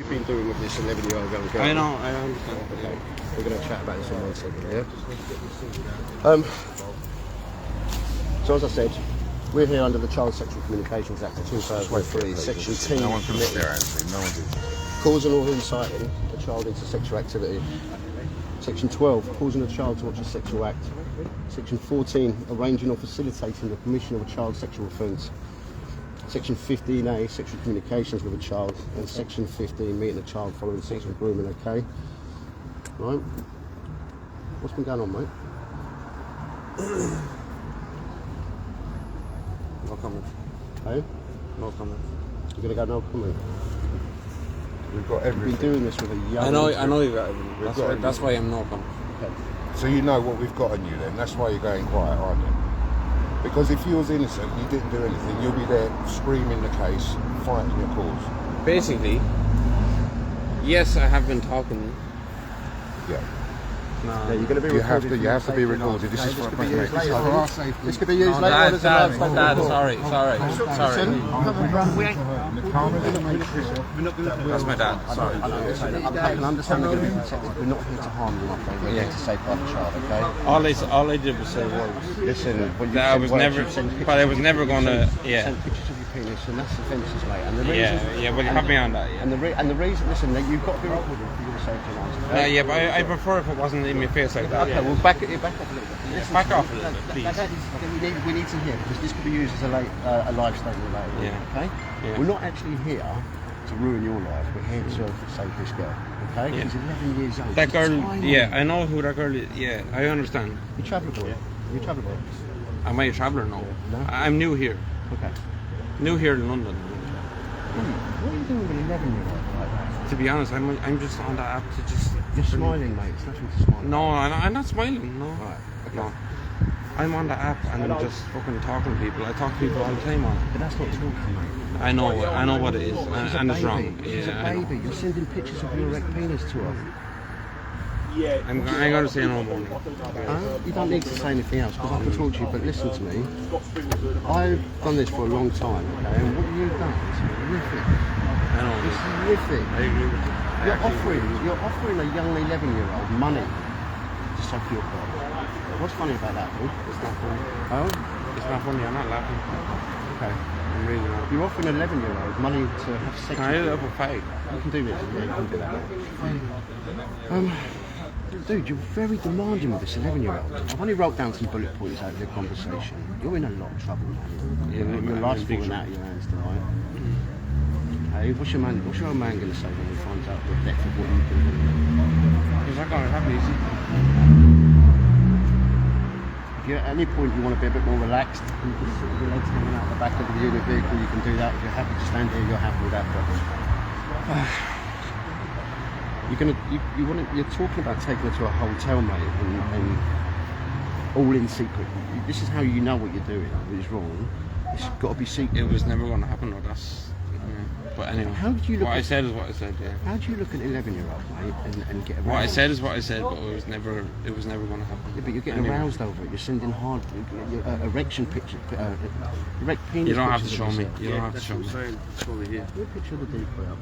You've been doing with this 11-year-old young girl? I know, I understand. Okay, we're going to chat about this in 1 second, yeah? So as I said, we're here under the Child Sexual Communications Act of 2003, Section 10, no one can look there actually, no one did. causing or inciting a child into sexual activity. Section 12, causing a child to watch a sexual act. Section 14, arranging or facilitating the commission of a child's sexual offence. Section 15A, sexual communications with a child. And Section 15, meeting a child following sexual grooming, okay? Right? What's been going on, mate? No comment. Hey? No comment. You're going to go no comment? We've got You've everything. been doing this with a young... I know you got everything. That's why I'm no comment. Okay. So you know what we've got on you then, that's why you're going quiet, aren't you? Because if you was innocent, you didn't do anything, you'll be there screaming the case, fighting your cause. Basically, yes, I have been talking. Yeah. Yeah, you're going to be You have recorded. to, you have to be recorded. This is for could be used later. our safety. This could be used later on as a Dad, lifestyle Dad, report. sorry. Listen, That's my dad. Sorry. I can understand you're going to be protected. We're not here to harm you, my friend. We're here to safeguard the child, okay? All I did was say words. Listen, when you That I send was words, never, you send pictures but I was of- never going to, you send pictures of your penis, and that's offences, mate. And the reason, yeah, well, you have me on that, yeah. And the reason, listen, that you've got to be recorded for your safety and answer. Yeah, but I prefer if it wasn't in my face like that. Okay, well, back off a little bit. Listen, Back off a little bit, please. We need to hear, because this could be used as a live statement later on, Yeah. okay? Yeah. We're not actually here to ruin your life. We're here to save this girl, okay? Yeah. She's 11 years old. That She's girl, tiny. yeah, I know who that girl is. Yeah, I understand. You traveller boy? You traveller boy? Am I a traveller? No. No? I'm new here. Okay. New here in London. What are you doing with an 11-year-old like that? To be honest, I'm just on that app to just... You're smiling, mate. It's nothing to smile. No, I'm not smiling, no. Right, okay. No. I'm on the app and I'm just fucking talking to people. I talk to people all the time on it. But that's not talking, mate. I know what it is, She's and a it's baby. wrong. She's Yeah, a I know. baby. You're sending pictures of your erect penis to her. I'm going to say no more. You don't need to say anything else, because I can talk to you, but listen to me. I've done this for a long time, okay, and what you've done is horrific. I know. It's horrific. I agree with you. You're offering a young 11-year-old money to suck your cock. What's funny about that, dude? It's not funny. Oh? It's not funny. I'm not laughing. Okay. I'm really not. You're offering an 11-year-old money to have sex Can I with do you. that for five? You can do this, yeah, you can do that. Dude, you're very demanding with this 11-year-old. I've only wrote down some bullet points out of the conversation. You're in a lot of trouble, man. Your life's falling out of your hands tonight. Hey, what's your old man going to say when he finds out the depth of what you do? He's not going to have easy. If you at any point you want to be a bit more relaxed, you can sit with your legs hanging out the back of the unit vehicle, you can do that. If you're happy to stand here, you're happy with that. But you're talking about taking her to a hotel, mate, and all in secret. This is how you know what you're doing, which is wrong. It's got to be secret. It was never going to happen, though. That's... But anyway, How did you look what at, I said is what I said, yeah. How do you look at an 11-year-old, mate, and get aroused? What I said is what I said, but it was never going to happen. Yeah, but you're getting aroused over it. You're sending hard erection pictures, erect penis. You don't have to pictures show of me. yourself. You don't have to show me. Put a picture of the decoy up.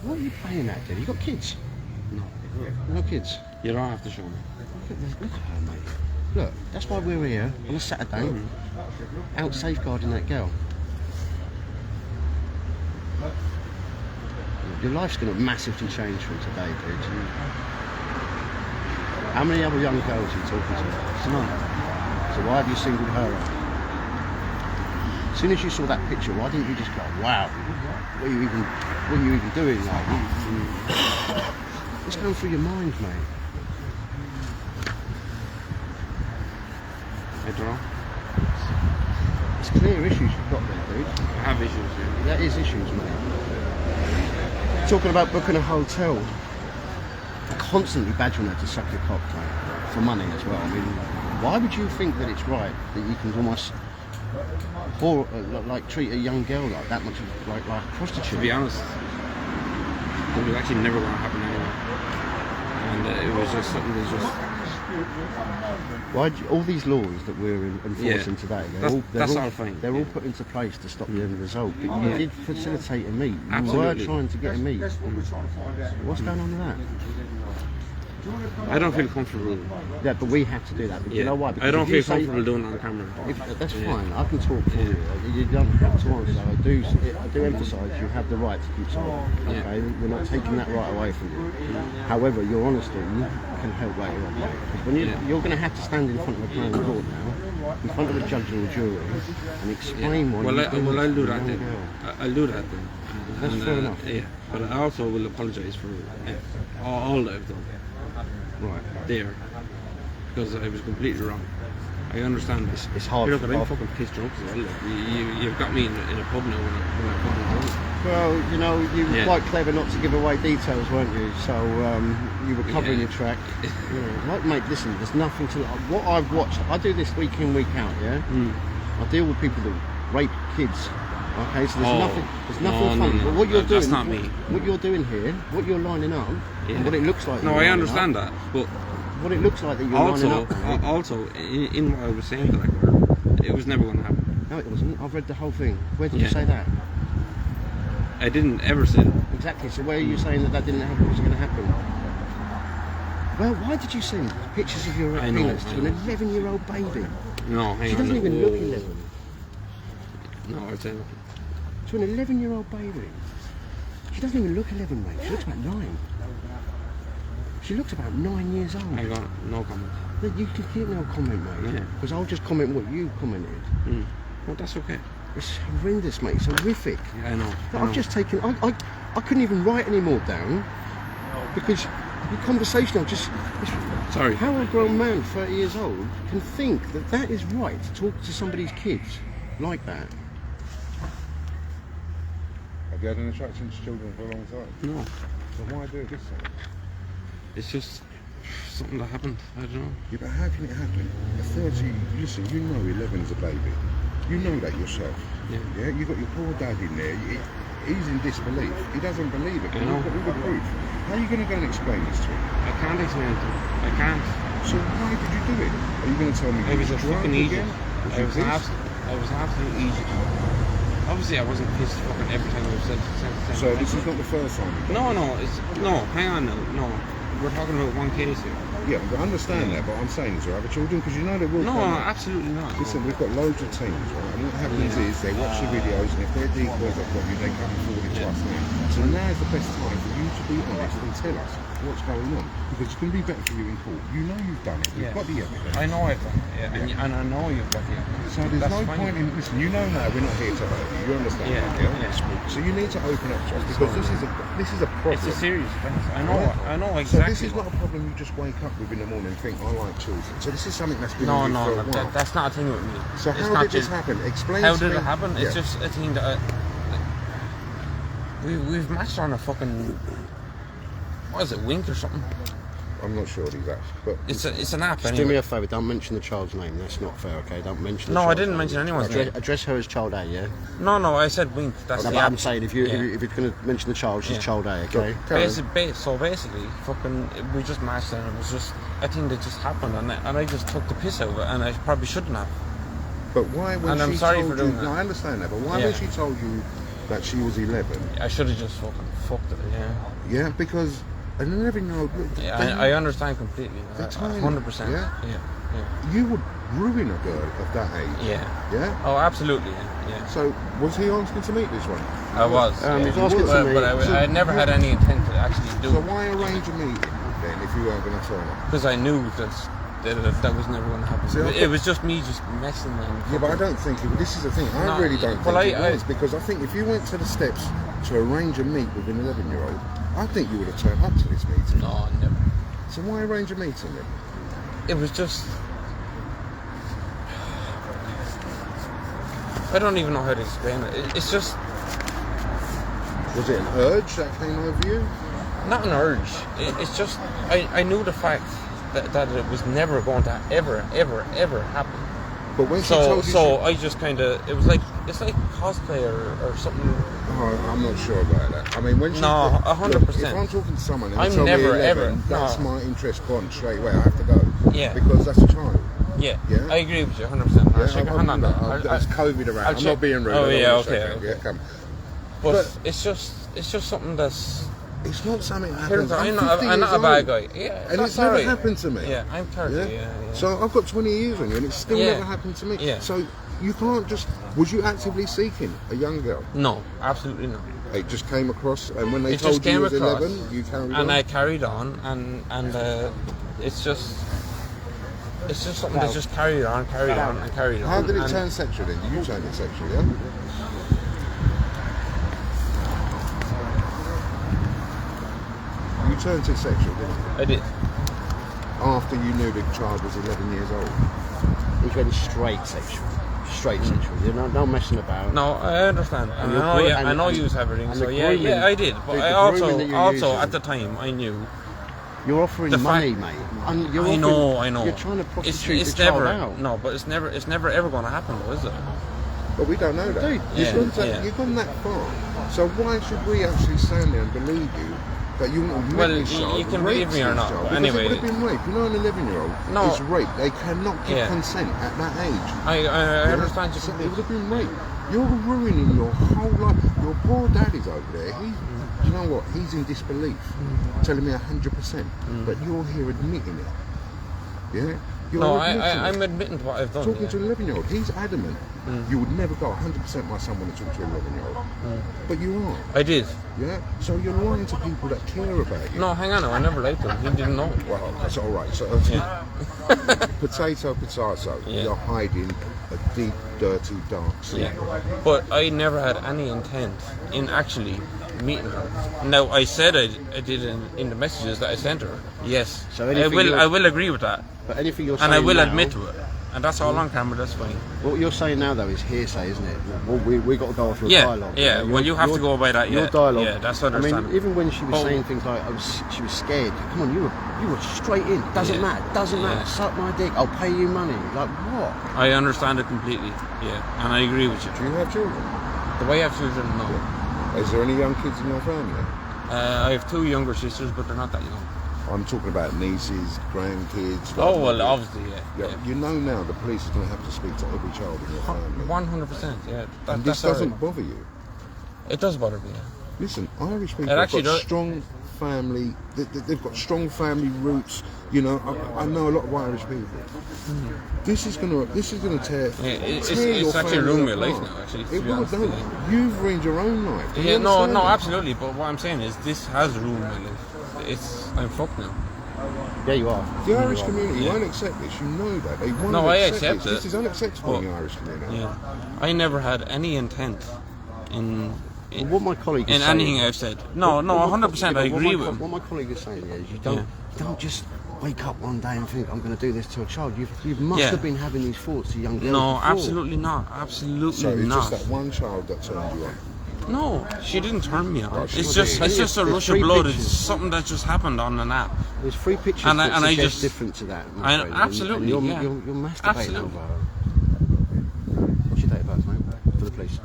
What are you playing at, dude? You got kids? No. No kids? You don't have to show me. Look at her, mate. Look, that's why we're here on a Saturday, out safeguarding that girl. Your life's going to massively change from today, dude. How many other young girls are you talking to? None. So why have you singled her out? As soon as you saw that picture, why didn't you just go, wow, what are you even doing? Like, what's going through your mind, mate? I don't know. It's clear issues you've got there, dude. I have issues, yeah. That is issues, mate. Talking about booking a hotel, constantly badgering her to suck your cock, mate, for money as well. I mean, why would you think that it's right that you can almost treat a young girl like that much of like a prostitute? To be honest, it was actually never going to happen anyway. And it was just something that just... Why all these laws that we're enforcing today? That's all fine. They're all put into place to stop the end result. But you did facilitate a meet. You Absolutely. were trying to get a meet. What's going on with that? I don't feel comfortable. Yeah, but we have to do that. But you know why? Because I don't if you feel say- comfortable doing it on camera. That's fine. I can talk for you. You don't have to answer. I do emphasise you have the right to keep silent. Okay, we're not taking that right away from you. However, your honesty can help later on. Because when you're going to have to stand in front of a crown court now, in front of a judge and a jury, and explain why. I'll do that then. I'll do that then. That's fair enough. Yeah, but I also will apologise for all that I've done. Right. There, because I was completely wrong. I understand this. It's hard. Look, I'm fucking pissed drunk as well. You've got me in a pub now when I'm fucking drunk. Well, you know, you were quite clever not to give away details, weren't you? So you were covering your track. Like, mate, listen, there's nothing to... What I've watched, I do this week in, week out, yeah? I deal with people that rape kids. Okay, so there's nothing fun. No, But what you're doing... That's not me. What you're doing here, what you're lining up, and what it looks like... No, I understand that, but... What it looks like that you're lining up... Also, in what I was saying to that girl, it was never going to happen. No, it wasn't. I've read the whole thing. Where did you say that? I didn't ever say that. Exactly. So where are you saying that didn't happen? Wasn't going to happen? Well, why did you send pictures of your penis to an 11-year-old baby? No, hang on. She doesn't even look 11. No, I'd say no. To an 11-year-old baby. She doesn't even look 11, mate. She looks about 9. She looks about 9 years old. Hang on, no comment. You can keep no comment, mate. Because I'll just comment what you commented. Well, that's okay. It's horrendous, mate. It's horrific. Yeah, I know. I've just taken... I couldn't even write any more down because the conversation Sorry. How a grown man, 30 years old, can think that that is right to talk to somebody's kids like that? Have you had an attraction to children for a long time? No. So why do this then? It's just something that happened. I don't know. Yeah, but how can it happen? At 30, listen, you know 11 is a baby. You know that yourself. Yeah? You got your poor dad in there. He's in disbelief. He doesn't believe it. I know. You've got all the proof. How are you going to go and explain this to him? I can't explain it to him. I can't. So why did you do it? Are you going to tell me I you was a drunk fucking again? idiot. I was an absolute idiot. Obviously, I wasn't pissed fucking every time I said. So this is not the first time. No, hang on now. No, we're talking about one case here. Yeah, I understand that, but I'm saying to other children because you know they will. No, come up. absolutely not. Listen, we've got loads of teams, right? And what happens is they watch the videos, and if they're decoys have got you, they come forward to us now. So now is the best time for you to be honest and tell us what's going on, because it's going to be better for you in court. You know you've done it. You've got the evidence. I know I've done it. And I know you've got the evidence. So there's no fine. point in listen. You know now we're not here to hurt you. You understand? Yeah. So you need to open up to us because this is a problem. It's a serious offence. I know exactly. So this is not a problem you just wake up with in the morning and think, I like children. So this is something that's been on you for a while. That's not a thing with me. So how did this happen? Explain How to did me. it happen? It's just a thing that we've matched on a fucking, what is it, Wink or something? I'm not sure exactly, but it's an app. Just anyway. do me a favour, don't mention the child's name. That's not fair, okay? Don't mention. No, I child's didn't name. mention anyone's name. Address her as child A, yeah. No, I said Wink. That's No, the but app. I'm saying if you're going to mention the child, she's child A, okay? So basically, fucking, we just matched and it was just a thing that just happened, and I just took the piss out of it, and I probably shouldn't have. But why when and she I'm sorry told for doing you, that. No, I understand that, but why when she told you that she was 11? I should have just fucking fucked it, Yeah, because an 11-year-old... I understand completely. They're tiny. 100%. Yeah. You would ruin a girl of that age. Yeah? Oh, absolutely, yeah. So, was he asking to meet this one? I was. He was asking to meet. But I never had any intent to actually do So it. why arrange a meeting then if you weren't going to turn up? Because I knew that was never going to happen. See, it was just me just messing and... Yeah, but I don't think... This is the thing. I really don't think it was. Because I think if you went to the steps to arrange a meet with an 11-year-old, I think you would have turned up to this meeting. No, never. So why arrange a meeting then? It was just... I don't even know how to explain it. It's just... Was it an urge that came over you? Not an urge. It's just... I knew the fact that it was never going to ever happen. But when she told you... So I just kind of... It was like it's like cosplay or something. Oh, I'm not sure about that. I mean, when she No, 100%. If I'm talking to someone and I'm they tell never, me 11, ever, that's no. my interest gone straight away. I have to go. Yeah. Because that's a child. Yeah. Yeah? I agree with you 100%. I'll shake your hand on that. There's COVID around. I'm check- not being rude. Oh, I don't yeah, want to okay, shake hands. okay. Yeah, come. But it's just something that's. It's not something that happens. I'm not a bad guy. Yeah, and that's it's never alright. happened to me. Yeah, I'm 30. Yeah. So I've got 20 years on you, and it's still Yeah. never happened to me. Yeah. So you can't just. Was you actively seeking a young girl? No, absolutely not. It just came across, and when they It told just you came you was across, 11, you carried on. and I carried on, and it's just something that just carried on. How did it and turn sexual then? You turned it sexual, yeah? You turned it sexual, didn't you? I did. After you knew the child was 11 years old. He's went straight sexual. Straight sexual. You're no messing about. No, I understand. And And I know you use everything. and So the yeah, grooming- I did. But the I grooming that you're also using. at the time I knew. You're offering The money, fact- mate. And you're I offering, know. You're trying to prostitute It's the child never. out. No, but it's never ever going to happen, though, is it? But we don't know that. Dude, You've gone that far. So why should we actually stand there and believe you that you want to Well, this child, you can rape believe me or this not, child? but Because anyway. it would have been rape. You know, an 11-year-old No. is rape. They cannot give Yeah. consent at that age. I Yeah? understand you So it completely. would have been rape. You're ruining your whole life. Your poor dad is over there. You know what? He's in disbelief, telling me 100%. But you're here admitting it. Yeah? You're No, admitting it. I'm admitting to what I've done. Talking yeah. to an 11-year-old, he's adamant. You would never go 100% my son when to talk to an 11-year-old. But you are, I did. yeah? So you're lying to people that care about you. No, hang on. I never liked him. He didn't know. Well, that's all right. So, potato. Yeah. You're hiding a deep, dirty, dark secret. Yeah. But I never had any intent in actually meeting her. Now I said I did in the messages that I sent her. Yes. So I anything will agree with that, But anything you're saying and I will now, admit to it. And that's all on camera. That's fine. What you're saying now, though, is hearsay, isn't it? Well, we got to go off your Yeah, dialogue. yeah. Your- Well, you have to your- go by that. Your Yeah, dialogue. yeah. That's I mean, understandable. even when she was But- saying things like, she was scared. Come on, you were straight in. Doesn't Yeah. matter. Doesn't Yeah. matter. Suck my dick. I'll pay you money. Like what? I understand it completely. Yeah, and I agree with you. Do you have children? The way I have children, no. Is there any young kids in your family? I have two younger sisters, but they're not that young. I'm talking about nieces, grandkids. Oh like- well, obviously, yeah. Yeah, you know now the police are going to have to speak to every child in your family. 100%. Yeah, And this that's doesn't alright. bother you. It does bother me. Yeah. Listen, Irish people It have actually got does. strong family. They've got strong family roots. You know, I know a lot of Irish people. This is gonna tear. Yeah, it's your actually family ruined my apart. life now, actually, to It be will, honest, don't. yeah. You've ruined your own life. Do you Yeah, no, understand that? absolutely. But what I'm saying is, this has ruined my life. I'm fucked now. Yeah, you are. The Irish You are. community Yeah. won't accept this. You know that. They won't No, I accept accept this. it. This is unacceptable in the But- Irish community. Yeah, I never had any intent in Well, what my colleague is in saying, anything I've said. No, What my- 100%. I what agree my with co- him. What my colleague is saying is, you don't just wake up one day and think I'm going to do this to a child. You must Yeah. have been having these thoughts to young girls. No, before. absolutely not. Absolutely So it's not. just that one child that turned you on. No, she didn't turn me on. she It's did. just a There's rush of three blood. pictures. It's something that just happened on an app. There's three pictures And I- that and I suggest just- different to that. my friend, and Absolutely, you're, yeah. you're masturbating Absolutely. over her. What's your date of birth, mate? For the police.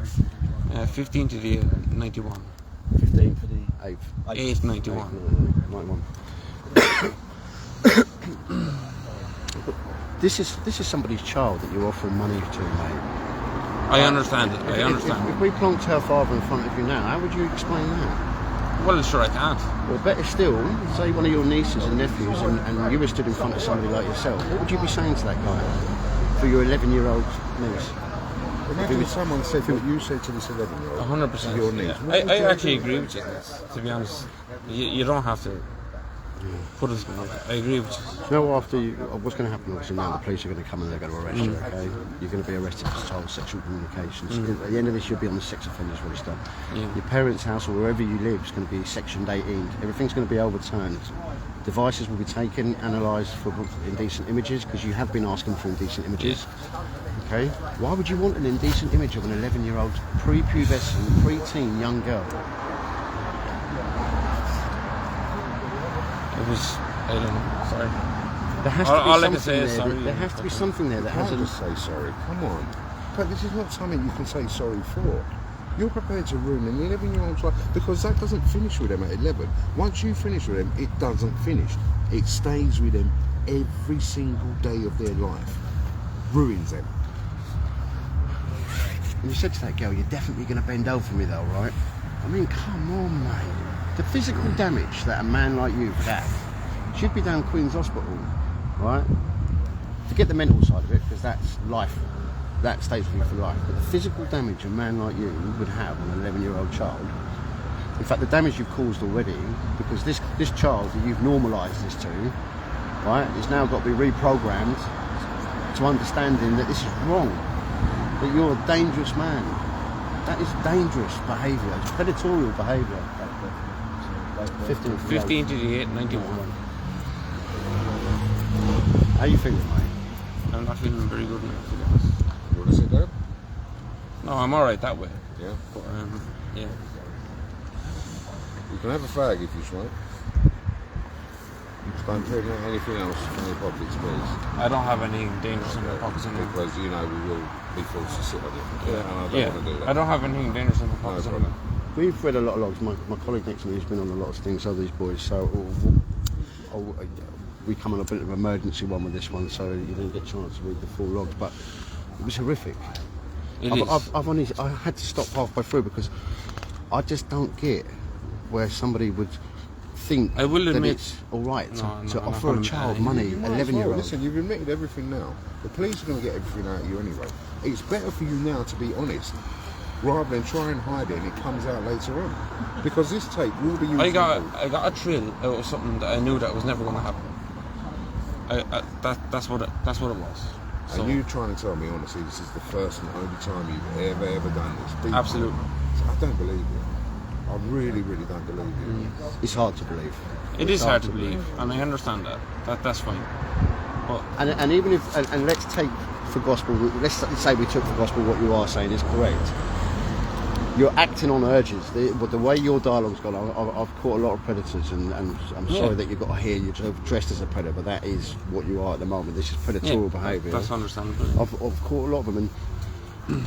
15 to the 91. 15 for the 8th. 8th 91. 91. This is somebody's child that you're offering money to, mate. I understand it. I If understand. we plonked her father in front of you now, how would you explain that? Well, sure, I can't. Or better still, say one of your nieces and nephews and you were stood in front of somebody like yourself, what would you be saying to that guy for your 11-year-old niece? Imagine if someone said what you said to this 11-year-old. 100%. Your niece. Yeah. What would I you actually do? agree with you. To be honest, you don't have to put us. I agree with you. You know, what's going to happen, obviously, now the police are going to come and they're going to arrest you, okay? You're going to be arrested for child sexual communications. At the end of this, you'll be on the sex offenders register. Yeah. Your parents' house or wherever you live is going to be sectioned 18. Everything's going to be overturned. Devices will be taken, analysed for indecent images, because you have been asking for indecent images. Okay? Why would you want an indecent image of an 11-year-old pre-pubescent, pre-teen young girl? It was. I don't know. Sorry. There has to be All I can something say is there. sorry. There has to be something there that Can't has just say sorry. Come on. But this is not something you can say sorry for. You're prepared to ruin an 11-year-old's life because that doesn't finish with them at 11. Once you finish with them, it doesn't finish. It stays with them every single day of their life. Ruins them. And you said to that girl, you're definitely going to bend over me though, right? I mean, come on, mate. The physical damage that a man like you would have should be down Queen's Hospital, right? Forget the mental side of it, because that's life. That stays with you for life. But the physical damage a man like you would have on an 11-year-old child, in fact, the damage you've caused already, because this child that you've normalised this to, right, is now got to be reprogrammed to understanding that this is wrong, that you're a dangerous man. That is dangerous behaviour. It's predatory behaviour. 15 to the 8, 91. How you feeling, mate? I'm not feeling very good now, to be honest. You want to sit down? No, I'm alright that way. Yeah. But, yeah. You can have a fag if you smoke. Don't take anything else from your pockets, please. I don't have anything dangerous in my pockets anymore. Because, you know, we will be forced to sit on it. Yeah, and I don't want to do that. I don't have anything dangerous in my No pockets problem. anymore. We've read a lot of logs. My colleague next to me has been on a lot of things, so these boys. So we come on a bit of an emergency one with this one, so you didn't get a chance to read the full logs. But it was horrific. I had to stop halfway through because I just don't get where somebody would think I will that admit, it's all right to I'm offer not a gonna child admit money, You might as 11-year-old. Listen, you've admitted everything now. The police are going to get everything out of you anyway. It's better for you now to be honest, rather than try and hide it and it comes out later on. Because this tape will be used. I got a thrill out of something that I knew that was never going to happen. That's what it was. So, And you trying to tell me honestly this is the first and only time you've ever done this? Deep absolutely. down. I don't believe you. I really, really don't believe you. It's hard to believe. It is hard to believe, and I understand that. That's fine. But And even if and let's take for gospel. Let's say we took for gospel what you are saying is correct. You're acting on urges. The way your dialogue's gone, I've caught a lot of predators, and I'm sorry that you've got to hear you're dressed as a predator, but that is what you are at the moment. This is predatory behaviour. That's understandable. I've caught a lot of them, and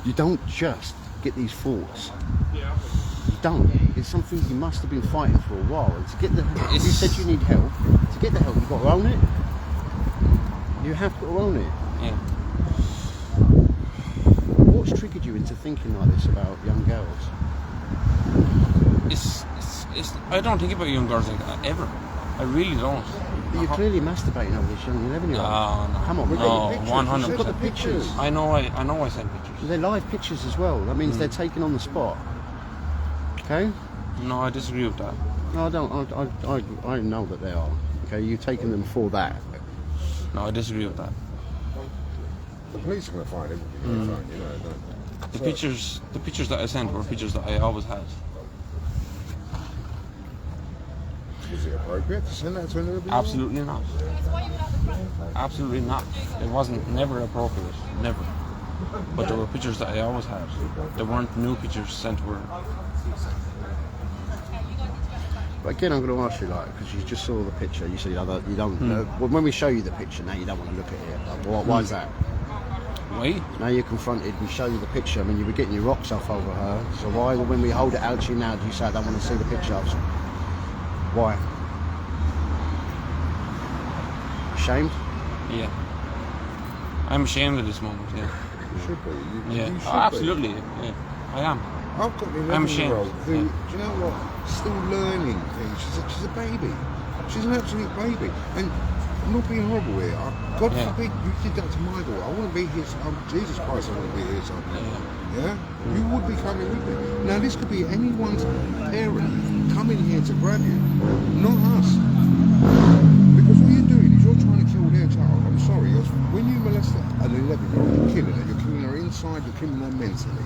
you don't just get these thoughts. You don't. It's something you must have been fighting for a while. And to get the help, you said you need help. To get the help, you've got to own it. You have to own it. Yeah. What's triggered you into thinking like this about young girls? It's I don't think about young girls like that ever. I really don't. But you're clearly masturbating over this young 11-year-old. No. Come on, We've mate. got the No, pictures. 100%. You've got the pictures. I know I send pictures. They're live pictures as well. That means they're taken on the spot. Okay? No, I disagree with that. No, I don't. I know that they are. Okay, you've taken them for that. No, I disagree with that. The police are going to find everything they find, you know, don't they? The pictures that I sent were pictures that I always had. Was it appropriate to send that to another? Absolutely not. Absolutely not. It wasn't never appropriate. Never. But there were pictures that I always had. There weren't new pictures sent to her. But again, I'm going to ask you, like, because you just saw the picture. You said you don't. Well, when we show you the picture, now you don't want to look at it. Like, why is that? Why? Now you're confronted. We show you the picture. I mean, you were getting your rocks off over her. So why, when we hold it out to you now, do you say I don't want to see the picture? Why? Ashamed? Yeah. I'm ashamed of this moment, yeah. You should be. Yeah. You should Oh, absolutely. Yeah. I am. I've got an I'm 11-year-old ashamed, who, yeah. do you know what, still learning things. She's a baby. She's an absolute baby. And I'm not being horrible here. God Yeah. forbid you did that to my daughter. I want to be here. Jesus Christ, I want to be here someday. Yeah? You would be coming with me. Now, this could be anyone's parent coming here to grab you, not us. Because what you're doing is you're trying to kill their child. I'm sorry. When you molest an 11-year-old, you're killing her. You're killing her inside, you're killing her mentally.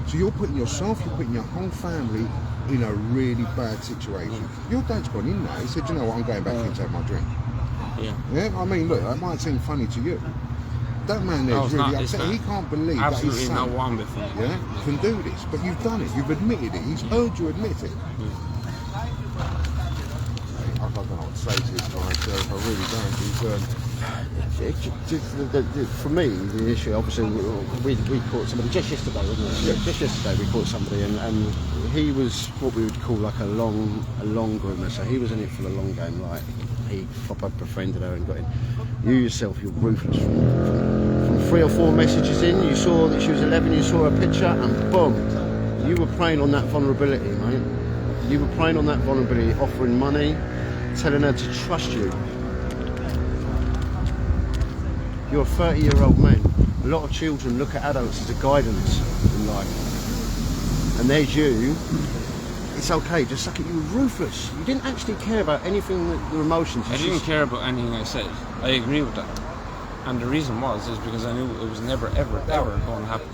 So you're putting yourself, you're putting your whole family in a really bad situation. Your dad's gone in there. He said, you know what, I'm going back in to have my drink. Yeah. Yeah, I mean, look, that might seem funny to you. That man No, there's it's really not, it's upset. not. He can't believe Absolutely that his not son, one bit funny. yeah, can do this. But you've done it. You've admitted it. He's heard you admit it. I don't know what to say to this guy, Sheriff. I really don't. For me, the issue, obviously, we caught somebody just yesterday, wasn't it? Yeah. Just yesterday we caught somebody, and he was what we would call like a long groomer. So he was in it for the long game. Like he befriended her and got in. You yourself, you're ruthless. From 3 or 4 messages in, you saw that she was 11. You saw her picture, and boom, you were preying on that vulnerability, mate. You were preying on that vulnerability, offering money, telling her to trust you. You're a 30-year-old man. A lot of children look at adults as a guidance in life. And there's you. It's okay, just suck it. You were ruthless. You didn't actually care about anything, your emotions. I didn't care about anything I said. I agree with that. And the reason is because I knew it was never, ever going to happen.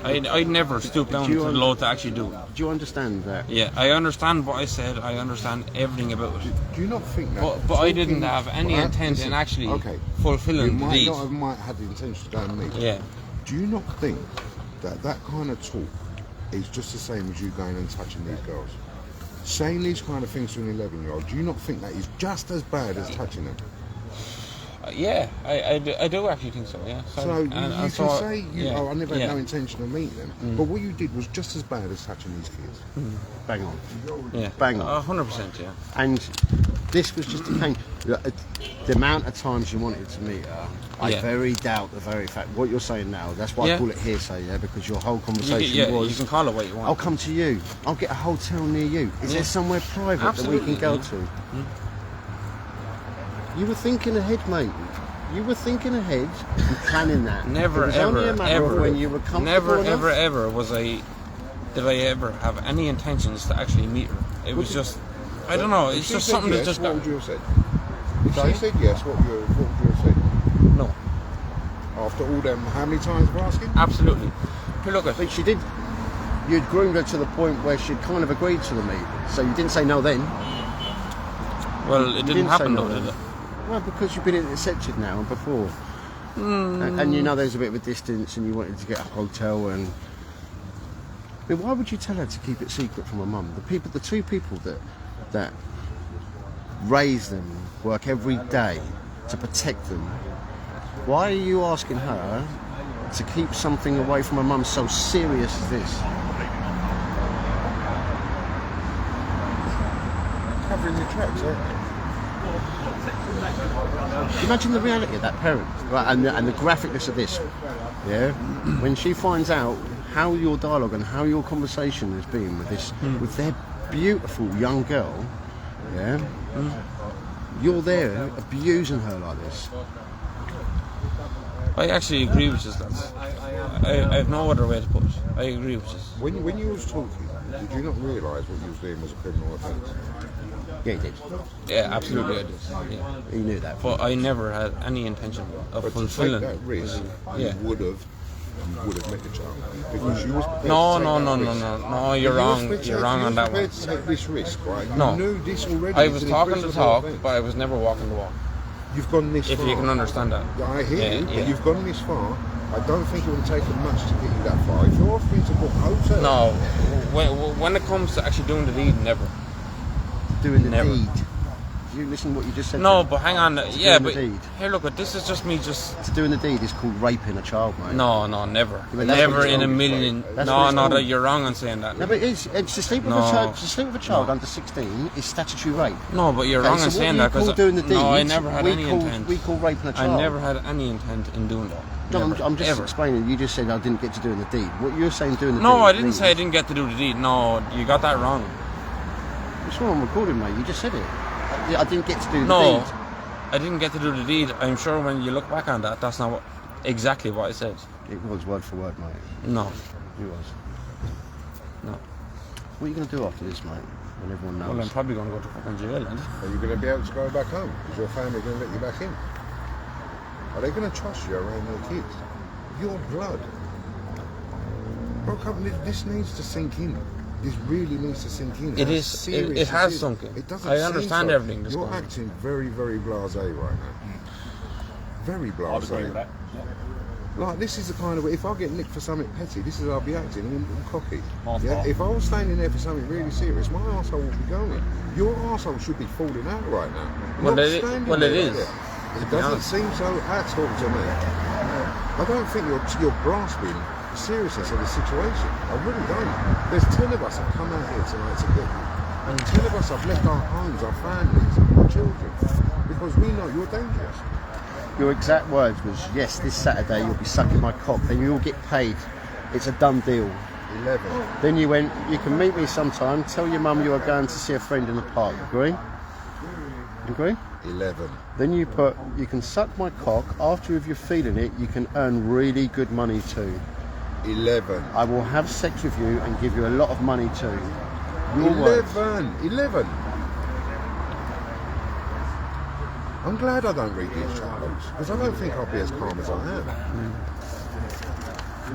I'd never stoop down to the low to actually do it. Do you understand that? Yeah, I understand what I said. I understand everything about it. Do you not think that? But I didn't have any intent in actually fulfilling the deed. You might have the intention to go and meet. Yeah. Do you not think that that kind of talk is just the same as you going and touching these girls? Saying these kind of things to an 11-year-old, do you not think that is just as bad as touching them? Yeah, I do actually think so, yeah. So you can say, I never had no intention of meeting them, but what you did was just as bad as touching these kids. Bang on. Yeah. Bang on. 100%, yeah. And this was just a case. The amount of times you wanted to meet her, I very doubt the very fact. What you're saying now, that's why I call it hearsay, yeah, because your whole conversation was... you can call it what you want. I'll come to you. I'll get a hotel near you. Is there somewhere private that we can go to? You were thinking ahead, mate. You were thinking ahead and planning that. Never, ever, when you were comfortable never, enough. ever did I ever have any intentions to actually meet her. It was just, I don't know, it's just something that just got... What would you have said? If she said yes, what would you have said? No. After all them, how many times were asking? Absolutely. Look, I think she did. You'd groomed her to the point where she'd kind of agreed to the meet. So you didn't say no then. Well, it didn't happen though, did it? Well, because you've been intercepted now and before. And you know there's a bit of a distance and you wanted to get a hotel and... I mean, why would you tell her to keep it secret from her mum? The 2 people that raise them, work every day to protect them. Why are you asking her to keep something away from her mum so serious as this? Covering the tracks, Imagine the reality of that parent, right, and the graphicness of this. Yeah, when she finds out how your dialogue and how your conversation has been with this, with their beautiful young girl, yeah, you're there abusing her like this. I actually agree with you, lads. I have no other way to put it. I agree with you. When you was talking, did you not realise what you was doing was a criminal offence? Yeah, he did. Yeah, absolutely I did. Yeah. He knew that. But I never had any intention of fulfilling that risk. You would have met the child because you was prepared No, you're wrong. You're wrong on that one. You to take this risk, right? You No. knew this already. I was talking the talk, but I was never walking the walk. You've gone this far. If you can understand that. Yeah, I hear you, but yeah. you've gone this far. I don't think it would take much to get you that far. If you're offering to book a hotel... No, when it comes to actually doing the deed, never. Doing the Never. deed. You listen to what you just said. No, but hang on. Yeah, but deed. here, look, this is just me just... Doing the deed is called raping a child, mate. No, never. Yeah, but that's Never what it's in a called. million... That's what it's called. You're wrong on saying that. No, but it's to sleep with a child. To sleep with a child under 16 is statutory rape. No, but you're wrong so on saying that because because... doing the deed, No, I never had any intent. We call raping a child. I never had any intent in doing that. No, Never, I'm just ever. explaining. You just said I didn't get to doing the deed. What you're saying doing the deed... No, I didn't means- say I didn't get to do the deed. No, you got that wrong. It's all on recording, mate. You just said it. I didn't get to do the No, deed. I didn't get to do the deed. I'm sure when you look back on that, that's not exactly what I said. It was word for word, mate. No. It was. No. What are you going to do after this, mate? When everyone knows. Well, I'm probably going to go to fucking jail, and Are you going to be able to go back home? Is your family going to let you back in? Are they going to trust you around your kids? Your blood. Bro, this needs to sink in. This really needs to sink in. It How is. serious It has is. sunk in. It doesn't I seem understand so. everything that's You're going on. acting very, very blasé right now. Very blasé. I would agree with that. Like, this is the kind of... If I get nicked for something petty, this is how I'll be acting. I'm cocky. Mine's Yeah? not. If I was standing there for something really serious, my arsehole would be going. Your arsehole should be falling out right now. Well, Not it standing well, there it like is. that. It doesn't seem so at all to me. I don't think you're grasping the seriousness of the situation. I really don't. There's 10 of us that come out here tonight to get you. And 10 of us have left our homes, our families, our children, because we know you're dangerous. Your exact words was, yes, this Saturday you'll be sucking my cock, then you'll get paid. It's a done deal. 11. Then you went, you can meet me sometime, tell your mum you are going to see a friend in the park. Agree? Agree? 11. Then you put, you can suck my cock, after if you're feeling it, you can earn really good money too. 11. I will have sex with you and give you a lot of money too. Your words. 11. I'm glad I don't read these chat logs, because I don't think I'll be as calm as I am.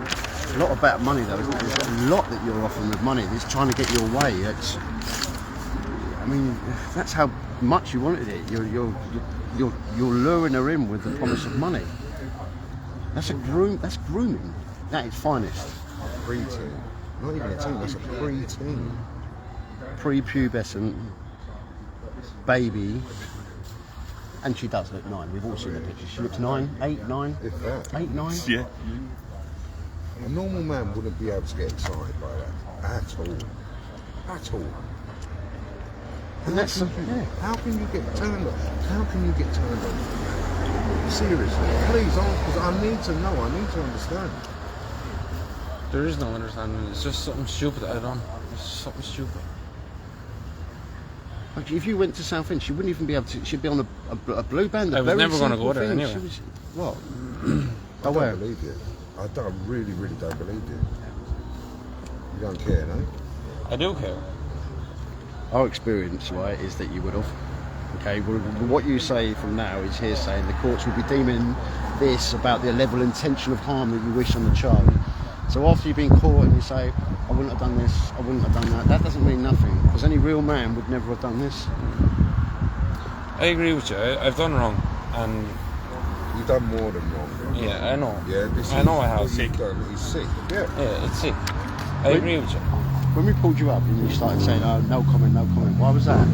It's a lot about money though, isn't it? There's a lot that you're offering with money. It's trying to get your way. I mean, that's how much you wanted it. You're luring her in with the promise of money. That's grooming. That is finest. Pre-teen. Not even a teen, that's a pre-teen. Pre-pubescent baby. And she does look 9. We've all seen the pictures. She looks 9, 8, 9. If that. 8, 9. Yeah. A normal man wouldn't be able to get excited by that. At all. At all. And that's, How can you get turned on? How can you get turned on? Seriously. Please, because I need to know. I need to understand. There is no understanding. It's just something stupid that I done. It's something stupid. Like if you went to Southend, she wouldn't even be able to. She'd be on a blue band. I was never going to go there anyway. She was, what? I don't believe you. I really, really don't believe you. You don't care, no? I do care. Our experience, right, is that you would have. Okay, well, what you say from now is hearsay, and the courts will be deeming this about the level and intention of harm that you wish on the child. So after you've been caught and you say, I wouldn't have done this, I wouldn't have done that, that doesn't mean nothing, because any real man would never have done this. I agree with you. I've done wrong, and You've done more than wrong. yeah, I know. Yeah, I know I have. What you've done is sick. Yeah. Yeah, it's sick. I agree with you. When we pulled you up and you started saying, oh, no comment, why was that?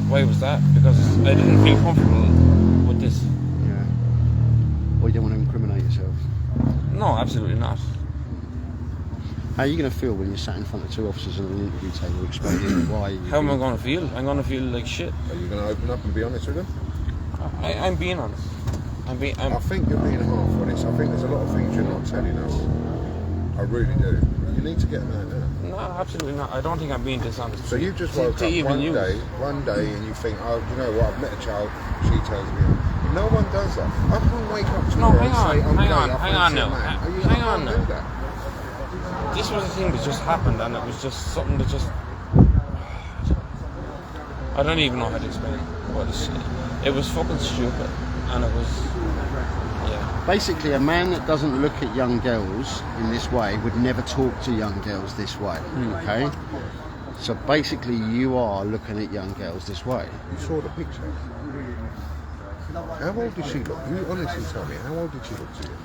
Why was that? Because I didn't feel comfortable with this. Yeah. Or you don't want to incriminate yourself? No, absolutely not. How are you going to feel when you're sat in front of 2 officers on an interview table explaining why you... How am I going to feel? I'm going to feel like shit. Are you going to open up and be honest with them? I'm being honest. I think you're being half honest. I think there's a lot of things you're not telling us. I really do. You need to get them out now. No, absolutely not. I don't think I'm being dishonest. So you just woke up one day and you think, oh, you know what, I've met a child, she tells me. No one does that. I can't wake up tomorrow and say, I'm gay, hang on now. Hang on now. This was a thing that just happened, and it was just something that just... I don't even know how to explain it. It was fucking stupid, and it was... Yeah. Basically, a man that doesn't look at young girls in this way would never talk to young girls this way, okay? So basically, you are looking at young girls this way. You saw the picture. How old did she look? You honestly tell me, how old did she look to you?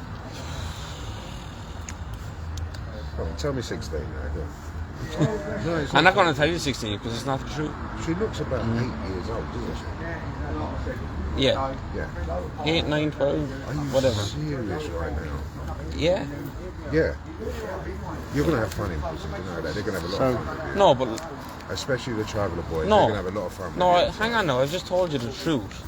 Come on, tell me 16 now, go on. No, I'm not going to tell you 16 because it's not the truth. She looks about 8 years old, doesn't she? Yeah. Yeah. 8, 9, 12, Are you whatever. serious right now? Yeah. Yeah. You're going to have fun in prison, you know that. They're going to have a lot of fun. No, but... Especially the traveller boys, No. they're going to have a lot of fun. No, hang on now. I just told you the truth.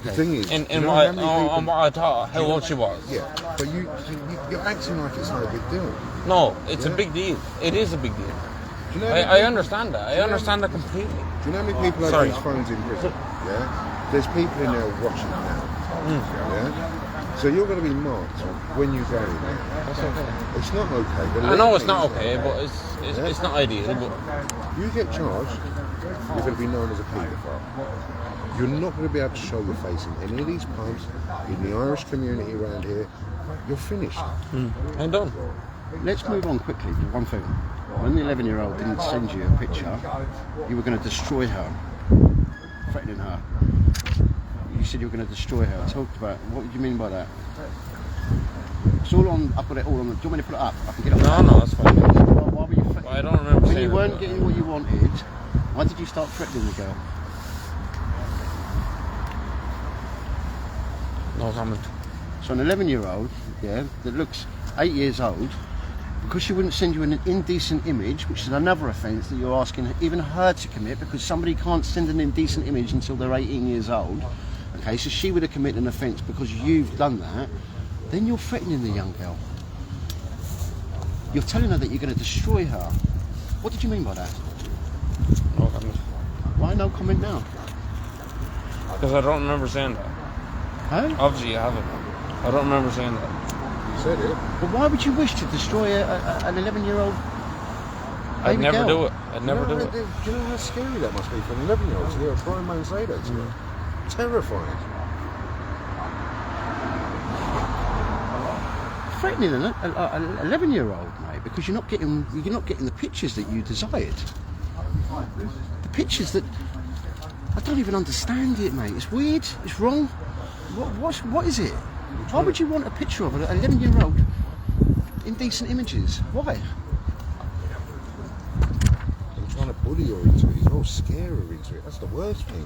The thing is, In you know what, how many people- on what I thought, how old she was. Yeah, but you're acting like it's not a big deal. No, it's a big deal. It is a big deal. Do you know I understand that. I understand that completely. Do you know how many people have these phones in prison? Yeah? There's people in there watching now. Yeah? So you're going to be marked when you go in there. That's okay. It's not okay. I know it's not okay, but it's not ideal. But You get charged, you're going to be known as a paedophile. You're not going to be able to show your face in any of these pubs, in the Irish community around here. You're finished. I'm done. Let's move on quickly to one thing. When the 11-year-old didn't send you a picture, you were going to destroy her, threatening her. You said you were going to destroy her. Talk about, what do you mean by that? It's all on, I've got it all on. Do you want me to put it up? I can get it up. No, that's fine. Why were you Well, I don't remember when saying you weren't that. getting what you wanted, why did you start threatening the girl? No comment. So an 11-year-old, yeah, that looks 8 years old, because she wouldn't send you an indecent image, which is another offence that you're asking even her to commit, because somebody can't send an indecent image until they're 18 years old. Okay, so she would have committed an offence because you've done that. Then you're threatening the young girl. You're telling her that you're going to destroy her. What did you mean by that? No comment. Why no comment now? Because I don't remember saying that. Huh? Obviously, I haven't. I don't remember saying that. You said it. But why would you wish to destroy an 11-year-old I'd baby never girl? do it. I'd never do it. Do you know how scary that must be for an 11-year-old to hear a grown man say that to you? Terrifying. Threatening an 11-year-old, mate, because you're not getting the pictures that you desired. The pictures that I don't even understand it, mate. It's weird. It's wrong. What is it? Why would you want a picture of an 11-year-old indecent images? Why? I'm trying to bully her into it. He's all scare her into it. That's the worst thing.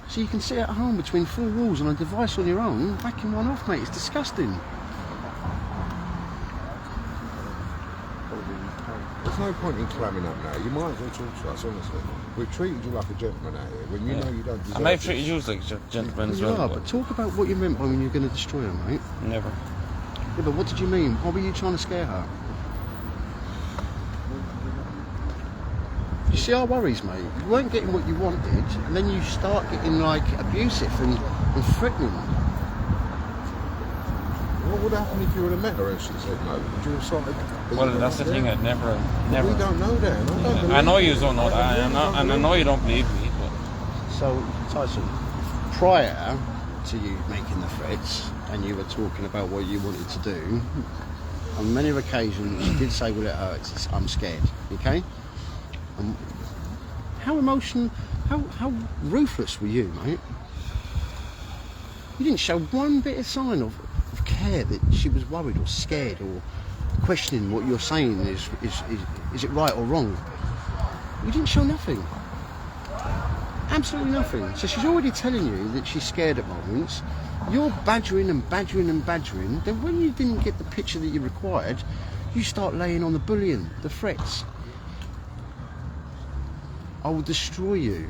So you can sit at home between four walls on a device on your own, backing one off, mate. It's disgusting. There's no point in clamming up now. You might as well talk to us, honestly. We've treated you like a gentleman out here when you know you don't deserve I may have this. treated you like a gentleman as You well. are, but talk about what you meant by when you're going to destroy her, mate. Never. Yeah, but what did you mean? Why were you trying to scare her? You see our worries, mate. You weren't getting what you wanted, and then you start getting like abusive and threatening. What would happen if you would have met her and she said no? Would you have started? Well, that's the thing. I'd never. We don't know that. And I don't believe I know you it. don't know that, and I know you don't believe me. But So, Tyson, prior to you making the threats, and you were talking about what you wanted to do, on many occasions you did say, well, it hurts, I'm scared, okay? How emotional, how ruthless were you, mate? You didn't show one bit of sign of care that she was worried or scared or questioning what you're saying is it right or wrong. You didn't show nothing. Absolutely nothing. So she's already telling you that she's scared at moments. You're badgering and badgering and badgering. Then when you didn't get the picture that you required, you start laying on the bullying, the threats. I will destroy you.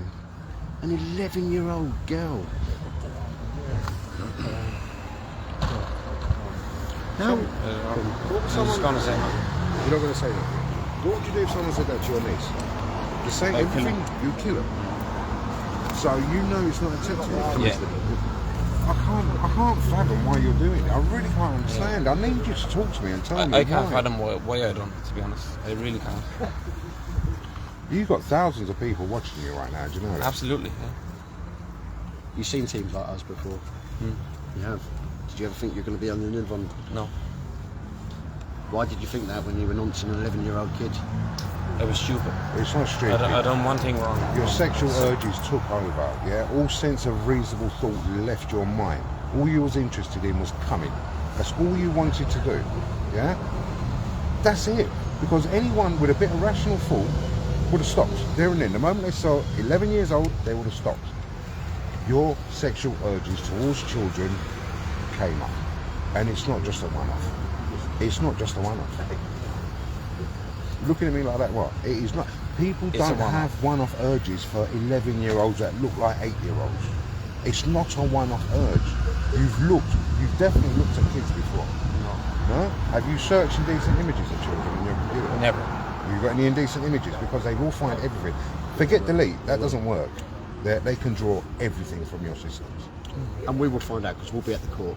An 11-year-old girl. Now, I'm just gonna say no. You're not going to say that. What would you do if someone said that to your niece? You say I'd kill everything, you kill her. So you know it's not acceptable. Yeah. I can't fathom why you're doing it. I really can't understand. I need you to talk to me and tell me I can't why. fathom why I don't. To be honest, I really can't. You've got thousands of people watching you right now. Do you know that? Absolutely. Yeah. you've seen teams like us before. You have. Did you ever think you're going to be on the Niv on? No. Why did you think that when you were nonsense an 11-year-old kid? I was stupid. It's not stupid. I done one thing wrong. Your sexual urges took over, yeah? All sense of reasonable thought left your mind. All you was interested in was coming. That's all you wanted to do, yeah? That's it. Because anyone with a bit of rational thought would have stopped there and then. The moment they saw 11 years old, they would have stopped. Your sexual urges towards children came up. And it's not just a one-off. It's not just a one-off. Looking at me like that, what? It is not. People It's a don't one-off. have one-off urges for 11-year-olds that look like 8-year-olds. It's not a one-off urge. You've definitely looked at kids before. No? Have you searched indecent images of children on your computer? Never. Have you got any indecent images? Because they will find everything. Forget delete, that doesn't work. They can draw everything from your systems. And we will find out because we'll be at the court.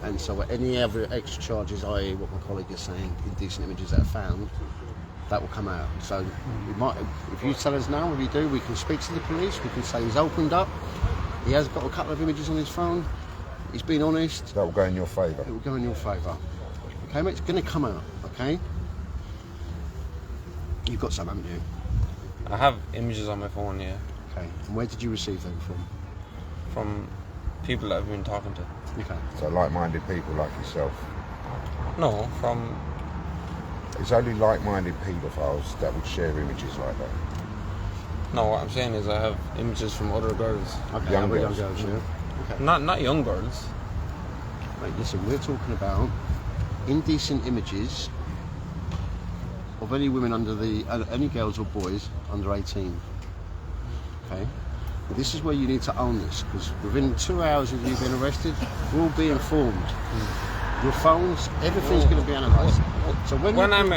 And so any other extra charges, i.e. what my colleague is saying, indecent images that are found, that will come out. So we might, if you tell us now, if you do, we can speak to the police, we can say he's opened up, he has got a couple of images on his phone, he's been honest, That will go in your favour. it will go in your favour. Okay, mate, it's going to come out, okay? You've got some, haven't you? I have images on my phone, yeah, Okay, and where did you receive them from? from people that I've been talking to. Okay. So like-minded people like yourself. No, from It's only like-minded paedophiles that would share images like that. no. What I'm saying is I have images from other girls. Okay, Young other girls. yeah. Okay. Not young girls. Right, listen, we're talking about indecent images of any women any girls or boys under 18. Okay? But this is where you need to own this, because within 2 hours of you being arrested, we'll be informed. Your phones, everything's going to be analysed. So when am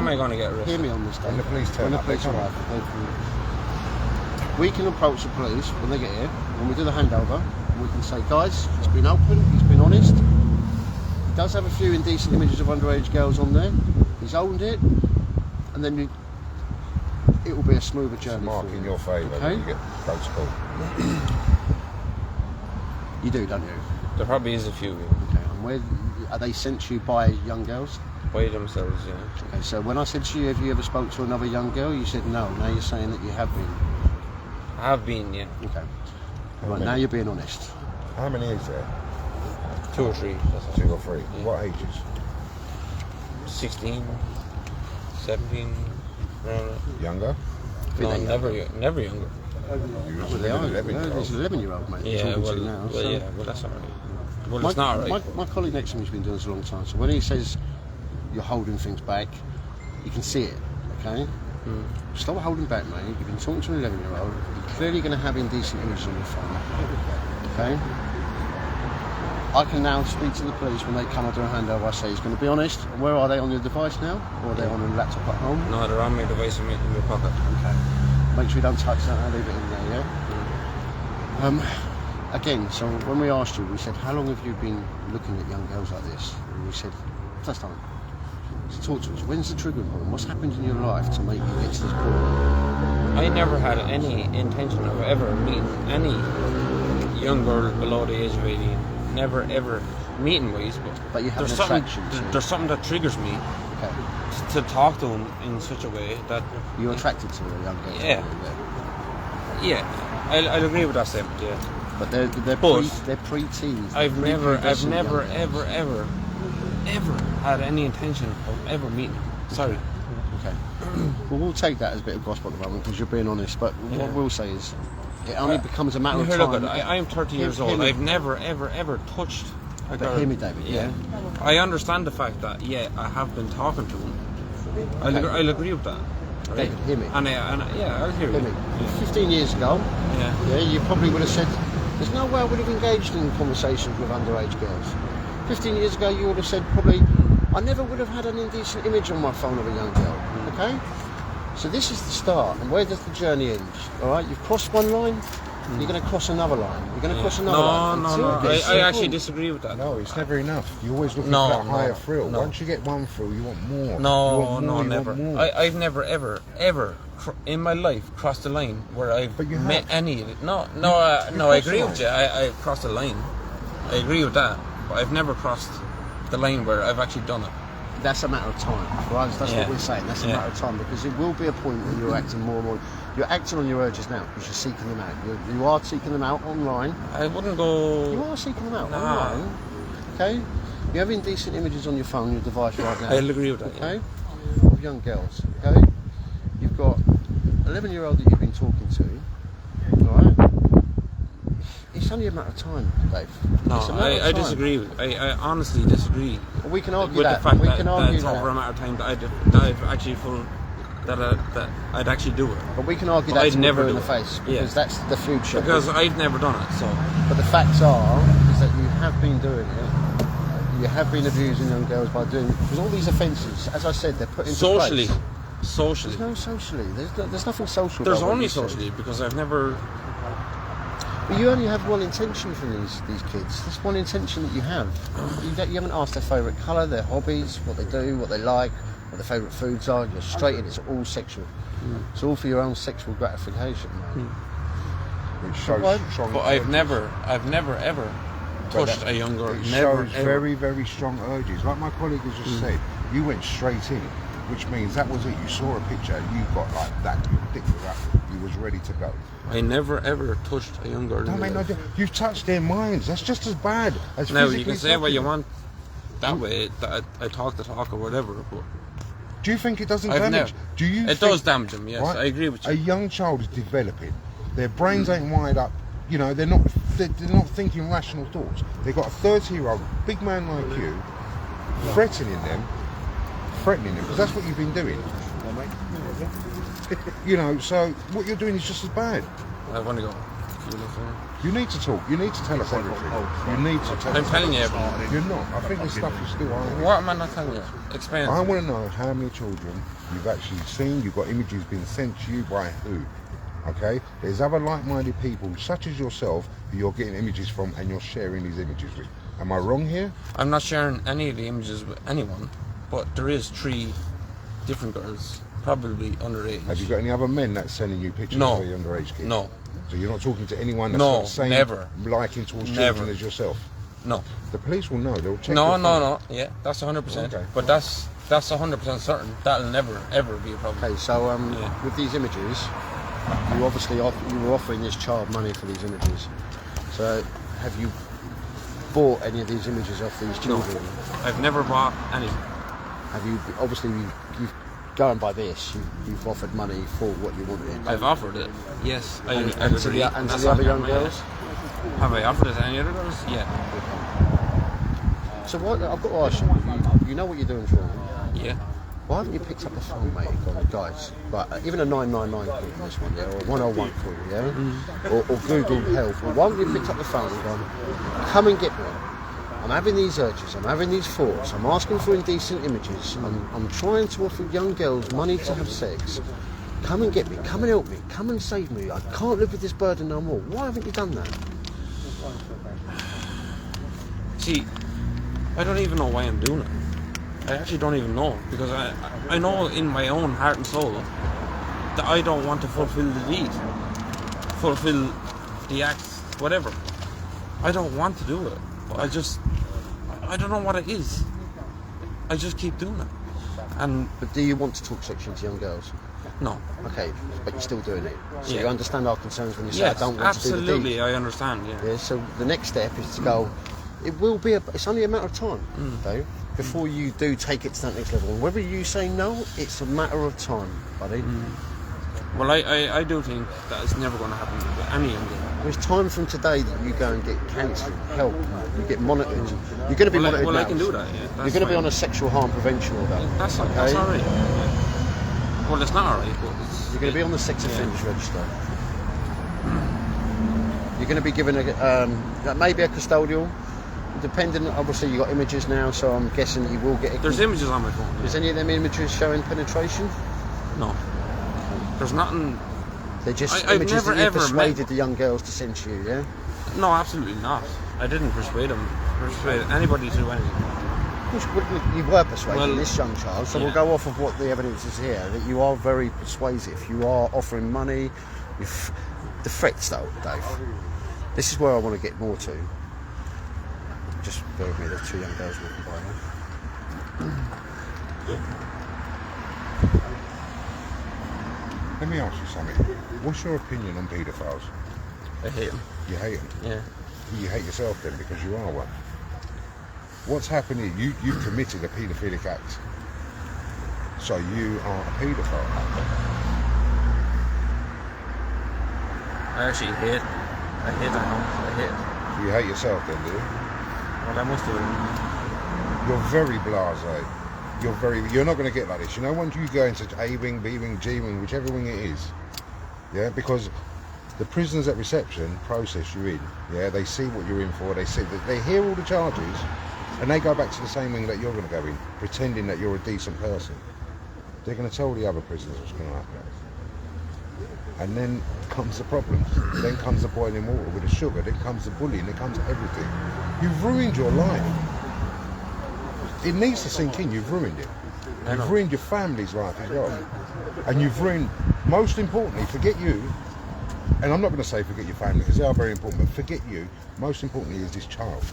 I going to get arrested? Hear me on this, Dave. When the police turn When the up, police they come arrive, we can approach the police when they get here, when we do the handover, and we can say, guys, it's been open, he's been honest. He does have a few indecent images of underage girls on there. He's owned it, and then it will be a smoother journey. Mark for in you. your favour Okay? when you get protocol. You do, don't you? There probably is a few. Okay. And where are they sent to you by young girls? By themselves, yeah. Okay. So when I said to you, have you ever spoke to another young girl? You said no. Now you're saying that you have been. I have been, yeah. Okay. How Right. many? Now you're being honest. How many is there? 2 or 3. That's all. 2 or 3. Yeah. What ages? 16, 17, around that. Younger? No, They're never younger. You Well, they are. 11-year-old. He's an 11-year-old, mate. Yeah, talking well, to you now. well, so. yeah, well, that's alright. Well, it's not alright. My colleague next to me has been doing this a long time, so when he says you're holding things back, you can see it, okay? Stop holding back, mate. You've been talking to an 11-year-old. You're clearly going to have indecent images on your phone, okay? I can now speak to the police when they come and do a handover. I say he's going to be honest. Where are they on your device now? Or are they on a laptop at home? No, they're on my device in my pocket. Okay. Make sure you don't touch that and leave it in there, yeah? Again, so when we asked you, we said, how long have you been looking at young girls like this? And you said, first time. So talk to us. When's the trigger point? What's happened in your life to make you get to this point? I never had any intention of ever meeting any young girl below the age of 18. Never ever meeting wise, But you have there's an something. attraction to There's something that triggers me Okay. to talk to them in such a way that. You're attracted to a young girl? Yeah. Yeah, I'll agree with that statement. Yeah. But they're But pre-teens. I've never Prepubescent young girls. ever had any intention of ever meeting them. Sorry. Okay. Well, we'll take that as a bit of gospel at the moment because you're being honest. But Yeah. what we'll say is, it only becomes a matter of Here, time. look, I'm 30 years Hear old. me. I've never ever touched a girl. But hear me, David. Yeah. I understand the fact that I have been talking to him. I'll agree with that. Right? David, hear me. And I'll hear Hear you. me. 15 years ago, Yeah. you probably would have said, there's no way I would have engaged in conversations with underage girls. 15 years ago, you would have said probably, I never would have had an indecent image on my phone of a young girl. Okay? So this is the start. And where does the journey end? All right? You've crossed one line, you're going to cross another line. You're going to cross another line. No. Until it gets I so actually full. disagree with that. No, it's never enough. You're always looking No, for that higher no, thrill. no. Once you get one thrill, you want more. No, you want more, you never. want more. I've never ever in my life crossed a line where I've But you met have. any of it. No, I crossed agree the with you. I crossed a line. I agree with that. But I've never crossed the line where I've actually done it. That's a matter of time, right? That's Yeah. what we're saying. That's a Yeah. matter of time because it will be a point where you're acting more and more. You're acting on your urges now because you're seeking them out. You are seeking them out online. I wouldn't go. You are seeking them out Nah. online. Okay? You have indecent images on your phone, your device right now. I'll agree with that. Okay? Of young girls. Okay? You've got 11-year-old that you've been talking to. Alright? It's only a matter of time, Dave. No, It's a matter of I time. disagree. I honestly disagree We can argue with that. the fact we that, can that argue it's that. over a matter of time that I've actually full that I'd actually do it. But we can argue But that I'd till never we're in do the it. face Yeah. because that's the future. Because I've never done it. So But the facts are is that you have been doing it. You have been abusing young girls by doing because all these offences, as I said, they're put into socially, place. socially, There's no socially. There's nothing social. there's about what only you said. socially because I've never. But you only have one intention from these kids. That's one intention that you have. You haven't asked their favourite colour, their hobbies, what they do, what they like, what their favourite foods are. You're straight in. It's all sexual. It's all for your own sexual gratification. It shows Why- strong But I've urges. never ever But touched a young girl. It Never shows ever. very, very strong urges. Like my colleague has just said, you went straight in, which means that was it. You saw a picture, you got like that, your dick was up, you was ready to go. I never ever touched a young girl. That in make my no life. difference. You've touched their minds. That's just as bad as Now you physically can say what you touching want that way. That I talk the talk or whatever. But them. Do you think it doesn't I've damage? never- Do you? it think, does damage them. Yes, right, I agree with A you. young child is developing. Their brains ain't wired up. You know, they're not they're not thinking rational thoughts. They've got a 30-year-old big man like you threatening them, because that's what you've been doing. You know, so what you're doing is just as bad. I want to go. You need to talk. You need to tell us everything. You need to tell us. I'm telling you everything. You're not. I think this stuff is still on. What am I not telling you? Explain. I want to know how many children you've actually seen. You've got images being sent to you by who? Okay? There's other like-minded people, such as yourself, who you're getting images from and you're sharing these images with. Am I wrong here? I'm not sharing any of the images with anyone, but there is 3 different girls, probably underage. Have you got any other men that's sending you pictures No. of your underage kids? No. So you're not talking to anyone that's No, got the same never. liking towards Never. children as yourself? No. The police will know. They'll check. No. Yeah, that's 100%. Okay. But that's 100% certain. That'll never ever be a problem. Okay, so Yeah. with these images, you obviously you were offering this child money for these images. So have you bought any of these images off these children? I've never bought any. Have you? Obviously, you've going by this. You've offered money for what you wanted. I've offered it. Yes, I and to agree. the, and to That's the other not young my- girls. Have I offered it to any other girls? Yeah. So what? I've got to ask you. You know what you're doing wrong. Yeah. Why haven't you picked up the phone, mate, and gone, guys, but even a 999 call for this one, yeah, or a 101 call, yeah, or Google Health, or why haven't you picked up the phone and gone, come and get me? I'm having these urges, I'm having these thoughts, I'm asking for indecent images, I'm trying to offer young girls money to have sex. Come and get me, come and help me, come and save me. I can't live with this burden no more. Why haven't you done that? See, I don't even know why I'm doing it. I actually don't even know, because I know in my own heart and soul that I don't want to fulfill the deed, fulfill the act, whatever. I don't want to do it. I don't know what it is. I just keep doing it. And But do you want to talk section to young girls? no. Okay, but you're still doing it. So Yeah. you understand our concerns when you say Yes, I don't want to do the deed. absolutely, I understand, yeah. Yeah, so the next step is to go, it will be, it's only a matter of time, though, before you do take it to that next level. And whether you say no, it's a matter of time, buddy. Well, I do think that it's never going to happen with any young girl. There's time from today that you go and get counselling, help, you get monitored. You're going to be monitored Well, now. I can do that, yeah. You're going to be on a sexual harm prevention order. That's okay? alright. Yeah. Well, it's not alright, but it's... You're going to be on the sex offenders register. You're going to be given maybe a custodial, depending. Obviously, you got images now, so I'm guessing that you will get. There's images on my phone. Is any of them images showing penetration? No. There's nothing... They're just I've images never that you ever persuaded the young girls to send to you, yeah? No, absolutely not. I didn't persuade anybody to do anything. You were persuading Well, this young child, so yeah. we'll go off of what the evidence is here, that you are very persuasive. You are offering money. The threats, though, Dave. This is where I want to get more to. Just bear with me, there's 2 young girls walking by now. Let me ask you something. What's your opinion on paedophiles? I hate them. You hate them. Yeah. You hate yourself then because you are one. What's happening? You've committed a paedophilic act. So you are a paedophile. I actually hate it. I hate it. So you hate yourself then, do you? Well, I must have. You're very blasé. You're not going to get like this. You know, once you go into A wing, B wing, G wing, whichever wing it is, yeah, because the prisoners at reception process you in. Yeah, they see what you're in for. They see that they hear all the charges, and they go back to the same wing that you're going to go in, pretending that you're a decent person. They're going to tell the other prisoners what's going to happen. And then comes the problem. Then comes the boiling water with the sugar. Then comes the bullying. Then comes everything. You've ruined your life. It needs to sink in. You've ruined it. You've ruined your family's life as well. And you've ruined, most importantly, forget you. And I'm not going to say forget your family because they are very important, but forget you. Most importantly is this child.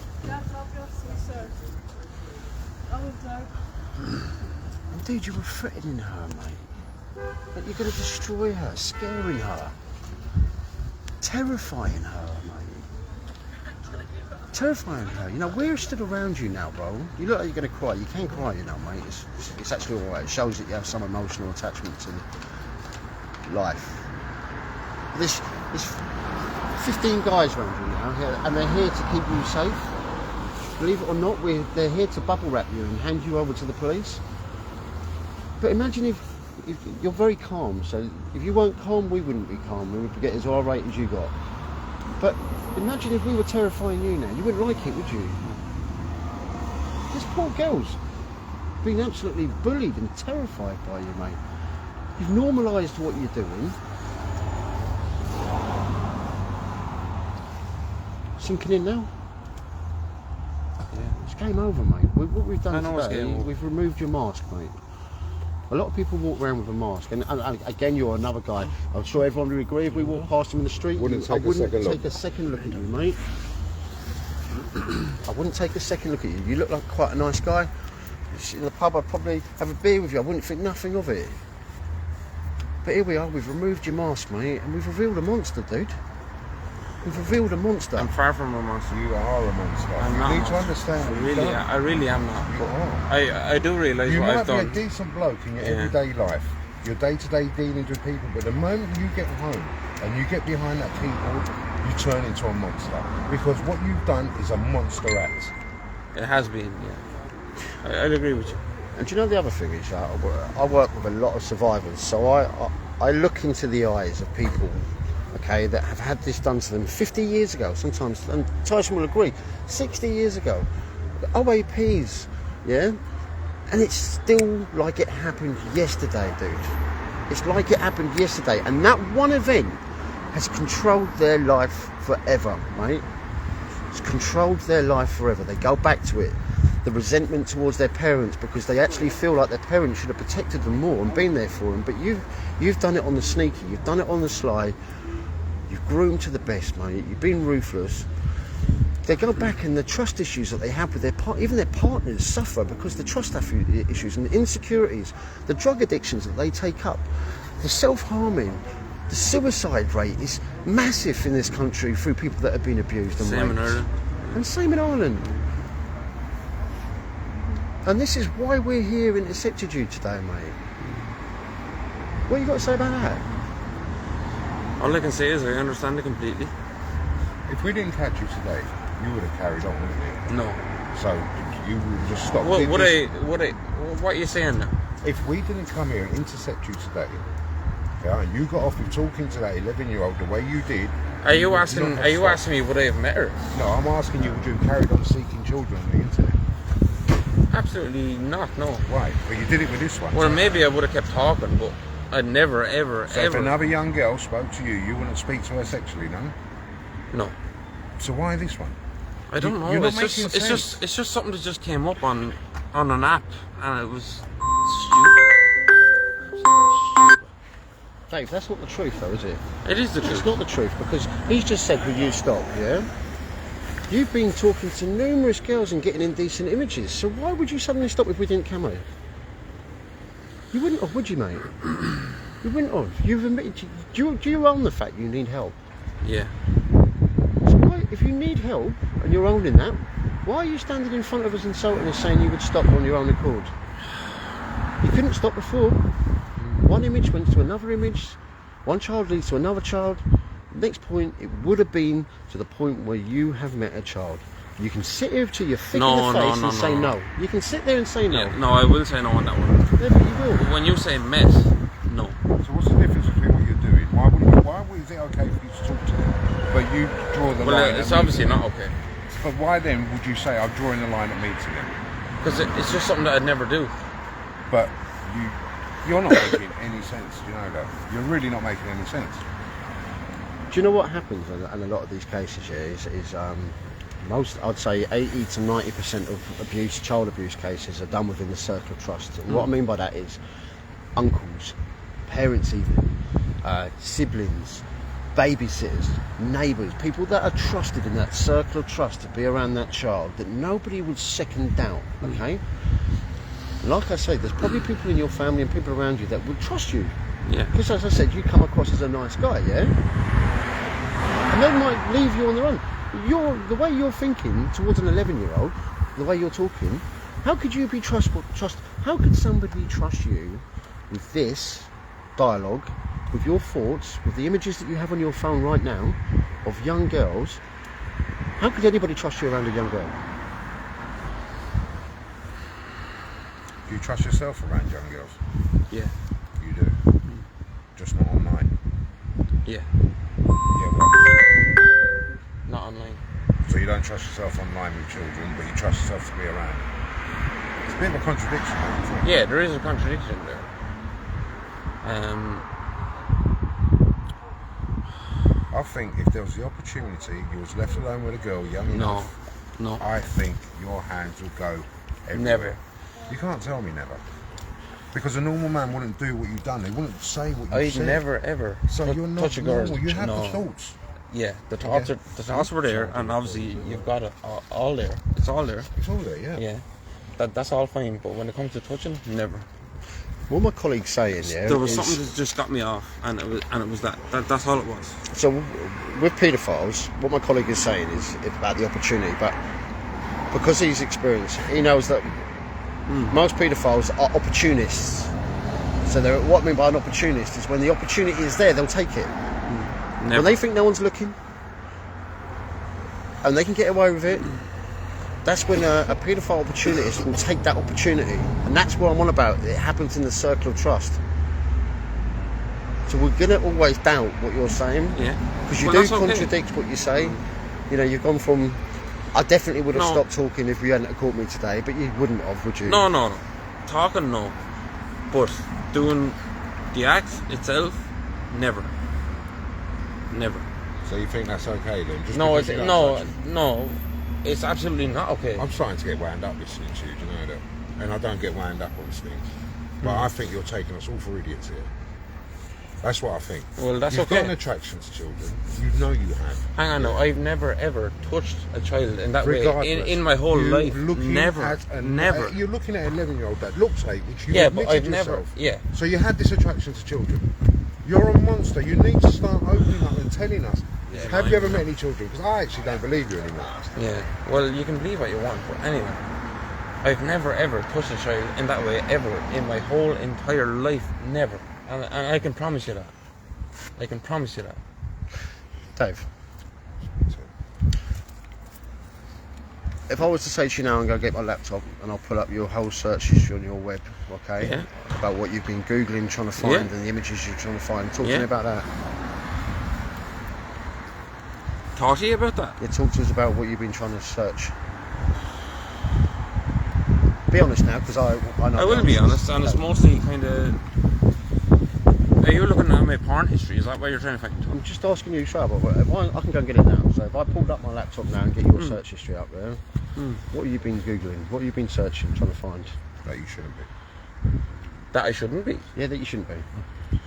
Dude, you were threatening her, mate. Like you're going to destroy her, scaring her, terrifying her, mate. Terrifying her. You know, we're stood around you now, bro. You look like you're going to cry. You can cry, you know, mate. It's actually all right. It shows that you have some emotional attachment to life. This 15 guys around you now, and they're here to keep you safe. Believe it or not, they're here to bubble wrap you and hand you over to the police. But imagine if you're very calm, so if you weren't calm, we wouldn't be calm. We would get as irate as you got. But imagine if we were terrifying you now. You wouldn't like it, would you? These poor girls being absolutely bullied and terrified by you, mate. You've normalised what you're doing. Sinking in now? Yeah. It's game over, mate. What we've done I know it's today, game over. we've removed your mask, mate. A lot of people walk around with a mask, and again, you're another guy. I'm sure everyone would agree if we walked past him in the street. I wouldn't take a second look at you, mate. I wouldn't take a second look at you. You look like quite a nice guy. In the pub, I'd probably have a beer with you. I wouldn't think nothing of it. But here we are. We've removed your mask, mate, and we've revealed a monster, dude. We've revealed a monster. I'm far from a monster. You are a monster. I'm not. You need to understand. I really am not. You are. I do realise what I've done. You might be a decent bloke in your everyday life, your day-to-day dealings with people, but the moment you get home and you get behind that keyboard, you turn into a monster. Because what you've done is a monster act. It has been, yeah. I'd agree with you. And do you know the other thing is, I work with a lot of survivors, so I look into the eyes of people, okay, that have had this done to them 50 years ago, sometimes, and Tyson will agree, 60 years ago, OAPs, yeah, and it's still like it happened yesterday, dude. It's like it happened yesterday, and that one event has controlled their life forever, mate. It's controlled their life forever. They go back to it. The resentment towards their parents because they actually feel like their parents should have protected them more and been there for them. But you've done it on the sneaky. You've done it on the sly. You've groomed to the best, mate. You've been ruthless. They go back and the trust issues that they have with even their partners suffer because the trust issues and the insecurities, the drug addictions that they take up, the self-harming, the suicide rate is massive in this country through people that have been abused and Same in raped. Ireland. And same in Ireland. And this is why we're here and accepted you today, mate. What you got to say about that? All I can say is I understand it completely. If we didn't catch you today, you would have carried on, wouldn't you? No. So you would just stop. What are you saying now? If we didn't come here and intercept you today, yeah, and you got off with talking to that 11-year-old the way you did. Are you asking me would I have met her? No, I'm asking you, would you have carried on seeking children on the internet? Absolutely not, no. Right, but you did it with this one. Well, maybe I would have kept talking, but I'd never, ever, So ever... if another young girl spoke to you, you wouldn't speak to her sexually, no? No. So why this one? I don't know. You're not It's making sense. just something that just came up on an app, and it was stupid. Absolutely stupid. Dave, that's not the truth though, is it? It is the truth. It's not the truth because he's just said, will you stop, yeah? You've been talking to numerous girls and getting indecent images, so why would you suddenly stop if we didn't camo? You wouldn't have, would you, mate? You wouldn't have. You've admitted, do you own the fact you need help? Yeah. So why, if you need help and you're owning that, why are you standing in front of us insulting us saying you would stop on your own accord? You couldn't stop before. One image went to another image, one child leads to another child. Next point, it would have been to the point where you have met a child. You can sit here till you're thick in the face and say no. You can sit there and say no. Yeah, no, I will say no on that one. Yeah, but you will. But when you say met, no. So what's the difference between what you're doing? Why is it okay for you to talk to them, but you draw the line? Well, it's obviously not okay. But why then would you say I'm drawing the line at meeting them? Because it's just something that I'd never do. But you're not making any sense. You know that. You're really not making any sense. Do you know what happens in a lot of these cases here is most, I'd say 80 to 90% of child abuse cases are done within the circle of trust. And what I mean by that is uncles, parents even, siblings, babysitters, neighbours, people that are trusted in that circle of trust to be around that child that nobody would second doubt, okay? Like I say, there's probably people in your family and people around you that would trust you. Yeah. Because as I said, you come across as a nice guy, yeah? And they might leave you on their own. The way you're thinking towards an 11-year-old, the way you're talking, how could you be how could somebody trust you with this dialogue with your thoughts, with the images that you have on your phone right now of young girls, how could anybody trust you around a young girl? Do you trust yourself around young girls? Yeah. You do. Just not online. Yeah. Yeah, well, Not online. so you don't trust yourself online with children, but you trust yourself to be around. It's a bit of a contradiction, don't you think? Yeah, there is a contradiction there. I think if there was the opportunity, you was left alone with a girl young enough, No. I think your hands would go everywhere. Never. You can't tell me never. Because a normal man wouldn't do what you've done. They wouldn't say what you I'd said. never ever So you're not touch a girl. normal. You have No. the thoughts. Yeah, the thoughts were there, and obviously you've got it all there. It's all there. It's all there, yeah. Yeah, that's all fine. But when it comes to touching, never. What my colleague's saying, yeah, There was is, something that just got me off, and it was that. That's all it was. so with paedophiles, what my colleague is saying is about the opportunity, but because he's experienced, he knows that most paedophiles are opportunists. So what I mean by an opportunist is when the opportunity is there, they'll take it. Never. When they think no one's looking and they can get away with it, that's when a paedophile opportunist will take that opportunity. And that's what I'm on about. It happens in the circle of trust. So we're going to always doubt what you're saying. Yeah. Because you Well, do that's okay. contradict what you say. You know, you've gone from, I definitely would have No. stopped talking if you hadn't caught me today, but you wouldn't have, would you? No. Talking, no. But doing the act itself, never. Never. So you think that's okay then? Just No, because it's you don't touch it? no. It's absolutely not okay. I'm starting to get wound up listening to you, do you know that? And I don't get wound up on things. But I think you're taking us all for idiots here. That's what I think. Well, that's You've okay. got an attraction to children. You know you have. Hang on, no. I've never ever touched a child in that way Regardless, in my whole you life. looking Never, at never. You're looking at an 11-year-old that looks like, which you Yeah, but admitted I've never. yourself. Yeah. So you had this attraction to children. You're a monster. You need to start opening up and telling us. Yeah, Have you ever met any children? Because I actually don't believe you anymore. Yeah. Well, you can believe what you want, but anyway, I've never ever touched a child in that way ever in my whole entire life. Never, and I can promise you that. I can promise you that. Dave, if I was to say to you now and go get my laptop and I'll pull up your whole search history on your web, okay, Yeah. about what you've been Googling, trying to find, Yeah. and the images you're trying to find, talk to Yeah. me about that. Talk to you about that. Yeah, talk to us about what you've been trying to search. Be honest now, because I know. I will the be answers. honest, and it's mostly kind of. Are you looking at my porn history? Is that what you're trying to find? I'm just asking you, straight up. I can go and get it now. So if I pulled up my laptop now and get your search history up there, what have you been Googling? What have you been searching, trying to find? That you shouldn't be. That I shouldn't be. Yeah, that you shouldn't be.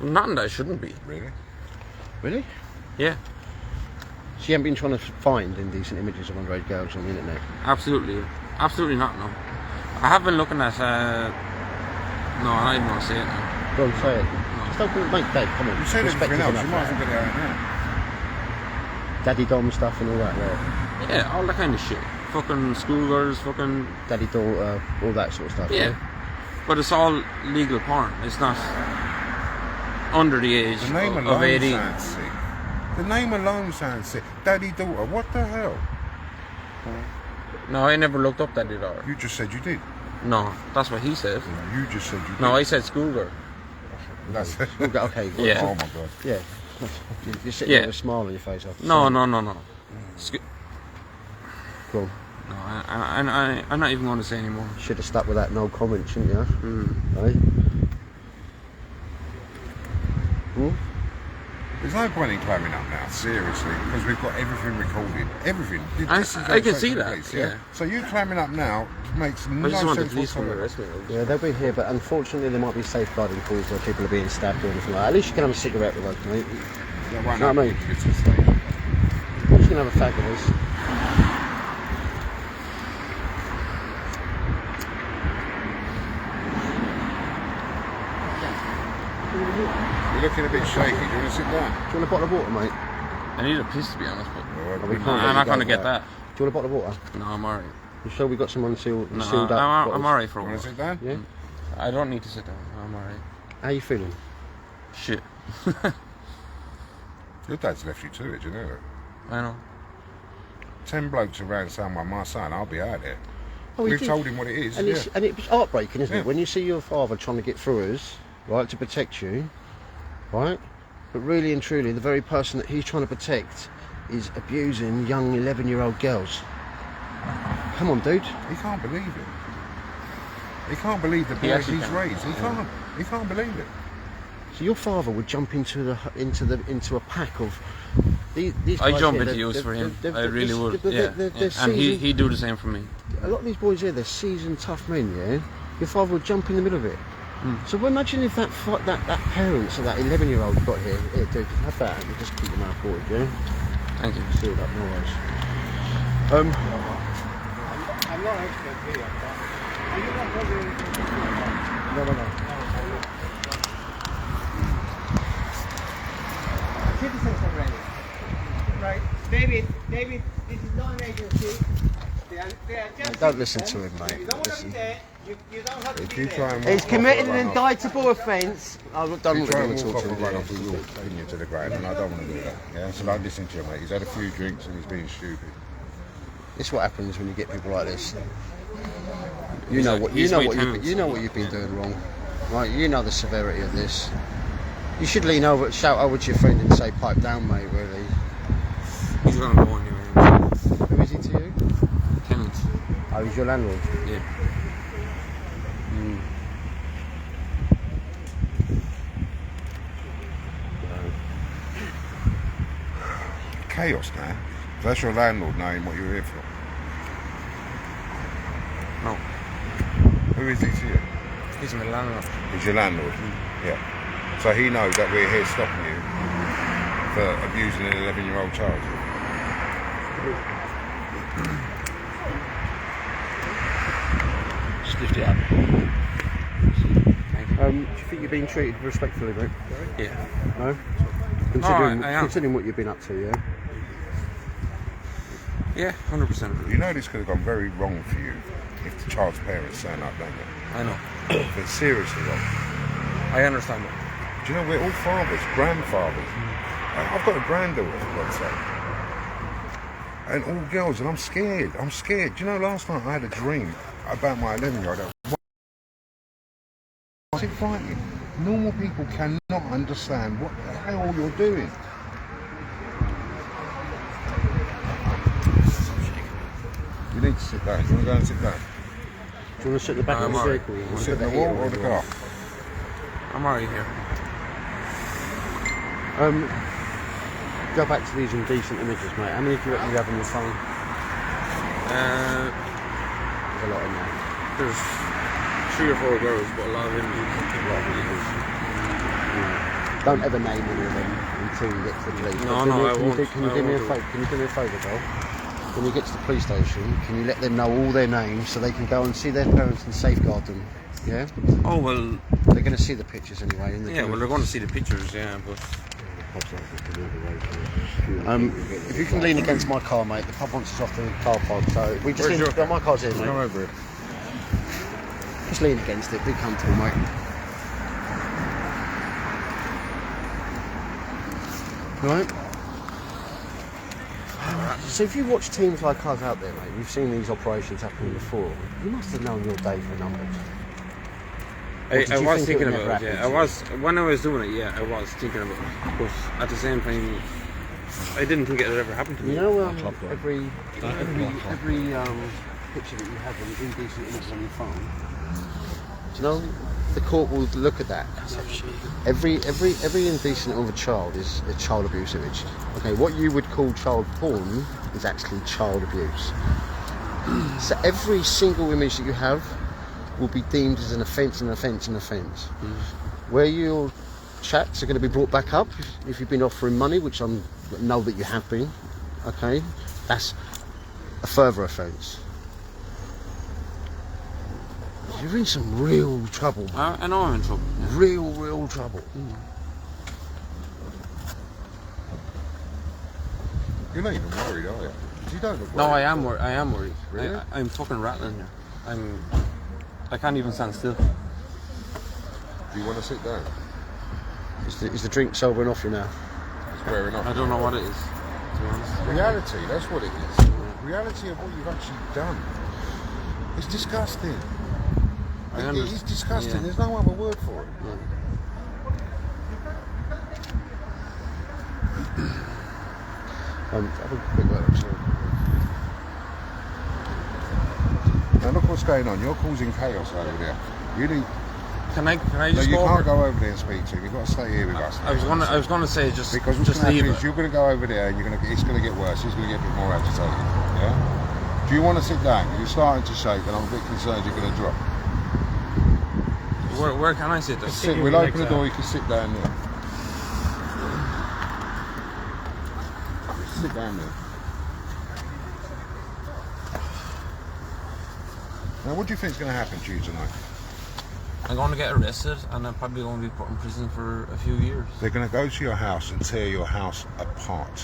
Nothing that I shouldn't be. Really? Really? Yeah, So you haven't been trying to find indecent images of underage girls on the internet? absolutely. Absolutely not, no. I have been looking at. No, I'm not even going to say it now. Go on, say it. Just don't mate, Dave, come on. You said Respect everything is else. enough, You might as well right? get it out now. Daddy Dom stuff and all that, right? Yeah, all that kind of shit. Fucking schoolgirls, fucking. Daddy daughter, all that sort of stuff. Yeah. But it's all legal porn. It's not under the age The name of alone 18. sounds sick. The name alone sounds sick. Daddy, daughter, what the hell? No, I never looked up that daughter. You just said you did. No, that's what he said. You just said you did. No, I said schoolgirl. That's Okay. Yeah. Oh my god. Yeah. You're sitting Yeah. there with a smile on your face. No. Sc- Go on. No, I'm not even going to say anymore. Should have stuck with that no comment, shouldn't you? Right? There's no point in climbing up now, seriously, because we've got everything recorded. Everything. I can see that, Place, yeah. So you climbing up now makes no I just want the sense police to whatsoever. arrest me. Yeah, they'll be here, but unfortunately there might be safeguarding calls where people are being stabbed or anything like that. At least you can have a cigarette with us, mate. That won't You know what I mean? happen if you get to the stage. At least you can have a fag with us. You're looking a bit shaky. Do you want to sit down? Do you want a bottle of water, mate? I need a piss, to be honest, but No, we can't let I'm you not go going to for get that. Do you want a bottle of water? No, I'm alright. You sure we got someone sealed No, up? I'm bottles? alright for a You want while. to sit down? Yeah? I don't need to sit down. I'm alright. How you feeling? Shit. Your dad's left you to it, do you know that? I know. 10 blokes around saying, well, my son, I'll be out there. Oh, he We've did. told him what it is, And, yeah. and it was heartbreaking, isn't Yeah. it? When you see your father trying to get through us, right, to protect you, right? But really and truly, the very person that he's trying to protect is abusing young 11-year-old girls. Come on, dude. He can't believe it. He can't believe the boys actually he's can't. raised. He can't. He can't believe it. So your father would jump into a pack of these I guys jump here, into they're- use for him. they're- I really they're- would. they're- Yeah. they're Yeah. And seasoned- he'd do the same for me. a lot of these boys here, they're seasoned, tough men, yeah? Your father would jump in the middle of it. So imagine if that parents of that 11-year-old got here, dude, have that and just keep your mouth forward, yeah? Thank you. See it up, no worries. I'm not expert here, but are you not probably... No. Citizens already. Right, David, this is not an agency. They are just Don't listen citizens. to him, mate. You don't want to Listen. be there, you don't have to If be you there. try and He's walk committed off an or run off- indictable offence. I don't You want try to and talk walk to off and run him. off, we will pin you to the ground, and I don't want to do that. Yeah, so don't listen to him, mate. He's had a few drinks and he's being stupid. This is what happens when you get people like this. You He's know like- what he's my tenant. you know what you've been doing wrong, right? You know the severity of this. You should lean over, shout over to your friend, and say, "Pipe down, mate." Really. He's gonna go anyway. Who is he to you? Tenant. Oh, he's your landlord. Yeah. Chaos now. If that's your landlord knowing what you're here for. No. Who is he to you? He's my landlord. He's your landlord. Yeah. So he knows that we're here stopping you for abusing an 11-year-old child. Just lift it up. Thank you. Do you think you're being treated respectfully, mate? Yeah. No. I am. Considering what you've been up to, yeah. Yeah, 100%. You know this could have gone very wrong for you if the child's parents turn up, don't you? I know. But seriously wrong. I understand that. Do you know, we're all fathers, grandfathers. I've got a granddaughter, for God's sake. And all girls, and I'm scared. I'm scared. Do you know, last night I had a dream about my 11-year-old. What's it frightening? Normal people cannot understand what the hell you're doing. You need to sit down. Do you want to go and sit down? Do you want to sit at the back of the alright. vehicle? We'll sit in the wall or the car? I'm already here. Go back to these indecent images, mate. How many do you reckon you have on your phone? There's a lot in there. There's 3 or 4 girls, but a lot of images. Don't ever name any of them until you get to the police. No, But no, I can won't. Can you I do me a won't do favour? Can you do me a favour, Bill? When you get to the police station, can you let them know all their names so they can go and see their parents and safeguard them? Yeah? Oh, well, They're going to see the pictures anyway. And yeah, well, they're going to see the pictures, yeah, but... if you can lean against my car, mate, the pub wants us off the car park, so we just Where's lean, your my car's here, mate. Come over it. Just lean against it, be comfortable, mate. Right? So if you watch teams like us out there, mate, you've seen these operations happening before, you must have known your day for numbers. Or did I you was think thinking it would about it, never yeah. happen I to was, when I was doing it, yeah, I was thinking about it. But at the same time, I didn't think it would ever happen to me. You know, every picture that you have of indecent images on your phone, do you know, the court will look at that. Every indecent of a child is a child abuse image. Okay, what you would call child porn is actually child abuse. So every single image that you have will be deemed as an offence, Where your chats are going to be brought back up if you've been offering money, which I know that you have been, okay, that's a further offence. You're in some real trouble. I know I'm in trouble. Yeah. Real trouble. You're not even worried, are you? 'Cause you don't look worried. No, I am worried. Really? I'm fucking rattling here. I can't even stand still. Do you want to sit down? Is the drink sobering off you now? It's wearing off. I don't know what it is, to be honest. Reality, that's what it is. Reality of what you've actually done. It's disgusting. It is disgusting. Yeah. There's no other word for it. Have a quick look, actually. Now look what's going on. You're causing chaos over there. You need. Can I No, just you go can't over? go over there and speak to him. You've got to stay here with us. I was gonna say just Because what's just going to leave happen it. is you're going to go over there and it's going to get worse. He's going to get a bit more agitated. Yeah? Do you want to sit down? You're starting to shake and I'm a bit concerned you're going to drop. Where can I sit? There? We'll open the door, you can sit down there. Sit down there. Now what do you think is going to happen to you tonight? I'm going to get arrested and I'm probably going to be put in prison for a few years. They're going to go to your house and tear your house apart.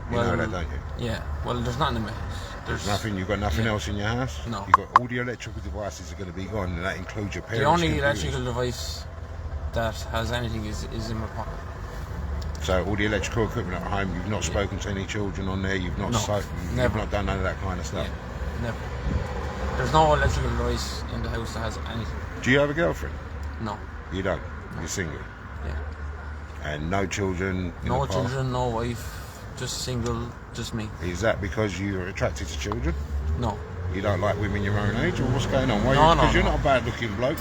You know that, don't you? Yeah. Well, there's nothing in my house. There's nothing. You've got nothing else in your house. No. You've got all the electrical devices are going to be gone, and that includes your parents' The only computers. electrical device that has anything is in my pocket. So all the electrical equipment at home, you've not spoken to any children on there. You've not. No, You've never. not done none of that kind of stuff. Yeah, never. There's no electrical device in the house that has anything. Do you have a girlfriend? No. You don't. You're single, Yeah. and no children. In No the past? children, no wife, just single, just me. Is that because you're attracted to children? No. You don't like women your own age, or what's going on? No, Because you're no. not a bad-looking bloke.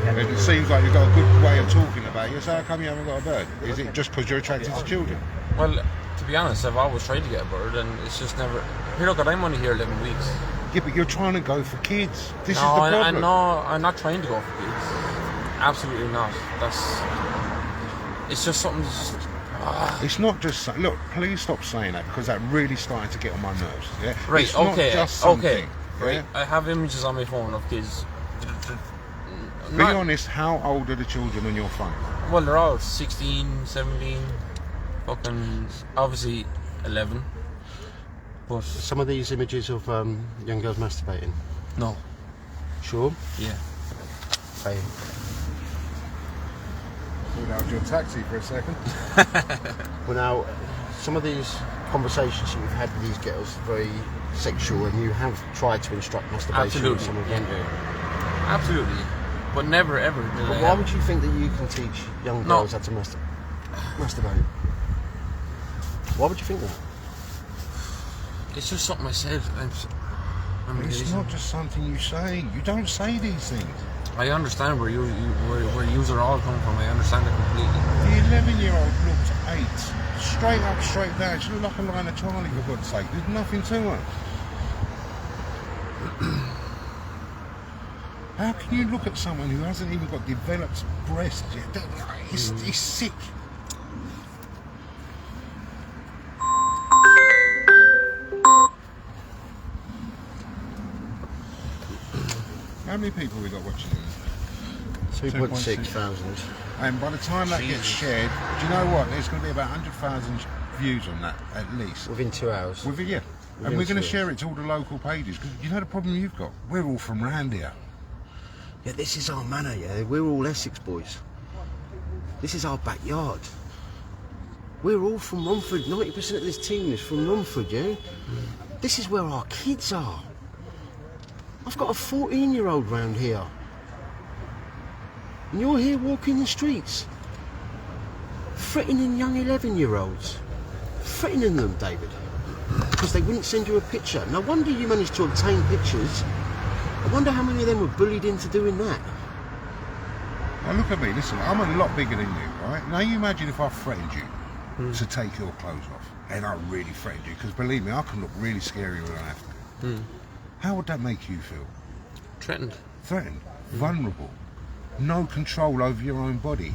It seems like you've got a good way of talking about you. So how come you haven't got a bird? Is it just because you're attracted to children? Well, to be honest, I've always tried to get a bird and it's just never... Here, look, I'm only here 11 weeks. Yeah, but you're trying to go for kids. This is the No, problem. I'm not trying to go for kids. Absolutely not. It's just something that's just... It's not just... Look, please stop saying that, because that really starting to get on my nerves. Yeah? Right, it's okay, not just something, okay. yeah? Right, I have images on my phone of kids. Be honest, how old are the children on your phone? Well, they're all 16, 17, fucking... Obviously 11. But... Some of these images of young girls masturbating. No. Sure. Yeah. Okay. Pulled out your taxi for a second. Well, now, some of these conversations you've had with these girls are very sexual, and you have tried to instruct masturbation. Absolutely. With some of them. Yeah. Absolutely. But never ever did But I why have- would you think that you can teach young No. girls how to masturbate? Why would you think that? It's just something I said. I'm It's lazy. not just something you say. You don't say these things. I understand where you are all coming from. I understand it completely. The 11-year-old looked 8. Straight up, straight down. She looked like a line of Charlie, for God's sake. There's nothing to her. How can you look at someone who hasn't even got developed breasts yet? It's sick. How many people we got watching it? 2.6 thousand. And by the time that gets shared, do you know what? There's going to be about 100,000 views on that, at least. Within 2 hours. With it, yeah. Within And we're going to 2 share it to all the local pages. Because you know the problem you've got? We're all from round here. Yeah, this is our manor, yeah. We're all Essex boys. This is our backyard. We're all from Romford. 90% of this team is from Romford, yeah? This is where our kids are. I've got a 14-year-old round here. And you're here walking the streets. Threatening young 11-year-olds. Threatening them, David. Because they wouldn't send you a picture. No wonder you managed to obtain pictures. I wonder how many of them were bullied into doing that. Now look at me, listen, I'm a lot bigger than you, right? Now you imagine if I threatened you to take your clothes off. And I really threatened you, because believe me, I can look really scary when I have to. How would that make you feel? Threatened. Threatened, vulnerable, no control over your own body.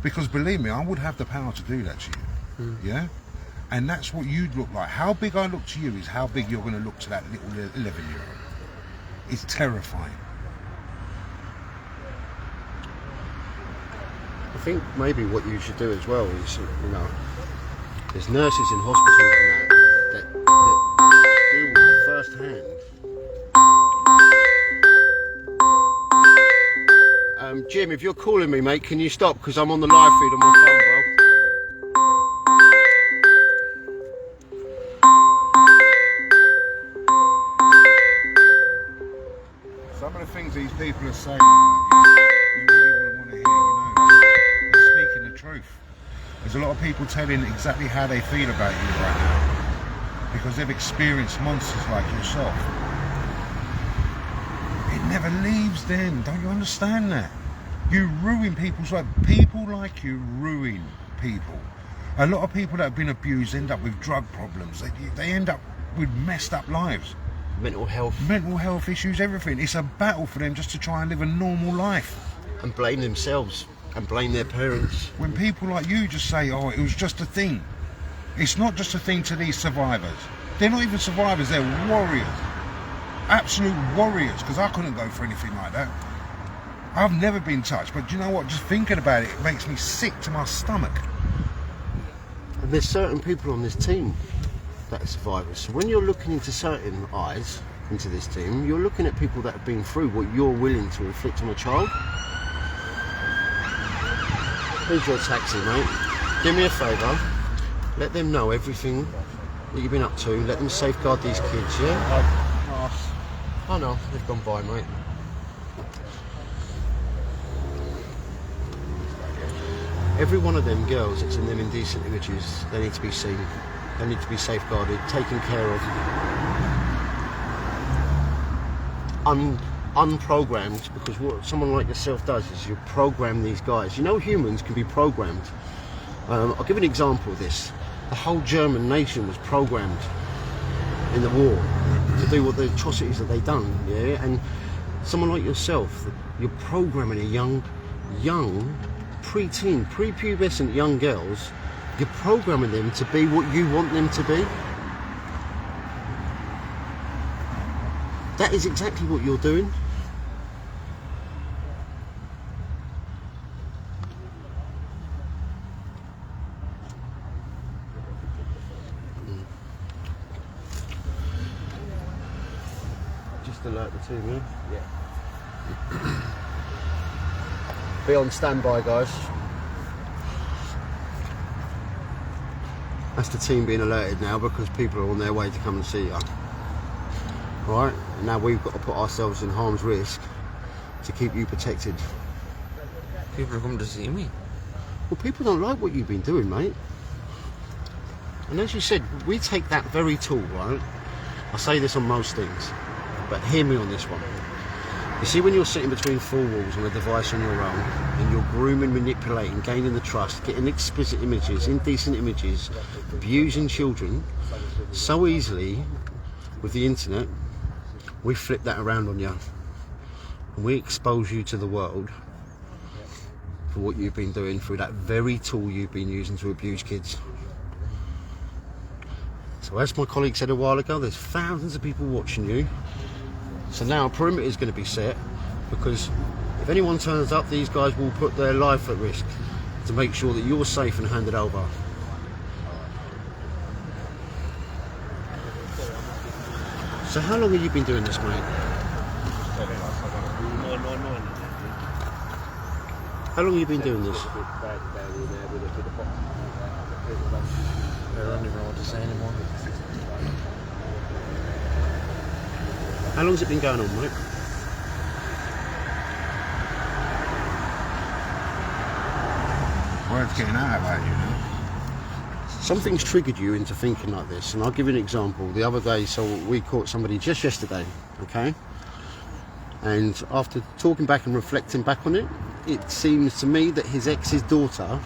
Because believe me, I would have the power to do that to you. Yeah? And that's what you'd look like. How big I look to you is how big you're going to look to that little 11-year-old. It's terrifying. I think maybe what you should do as well is, you know, there's nurses in hospitals and that deal with it first hand. Jim, if you're calling me, mate, can you stop? Because I'm on the live feed on my phone, bro. Some of the things these people are saying, you really wouldn't want to hear, they're speaking the truth. There's a lot of people telling exactly how they feel about you right now, because they've experienced monsters like yourself. It never leaves them, don't you understand that? You ruin people's life. People like you ruin people. A lot of people that have been abused end up with drug problems. They end up with messed up lives. Mental health. Mental health issues, everything. It's a battle for them just to try and live a normal life. And blame themselves. And blame their parents. When people like you just say, oh, it was just a thing. It's not just a thing to these survivors. They're not even survivors, they're warriors. Absolute warriors, because I couldn't go for anything like that. I've never been touched, but do you know what? Just thinking about it, it makes me sick to my stomach. And there's certain people on this team that are survivors. So when you're looking into certain eyes, into this team, you're looking at people that have been through what you're willing to inflict on a child. Here's your taxi, mate. Do me a favour. Let them know everything that you've been up to. Let them safeguard these kids, yeah? Oh no, they've gone by, mate. Every one of them girls that's in them indecent images, they need to be seen. They need to be safeguarded, taken care of. Unprogrammed, because what someone like yourself does is you program these guys. You know, humans can be programmed. I'll give you an example of this. The whole German nation was programmed in the war to do what the atrocities that they done, yeah? And someone like yourself, you're programming a young pre-teen, prepubescent young girls, you're programming them to be what you want them to be. That is exactly what you're doing. Just alert the team, yeah? Be on standby, guys. That's the team being alerted now, because people are on their way to come and see you. Right? And now we've got to put ourselves in harm's risk to keep you protected. People are coming to see me. Well, people don't like what you've been doing, mate. And as you said, we take that very tool, right? I say this on most things, but hear me on this one. You see, when you're sitting between four walls on a device on your own, and you're grooming, manipulating, gaining the trust, getting explicit images, indecent images, abusing children, so easily with the internet, we flip that around on you. And we expose you to the world for what you've been doing through that very tool you've been using to abuse kids. So as my colleague said a while ago, there's thousands of people watching you. So now a perimeter is going to be set, because if anyone turns up, these guys will put their life at risk to make sure that you're safe and handed over. So how long have you been doing this, mate? How long have you been doing this? I don't even know what to say anymore. How long's it been going on, mate? Word's getting out about you now. Something's triggered you into thinking like this, and I'll give you an example. The other day, so we caught somebody just yesterday, okay? And after talking back and reflecting back on it, it seems to me that his ex's daughter,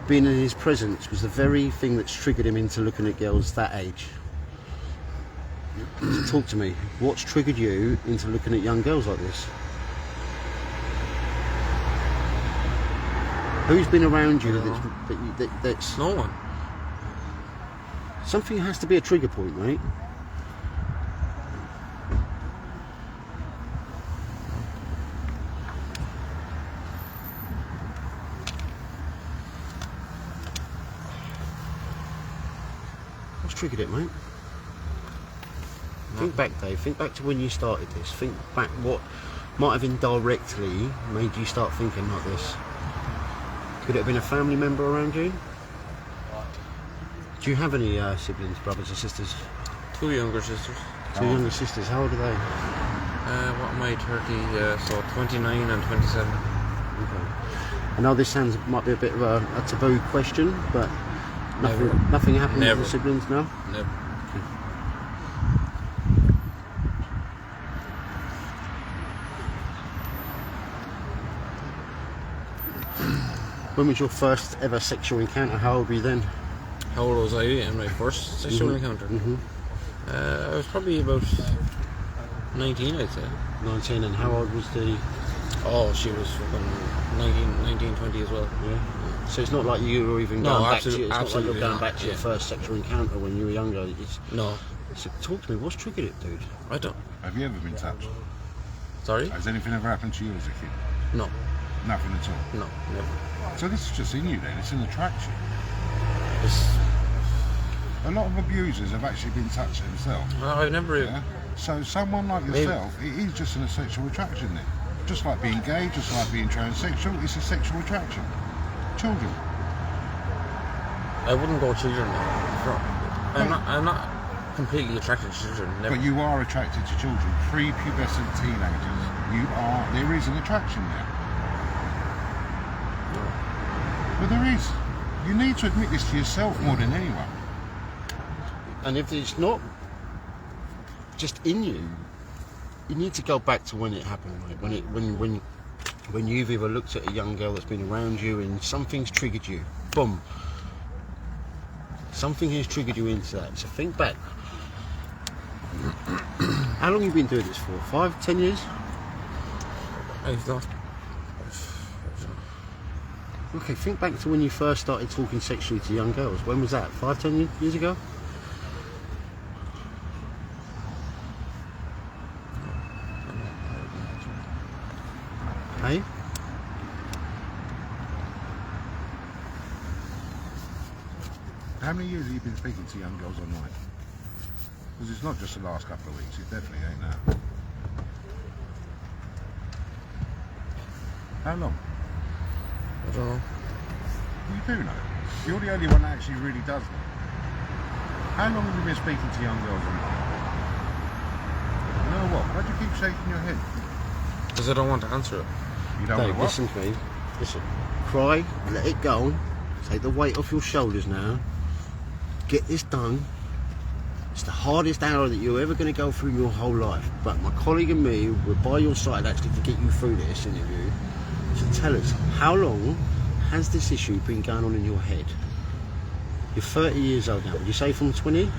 being in his presence, was the very thing that's triggered him into looking at girls that age. So talk to me. What's triggered you into looking at young girls like this? Who's been around you that's... No one. Something has to be a trigger point, mate. What's triggered it, mate? Think back, Dave. Think back to when you started this. Think back might have indirectly made you start thinking like this? Could it have been a family member around you? Do you have any siblings, brothers or sisters? 2 younger sisters. Two younger sisters. How old are they? What am I, 30? So 29 and 27. Okay. I know this might be a bit of a taboo question, but Never. nothing happened Never. with the siblings now? Never. When was your first ever sexual encounter? How old were you then? How old was I in my first sexual encounter? I was probably about 19, I'd say. 19, and how old was the... Oh, she was fucking 19, 20 as well. Yeah. So it's not like you were even No, going back to... absolutely- It's not like absolutely you're going not, back to your yeah. first sexual encounter when you were younger. No, So talk to me, what's triggered it, dude? I don't. Have you ever been touched? Sorry? Has anything ever happened to you as a kid? No, Nothing at all. no, never. So this is just in you then, it's an attraction. It's, A lot of abusers have actually been touched themselves. I've never. Yeah? So someone like yourself, it is just a sexual attraction then. Just like being gay, just like being transsexual, it's a sexual attraction. Children. I wouldn't go children now. I'm not completely attracted to children. Never. But you are attracted to children, prepubescent teenagers. There is an attraction there. But there is. You need to admit this to yourself more than anyone. And if it's not just in you, you need to go back to when it happened, right? When you've either looked at a young girl that's been around you and something's triggered you. Boom. Something has triggered you into that. So think back. How long have you been doing this for? 5, 10 years? I've not. Okay, think back to when you first started talking sexually to young girls. When was that? 5, 10 years ago? Hey? How many years have you been speaking to young girls online? Because it's not just the last couple of weeks, it definitely ain't that. How long? I don't know. You do know. You're the only one that actually really does know. How long have you been speaking to young girls online? You know what? Why do you keep shaking your head? Because I don't want to answer it. You don't Dave, know what? listen to me. Listen. Cry, let it go. Take the weight off your shoulders now. Get this done. It's the hardest hour that you're ever going to go through in your whole life. But my colleague and me were by your side actually to get you through this interview. So tell us, how long has this issue been going on in your head? You're 30 years old now. Would you say from 20?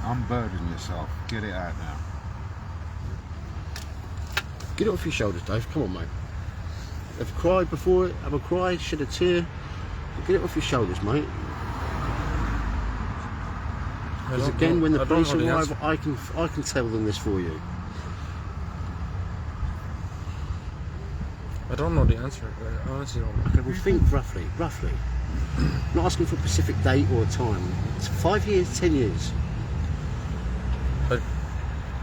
Unburden yourself. Get it out now. Get it off your shoulders, Dave. Come on, mate. Have you cried before? Have a cry? Shed a tear? Get it off your shoulders, mate. Because again, when the police arrive, I can tell them this for you. I don't know the answer. I honestly don't know. Okay, well, think roughly. Not asking for a specific date or a time. It's 5 years, 10 years.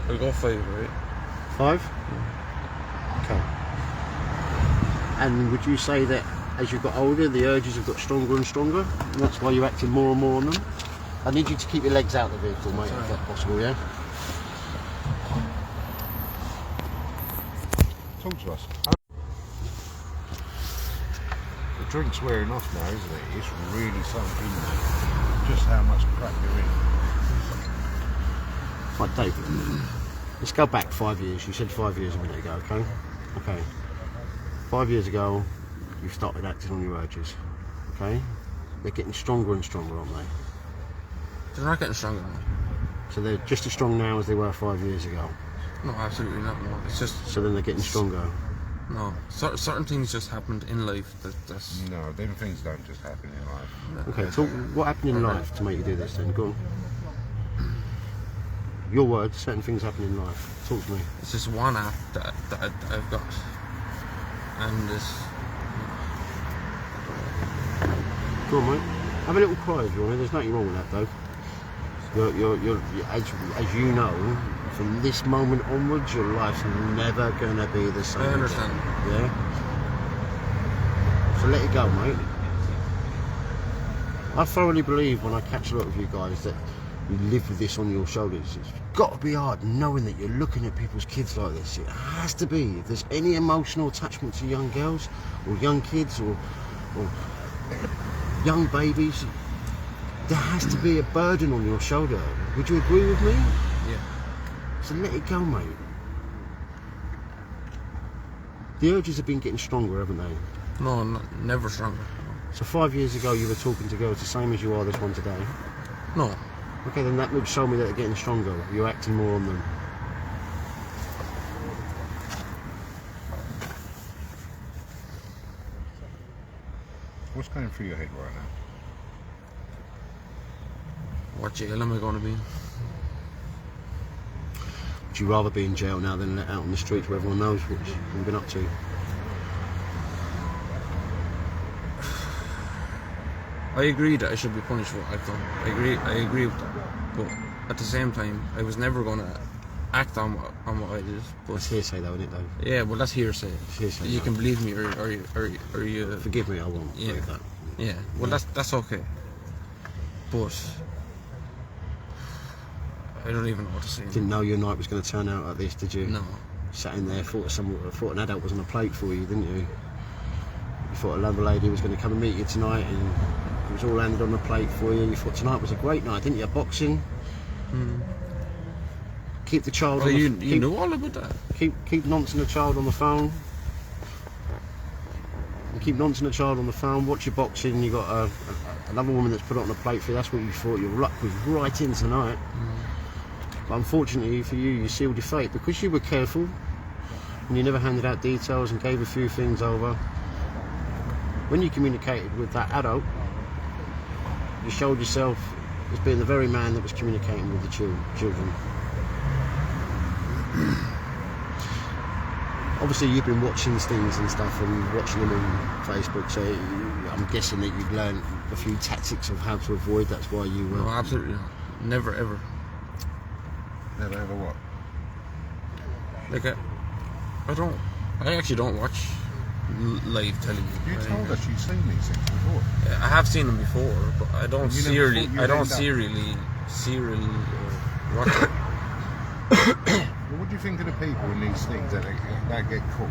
I'll go 5, right? 5? Okay. And would you say that as you've got older, the urges have got stronger and stronger? And that's why you're acting more and more on them? I need you to keep your legs out of the vehicle, mate, if that's possible, yeah? Talk to us. The drink's wearing off now, isn't it? It's really sunk in there. Just how much crack you're in. Right, David, let's go back 5 years. You said 5 years a minute ago, okay? Okay. 5 years ago, you started acting on your urges, okay? They're getting stronger and stronger, aren't they? They're not getting stronger. So they're just as strong now as they were 5 years ago. No, absolutely not. No, it's just So then they're getting stronger. no. Certain things just happened in life that's No, them things don't just happen in life. Okay, so what happened in life to make you do this then? Go on. Your words, certain things happen in life. Talk to me. it's just one app that I've got, and this. Go on, mate. Have a little cry if you want. There's nothing wrong with that, though. as you know, from this moment onwards, your life's never gonna be the same. I understand. Again. Yeah. So let it go, mate. I thoroughly believe when I catch a lot of you guys that you live with this on your shoulders. It's got to be hard knowing that you're looking at people's kids like this. It has to be. If there's any emotional attachment to young girls or young kids or young babies, there has to be a burden on your shoulder. Would you agree with me? Yeah. So let it go, mate. The urges have been getting stronger, haven't they? No, never stronger. So 5 years ago you were talking to girls the same as you are this one today. No. Okay, then that would show me that they're getting stronger. You're acting more on them. What's going through your head right now? What jail am I going to be in? Would you rather be in jail now than let out on the streets where everyone knows what you've been up to? I agree that I should be punished for what I've done. I agree with that. But at the same time, I was never going to act on what I did. But That's hearsay though, isn't it though? yeah, well, that's hearsay. It's hearsay. You though. can believe me, or you. Forgive me, I won't Yeah. believe that. Yeah. Well, that's okay. But I don't even know what to say. Didn't know your night was going to turn out like this, did you? No. Sat in there, thought an adult was on a plate for you, didn't you? You thought a lovely lady was going to come and meet you tonight, and it was all landed on the plate for you. You thought tonight was a great night, didn't you? Boxing. Keep the child. Oh, on you the, keep, knew all about that. keep nonceing the child on the phone. And keep nonceing the child on the phone. Watch your boxing. You got another woman that's put it on the plate for you. That's what you thought. Your luck was right in tonight. But unfortunately for you, you sealed your fate because you were careful and you never handed out details and gave a few things over. When you communicated with that adult, you showed yourself as being the very man that was communicating with the children. Obviously, you've been watching these things and stuff and watching them on Facebook, so I'm guessing that you've learned a few tactics of how to avoid. That's why you were. No, absolutely not. Never ever. Never ever what? Like I actually don't watch live television. You right? told us you've seen these things before. I have seen them before, but I don't You never serially. thought you'd I don't end up- serially watch it. Well, what do you think of the people in these things that get caught?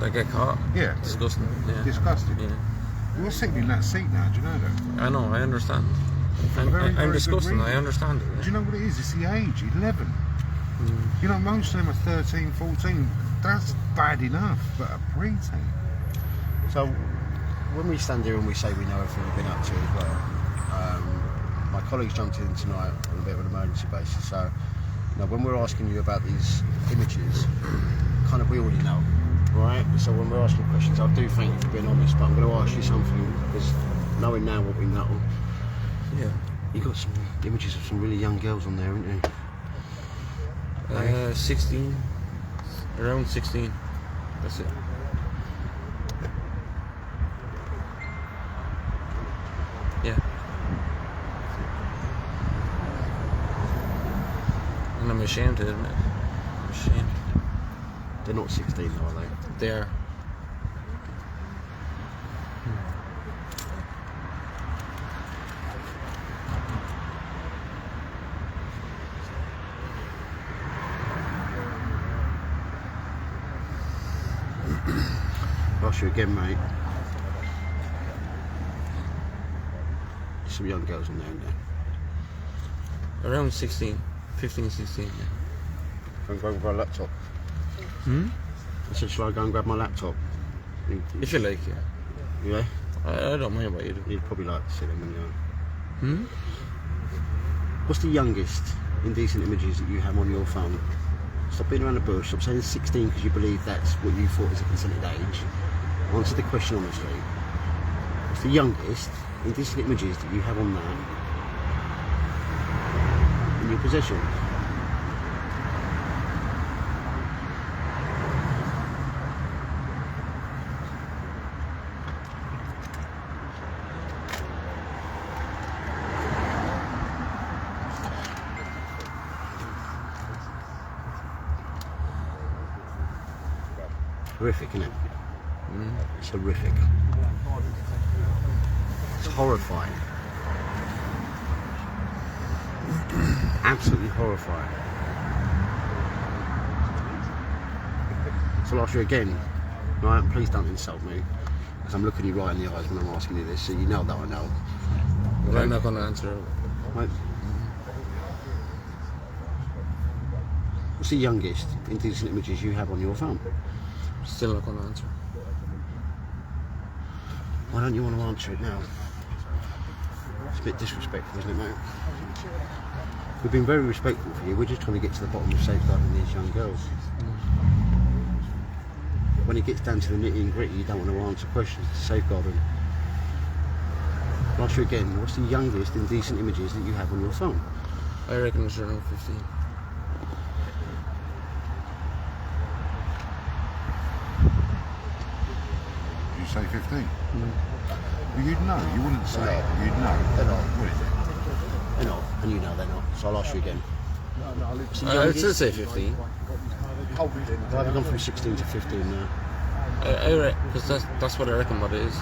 They get caught. Yeah. Disgusting. Yeah. Disgusting. Yeah. You're sitting in that seat now, do you know that? I know. I understand. For a very, very I'm good disgusting. I reason. understand it. Do you know what it is? It's the age, 11. You know, most of them are 13, 14. That's bad enough, but a preteen. So, when we stand here and we say we know everything we've been up to as well, my colleagues jumped in tonight on a bit of an emergency basis. So, you know, when we're asking you about these images, kind of we already know, right? So when we're asking questions, I do thank you for being honest, but I'm going to ask you something because knowing now what we know, Yeah. you got some images of some really young girls on there, haven't you? 16. Around 16. That's it. Yeah. And I'm ashamed to admit. I'm ashamed. They're not 16 though, are they? They are. I'll ask you again, mate. Some young girls on there, isn't there? Around 16. 15, 16. Yeah. Can I go and grab a laptop? I said, shall I go and grab my laptop? If you like, yeah. Yeah? I don't mind what you do. You'd probably like to see them, wouldn't you? What's the youngest indecent images that you have on your phone? Stop being around the bush. Stop saying 16 because you believe that's what you thought is a consented age. Answer the question honestly. What's the youngest indecent images that you have on that in your possession? horrific, isn't it? It's horrific. It's horrifying. Absolutely horrifying. So I'll ask you again, right? Please don't insult me, because I'm looking you right in the eyes when I'm asking you this, so you know that I know. But I'm not going to answer it. Right? What's the youngest indecent images you have on your phone? Still not going to answer. Why don't you want to answer it now? It's a bit disrespectful, isn't it, mate? We've been very respectful for you. We're just trying to get to the bottom of safeguarding these young girls. When it gets down to the nitty and gritty, you don't want to answer questions to safeguard them. I'll ask you again, what's the youngest indecent images that you have on your phone? I reckon it's around 15. You say 15? Well, you'd know. You wouldn't say it. You'd know. They're not. What is it? They're not, and you know they're not. So I'll ask you again. What's the I'd youngest? still say 15. Why have we gone from 16 to 15 now? Because that's what I reckon what it is.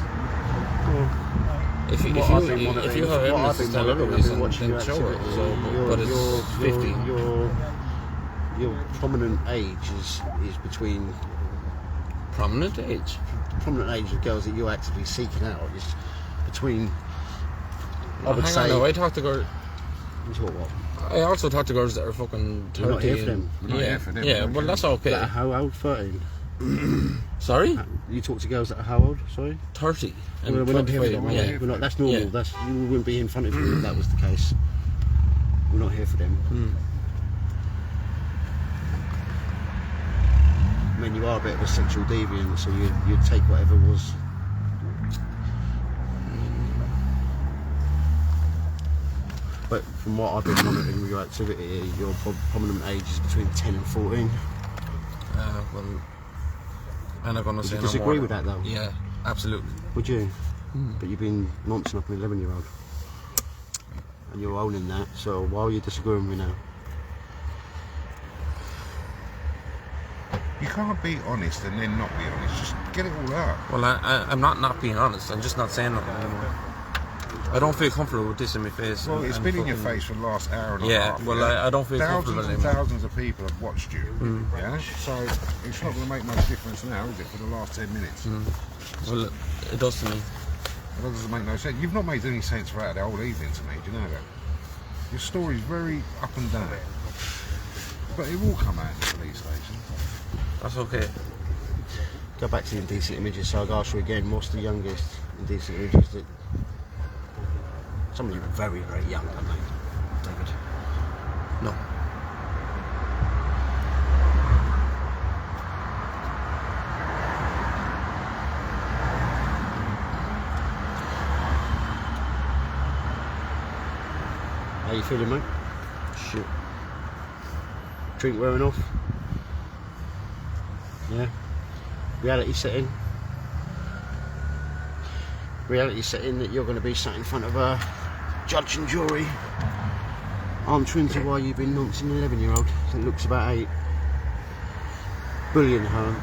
If you What I've been have monitoring- evidence to tell I've been otherwise, watching then your show it. activity. So, but it's 15. Your prominent age is between Prominent age. prominent age of girls that you're actively seeking out is between. I would Hang say. on, no, I talk to girls. You talk what? I also talk to girls that are fucking 30. You're not here for them. We're not yeah, here for them, yeah, we're well not that's That okay. are how old? 13. Sorry, You talk to girls that are how old? Sorry. 30 and We're not here for 25. them. Yeah. We're not. That's normal. Yeah. That's you wouldn't be in front of you if that was the case. We're not here for them. I mean, you are a bit of a sexual deviant, so you'd take whatever was. But from what I've been monitoring with your activity, your prominent age is between 10 and 14. Well, I'm not gonna Would say you no disagree more. with that, though? Yeah, absolutely. Would you? But you've been nonceing up an 11-year-old. And you're owning that, so why are you disagreeing with me now? You can't be honest and then not be honest. Just get it all out. Well, I'm not being honest. I'm just not saying nothing anymore. I don't feel comfortable with this in my face. Well, and- it's and been in your fucking- face for the last hour and a Yeah, half. well, I don't feel thousands comfortable and anymore. thousands of people have watched you. Yeah, so it's not going to make much difference now, is it? For the last 10 minutes, Well, it does to me. that doesn't make no sense. You've not made any sense throughout the whole evening to me. Do you know that? Your story's very up and down, but it will come out in the police station. That's okay. Go back to the indecent images, so I'll ask you again, what's the youngest indecent images that... Some of you are very, very young, aren't they, David? No. How you feeling, mate? Shit. Drink wearing off? Yeah? Reality setting? Reality setting that you're going to be sat in front of a judge and jury answering to why you've been noncing an 11-year-old that looks about 8. Bullying her.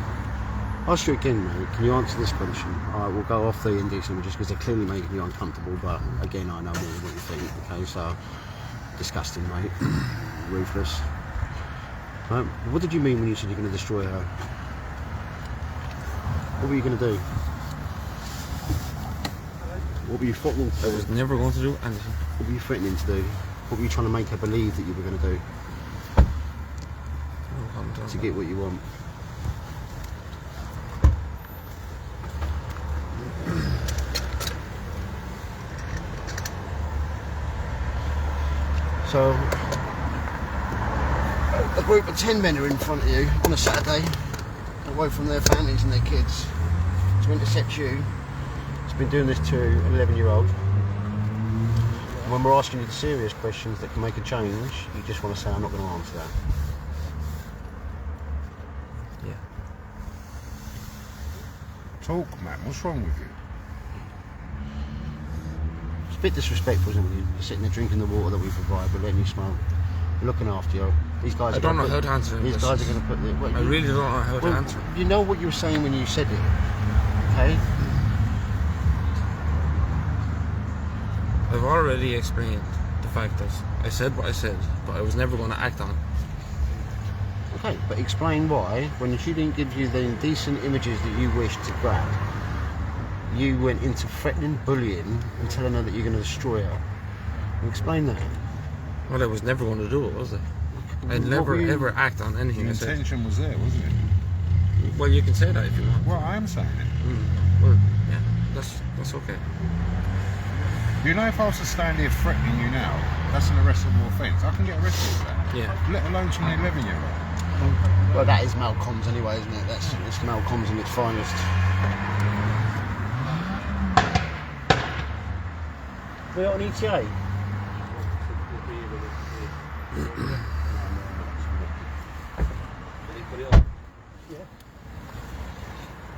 I'll ask you again, mate, can you answer this question? Alright, we'll go off the indecent images because they're clearly making you uncomfortable, but again, I know more than what you think, okay, so disgusting, mate. Ruthless. Right, what did you mean when you said you're going to destroy her? What were you going to do? What were you threatening to I do? was never going to do anything. What were you threatening to do? What were you trying to make her believe that you were going to do No comment on to that. get what you want? So, a group of 10 men are in front of you on a Saturday, away from their families and their kids, to intercept you. It's been doing this to an 11-year-old. And when we're asking you the serious questions that can make a change, you just want to say, I'm not going to answer that. Yeah. Talk, man. What's wrong with you? It's a bit disrespectful, isn't it? You're sitting there drinking the water that we provide, we're letting you smoke. We're looking after you. These guys. I don't know how to answer These this. guys are going to put the. Well, I really don't know how to answer. You know what you were saying when you said it, okay? I've already explained the fact that I said what I said, but I was never going to act on it. Okay, but explain why, when she didn't give you the indecent images that you wished to grab, you went into threatening, bullying, and telling her that you're going to destroy her. Explain that. Well, I was never going to do it, was I? I'd never ever act on anything The I said. intention was there, wasn't it? Well, you can say that if you want. Well, I am saying it. Well, yeah, that's okay. You know, if I was to stand here threatening you now, that's an arrestable offence. I can get arrested for that. Yeah. Let alone to an 11-year-old. Well, that is Malcolm's anyway, isn't it? It's Malcolm's in its finest. We got an ETA?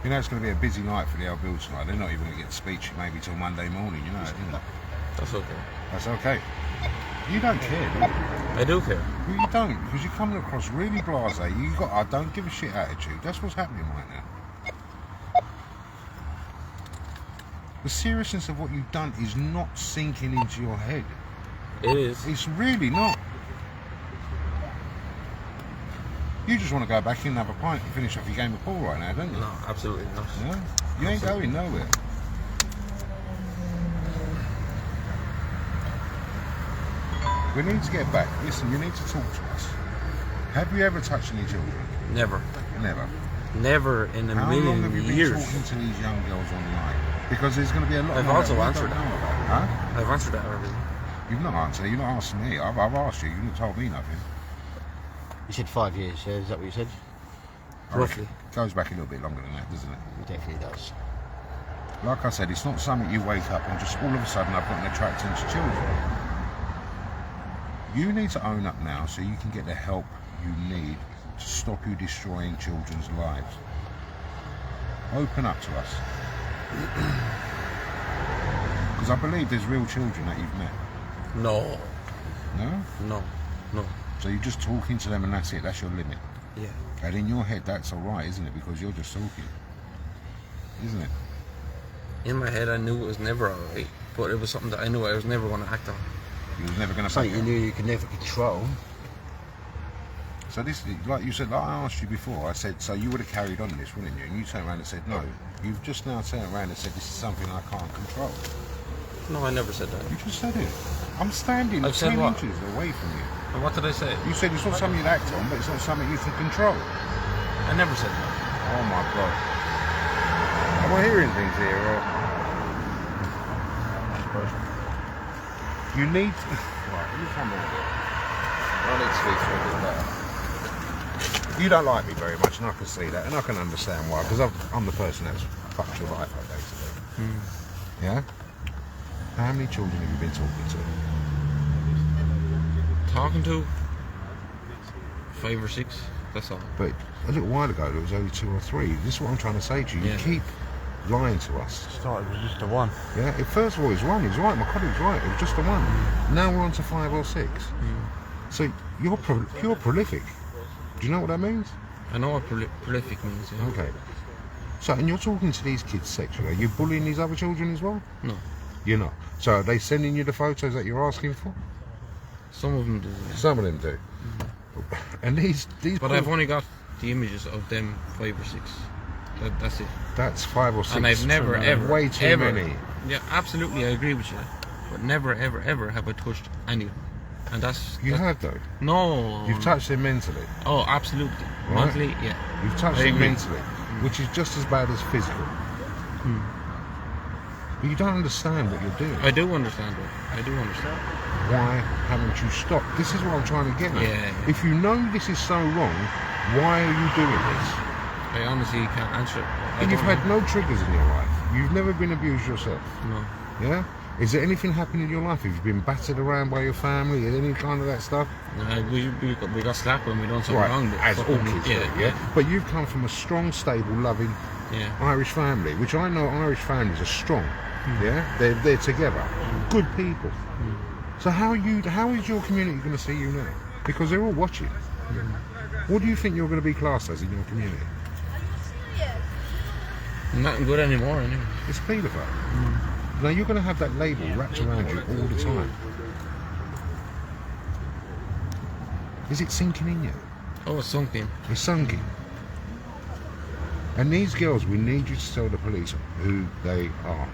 You know, it's going to be a busy night for the old Bill tonight. They're not even going to get the speech maybe till Monday morning, you know, isn't it? That's okay. That's okay. You don't care, do you? I do care. Well, you don't, because you're coming across really blasé. You got I don't give a shit attitude. That's what's happening right now. The seriousness of what you've done is not sinking into your head. It is. It's really not. You just want to go back in and have a pint and finish off your game of pool right now, don't you? No, absolutely not. No? You ain't going nowhere. We need to get back. Listen, you need to talk to us. Have you ever touched any children? Never. Never. Never in a How long million have you been years. talking to these young girls online? Because there's going to be a lot I've more also that we answered don't that. know about. Huh? I've answered that already. You've not answered. You've not asked me. I've asked you. You've not told me nothing. You said 5 years, yeah? Is that what you said? Roughly. It goes back a little bit longer than that, doesn't it? It definitely does. Like I said, it's not something you wake up and just all of a sudden I've got an attraction to children. You need to own up now so you can get the help you need to stop you destroying children's lives. Open up to us. Because I believe there's real children that you've met. No. No? No. No. So you're just talking to them and that's it, that's your limit. Yeah. And in your head that's alright, isn't it? Because you're just talking. Isn't it? In my head, I knew it was never alright, but it was something that I knew I was never going to act on. You was never going to Something say you knew you could never control. So this, like you said, like I asked you before, I said, so you would have carried on this, wouldn't you? And you turned around and said, no. You've just now turned around and said, this is something I can't control. No, I never said that. You just said it. I'm standing I've said 10 what? inches away from you. And what did I say? You said it's not something you'd act on, but it's not something you can control. I never said that. Oh my God. Am I hearing things here, or? You need to... Right, let me come on here. I need to speak to you a bit better. You don't like me very much, and I can see that, and I can understand why, because I'm the person that's fucked your life up, basically. Yeah? How many children have you been talking to? Talking to 5 or 6, that's all. But a little while ago, there was only 2 or 3. This is what I'm trying to say to you. Yeah. You keep lying to us. Started with just the one. Yeah? First of all, he's wrong. He's right. My colleague's right. It was just the one. Now we're on to 5 or 6. So you're prolific. Do you know what that means? I know what prolific means, yeah. Okay. So, and you're talking to these kids sexually. Are you bullying these other children as well? No. You're not. So are they sending you the photos that you're asking for? Some of them do. Yeah. Some of them do. And these. But I've only got the images of them 5 or 6. That's it. That's 5 or 6. And I've never ever, way too ever, many. Yeah, absolutely, I agree with you. But never ever ever have I touched any of them. And that's... You have though. No. You've touched them mentally. Oh, absolutely. Right. Mentally, yeah. You've touched I them agree. mentally, which is just as bad as physical. But you don't understand what you're doing. I do understand it. I do understand. Why haven't you stopped? This is what I'm trying to get at. Yeah. If you know this is so wrong, why are you doing this? I honestly can't answer it. And you've had no triggers in your life. You've never been abused yourself. No. Yeah? Is there anything happening in your life? Have you been battered around by your family? Any kind of that stuff? We got slapped when we done something Right, wrong. But as all fucking- kids do, yeah? But you've come from a strong, stable, loving Yeah. Irish family, which I know Irish families are strong. Yeah? They're together. Good people. So how is your community going to see you now? Because they're all watching. What do you think you're going to be classed as in your community? Nothing good anymore, anyway. It's paedophile. Now you're going to have that label wrapped around you all the time. Is it sinking in you? Oh, it's something. It's sunken. And these girls, we need you to tell the police who they are.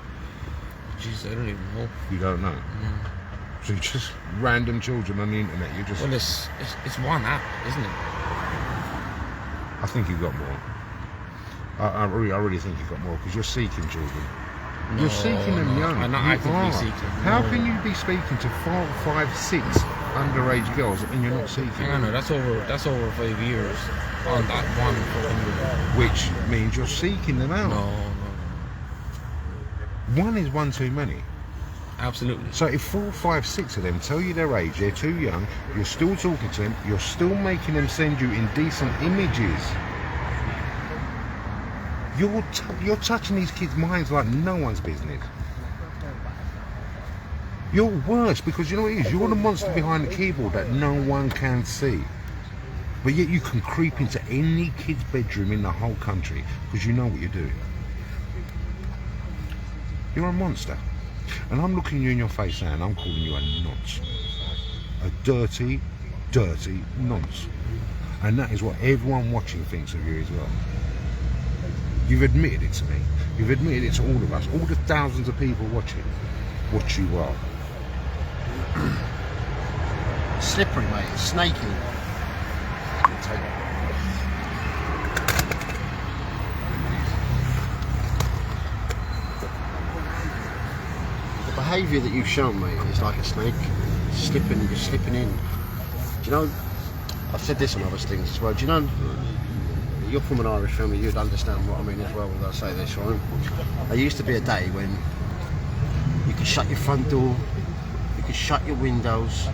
Jeez, I don't even know. You don't know. So you're just random children on the internet. You just. Well, it's one app, isn't it? I think you've got more. I really think you've got more because you're seeking children. You're seeking them young. I'm not You actively are. seeking. How can you be speaking to 4, 5, 6 underage girls and you're not seeking? I know that's over 5 years on that one fucking. Which means you're seeking them out. No. One is one too many. Absolutely. So if 4, 5, 6 of them tell you their age, they're too young, you're still talking to them, you're still making them send you indecent images. You're touching these kids' minds like no one's business. You're worse because you know what it is? You're the monster behind the keyboard that no one can see. But yet you can creep into any kid's bedroom in the whole country because you know what you're doing. You're a monster. And I'm looking you in your face now and I'm calling you a nonce. A dirty, dirty nonce. And that is what everyone watching thinks of you as well. You've admitted it to me. You've admitted it to all of us. All the thousands of people watching what you are. Slippery, mate. It's snaky. The behaviour that you've shown, mate, is like a snake. You're slipping in. Do you know, I've said this on other things as well. Do you know, you're from an Irish family, you'd understand what I mean as well when I say this, right? There used to be a day when you could shut your front door, you could shut your windows,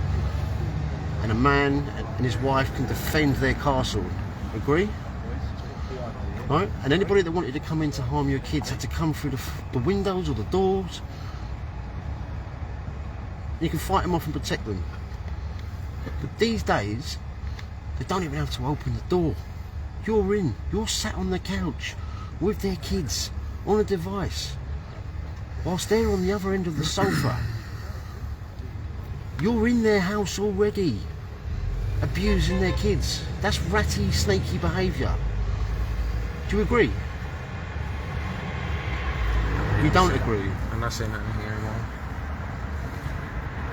and a man and his wife can defend their castle. Agree? Right? And anybody that wanted to come in to harm your kids had to come through the windows or the doors. You can fight them off and protect them. But these days, they don't even have to open the door. You're sat on the couch with their kids on a device whilst they're on the other end of the sofa. You're in their house already, abusing their kids. That's ratty, snaky behaviour. Do you agree? You don't agree? I'm not saying nothing here anymore.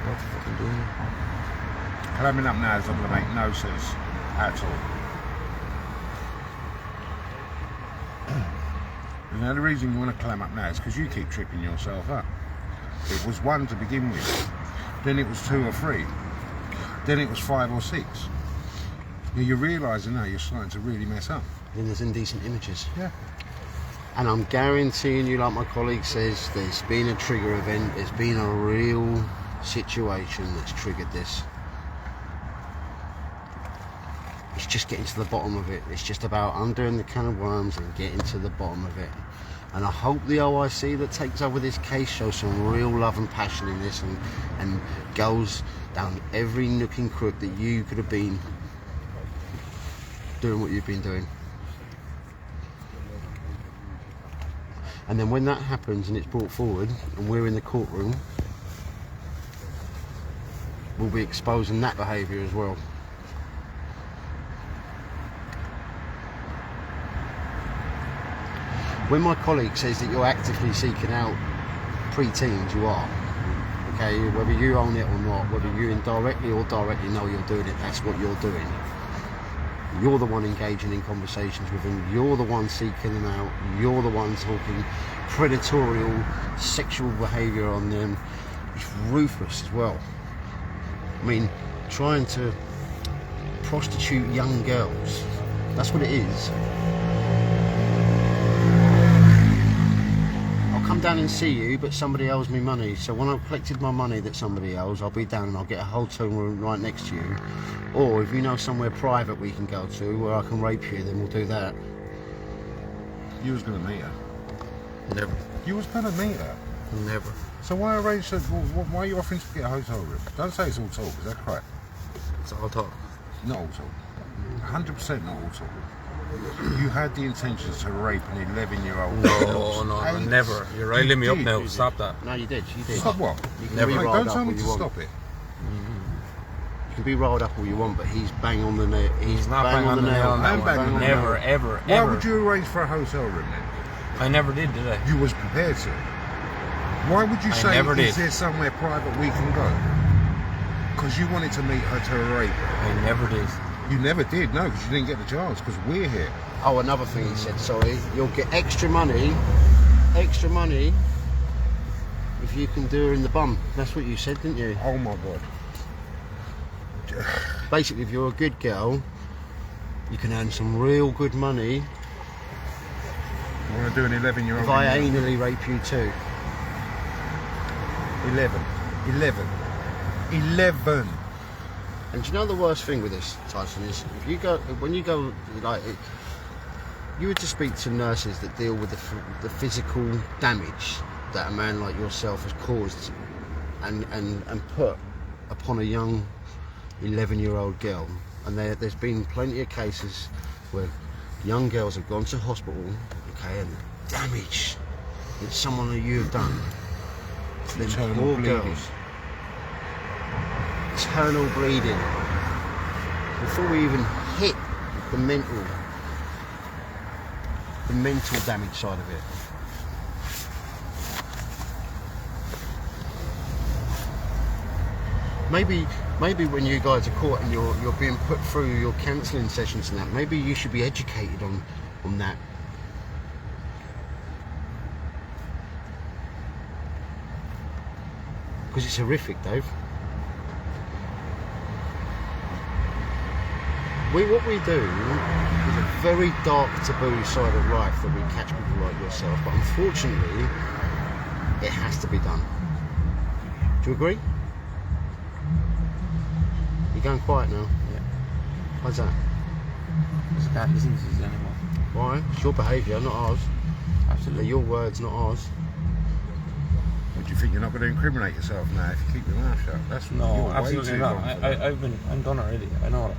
What the fucking doing? Climbing up now is not going to make no sense at all. And the only reason you want to climb up now is because you keep tripping yourself up. It was 1 to begin with, then it was 2 or 3, then it was 5 or 6. You're realising now you're starting to really mess up. Then there's indecent images. Yeah. And I'm guaranteeing you, like my colleague says, there's been a trigger event, there's been a real situation that's triggered this. It's just getting to the bottom of it. It's just about undoing the can of worms and getting to the bottom of it. And I hope the OIC that takes over this case shows some real love and passion in this and goes down every nook and crook that you could have been doing what you've been doing. And then when that happens and it's brought forward and we're in the courtroom, we'll be exposing that behaviour as well. When my colleague says that you're actively seeking out pre-teens, you are. Okay, whether you own it or not, whether you indirectly or directly know you're doing it, that's what you're doing. You're the one engaging in conversations with them, you're the one seeking them out, you're the one talking predatorial sexual behaviour on them. It's ruthless as well. I mean, trying to prostitute young girls, that's what it is. Come down and see you, but somebody owes me money, so when I've collected my money that somebody owes, I'll be down and I'll get a hotel room right next to you. Or if you know somewhere private we can go to where I can rape you, then we'll do that. You was going to meet her. Never. You was going to meet her. Never. So why arrange that? Why are you offering to get a hotel room? Don't say it's all talk, is that correct? It's all talk. Not all talk. 100% not all talk. You had the intentions to rape an 11-year-old No, never. You're riling me up did. now. Stop that. No, you did. You did. Stop what? You can Never. be Mate, riled don't up tell all me to you want. stop it. You can be riled up all you want, but he's bang on the nail. He's not bang on the nail. on that I'm one. bang on the Never, nail. ever, Why ever. would you arrange for a hotel room then? I never did I? You was prepared to. Why would you I say, never did. is there somewhere private we can go? Because you wanted to meet her to rape her. I never did. You never did, no, because you didn't get the chance, because we're here. Oh, another thing he said, sorry. You'll get extra money if you can do her in the bum. That's what you said, didn't you? Oh my God. Basically, if you're a good girl, you can earn some real good money You want to do an 11-year-old? if I anally rape you too. 11. And do you know the worst thing with this, Tyson, is if you go, when you go, like, you were to speak to nurses that deal with the physical damage that a man like yourself has caused and put upon a young 11-year-old girl, and there's been plenty of cases where young girls have gone to hospital, okay, and the damage that someone that you have done to them Eternal poor bleeding. girls. Eternal bleeding. Before we even hit the mental damage side of it. Maybe when you guys are caught and you're being put through your counselling sessions and that, maybe you should be educated on that. Because it's horrific, Dave. What we do is a very dark, taboo side of life that we catch people like yourself, but unfortunately, it has to be done. Do you agree? You're going quiet now. Yeah. Why's that? Because I can't listen to this anymore. Why? It's your behaviour, not ours. They're Absolutely. your words, not ours. Would you think you're not going to incriminate yourself now if you keep your mouth shut? That's No, you're way absolutely too not. wrong for that. I'm done already. I know it.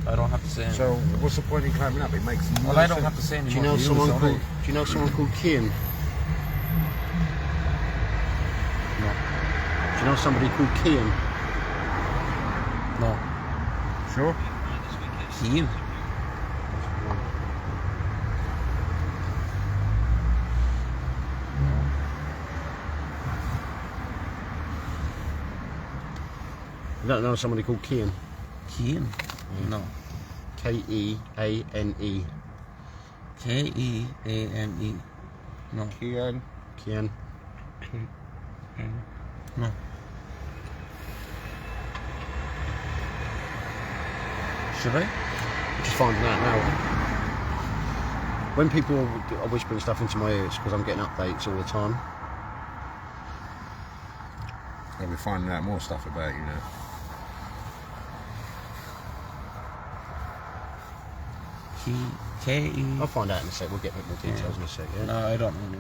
I don't have to say anything. So what's the point in climbing up? It makes no Well, I don't sense. have to say Do anymore. you know to someone don't called? I? Do you know someone called Kian? No. Do you know somebody called Kian? No. Sure? Keen. You don't know somebody called Kian? Keen? No. Keane. Keane. No. Kian. Kian. No. Should I? Just finding out now. When people are whispering stuff into my ears, because I'm getting updates all the time. I'll be finding out more stuff about you now. K-E. I'll find out in a sec. We'll get a bit more details in a sec, yeah? No, I don't know.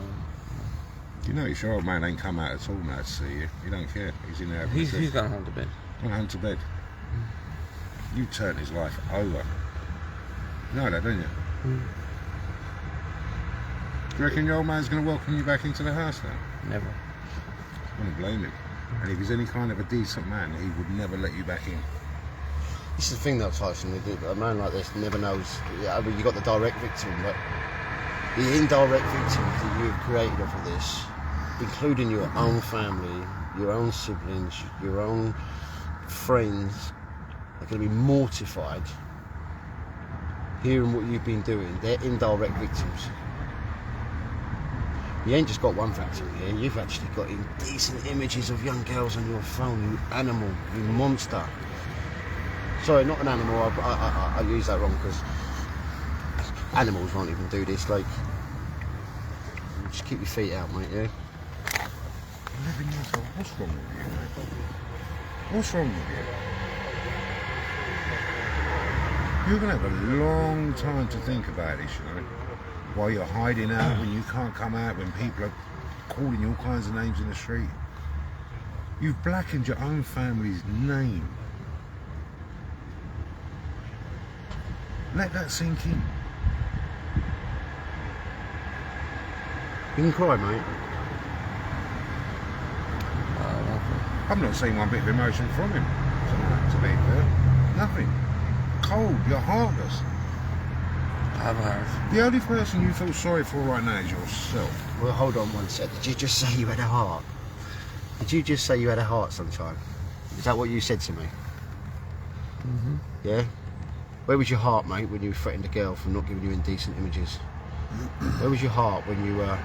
You notice your old man ain't come out at all now to see you. He don't care. He's in there. He's gone home to bed. Gone home to bed. You turned his life over. You know that, don't you? Do you reckon your old man's going to welcome you back into the house now? Never. I don't blame him. And if he's any kind of a decent man, he would never let you back in. This is the thing though, Tyson, a man like this never knows. Yeah, I mean, you got the direct victim, but the indirect victims that you've created off of this, including your own family, your own siblings, your own friends, are going to be mortified hearing what you've been doing. They're indirect victims. You ain't just got one victim here, you've actually got indecent images of young girls on your phone, you animal, you monster. Sorry, not an animal, I use that wrong because animals won't even do this, like, just keep your feet out, mate, yeah? 11 years old, what's wrong with you, mate? What's wrong with you? You're going to have a long time to think about this, you know? While you're hiding out, when you can't come out, when people are calling you all kinds of names in the street. You've blackened your own family's name. Let that sink in. You can cry, mate. I've not seen one bit of emotion from him tonight, to be fair. Nothing. Cold, you're heartless. I'm hard. The only person you feel sorry for right now is yourself. Well, hold on one sec. Did you just say you had a heart? Did you just say you had a heart sometime? Is that what you said to me? Mm-hmm. Yeah? Where was your heart, mate, when you threatened a girl for not giving you indecent images? Where was your heart when you were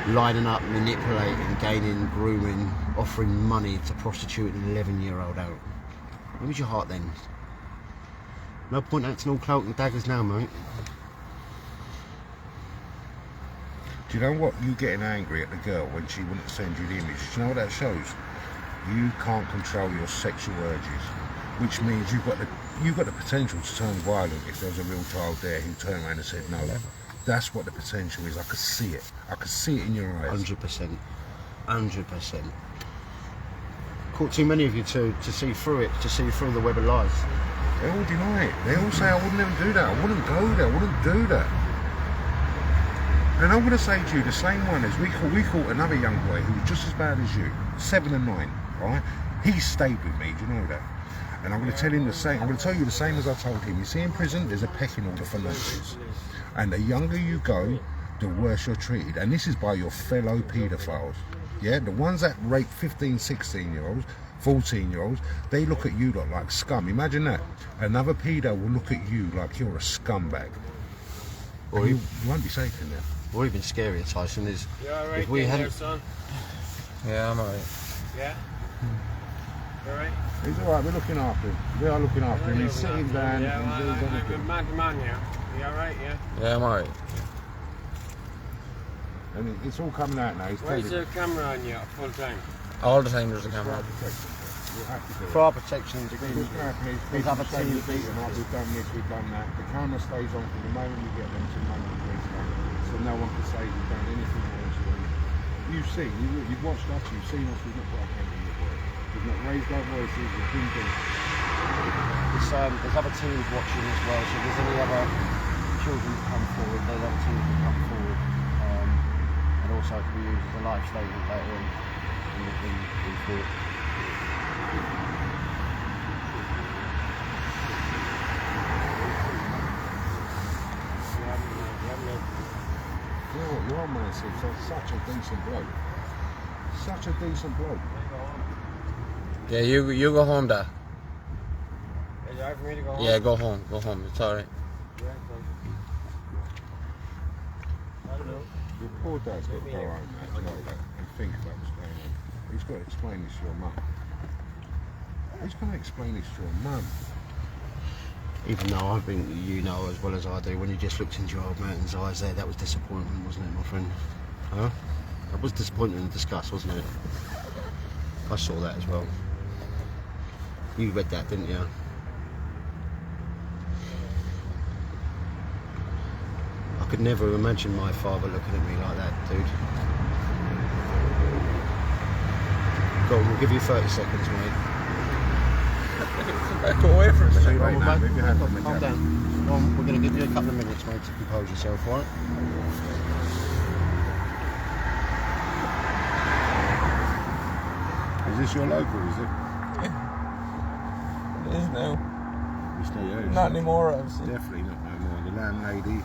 lining up, manipulating, gaining, grooming, offering money to prostitute an 11-year-old out? Where was your heart then? No point acting all cloak and daggers now, mate. Do you know what? You getting angry at the girl when she wouldn't send you the images. Do you know what that shows? You can't control your sexual urges, which means you've got the potential to turn violent if there was a real child there who turned around and said no. That's what the potential is. I could see it. I could see it in your eyes. 100%. 100%. Caught too many of you to see through it, to see through the web of lies. They all deny it. They all say I wouldn't ever do that. I wouldn't go there. I wouldn't do that. And I'm going to say to you, the same one as we caught another young boy who was just as bad as you, 7 and 9, right? He stayed with me. Do you know that? And I'm going to tell him the same. I'm going to tell you the same as I told him. You see, in prison, there's a pecking order for notice. And the younger you go, the worse you're treated. And this is by your fellow paedophiles. Yeah, the ones that rape 15, 16-year-olds, 14-year-olds, they look at you like scum. Imagine that. Another pedo will look at you like you're a scumbag. Or you won't be safe in there. Or even scarier, Tyson, is right if we hadn't... there, son? Yeah, I'm alright. Yeah? You alright? He's alright, we're looking after him. We are looking after him. He's sitting down Yeah, and doing I'm everything. a mad man here. You alright, yeah? Yeah, I'm alright. And it's all coming out now. He's Where's telling the camera on you full time? All the time there's a camera. We'll have to do it. For our protection, What's going to happen is There's people other say teams we've beaten up, we've done this, we've done that. The camera stays on from the moment we get them to the moment the police come. So no one can say we've done anything wrong to them. You've seen, you've watched us, you've seen us, we've not put our hand on the boy. We've not raised our voices, we've been doing there's other teams watching as well, so if there's any other children that come forward, there's other teams that come forward. And also it can be used as a live statement later on in court. You know what, your man seems such a decent bloke. Such a decent bloke. Yeah, you go home, Dad. Is it alright for me to go home? Yeah, go home. Go home. It's alright. Yeah, fine. I don't know. Your poor dad's got to go home now, you know that, and think about what's going on. He's got to explain this to your mum. He's going to explain this to your mum. Even though I think you know as well as I do, when you just looked into your old man's eyes there, that was disappointment, wasn't it, my friend? Huh? That was disappointment and disgust, wasn't it? I saw that as well. You read that, didn't you? I could never imagine my father looking at me like that, dude. Go on, we'll give you 30 seconds, mate. Go away from me. Too late Calm now, leave your hand on the down. camera. Come on, we're going to give you a couple of minutes, mate, to compose yourself, all right? Is this your local, is it? It is now. It's not yours. Not anymore, obviously. Definitely not no more. The landlady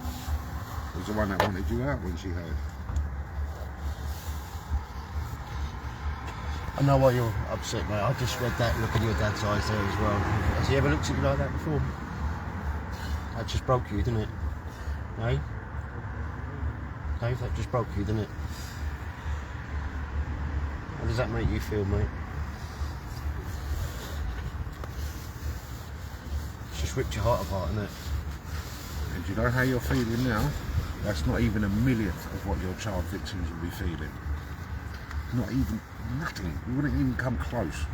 was the one that wanted you out when she heard. I know why you're upset, mate. I just read that look in your dad's eyes there as well. Has he ever looked at you like that before? That just broke you, didn't it? Eh? Dave, that just broke you, didn't it? How does that make you feel, mate? It's just ripped your heart apart, isn't it? And do you know how you're feeling now? That's not even a millionth of what your child victims will be feeling. Not even, nothing. You wouldn't even come close.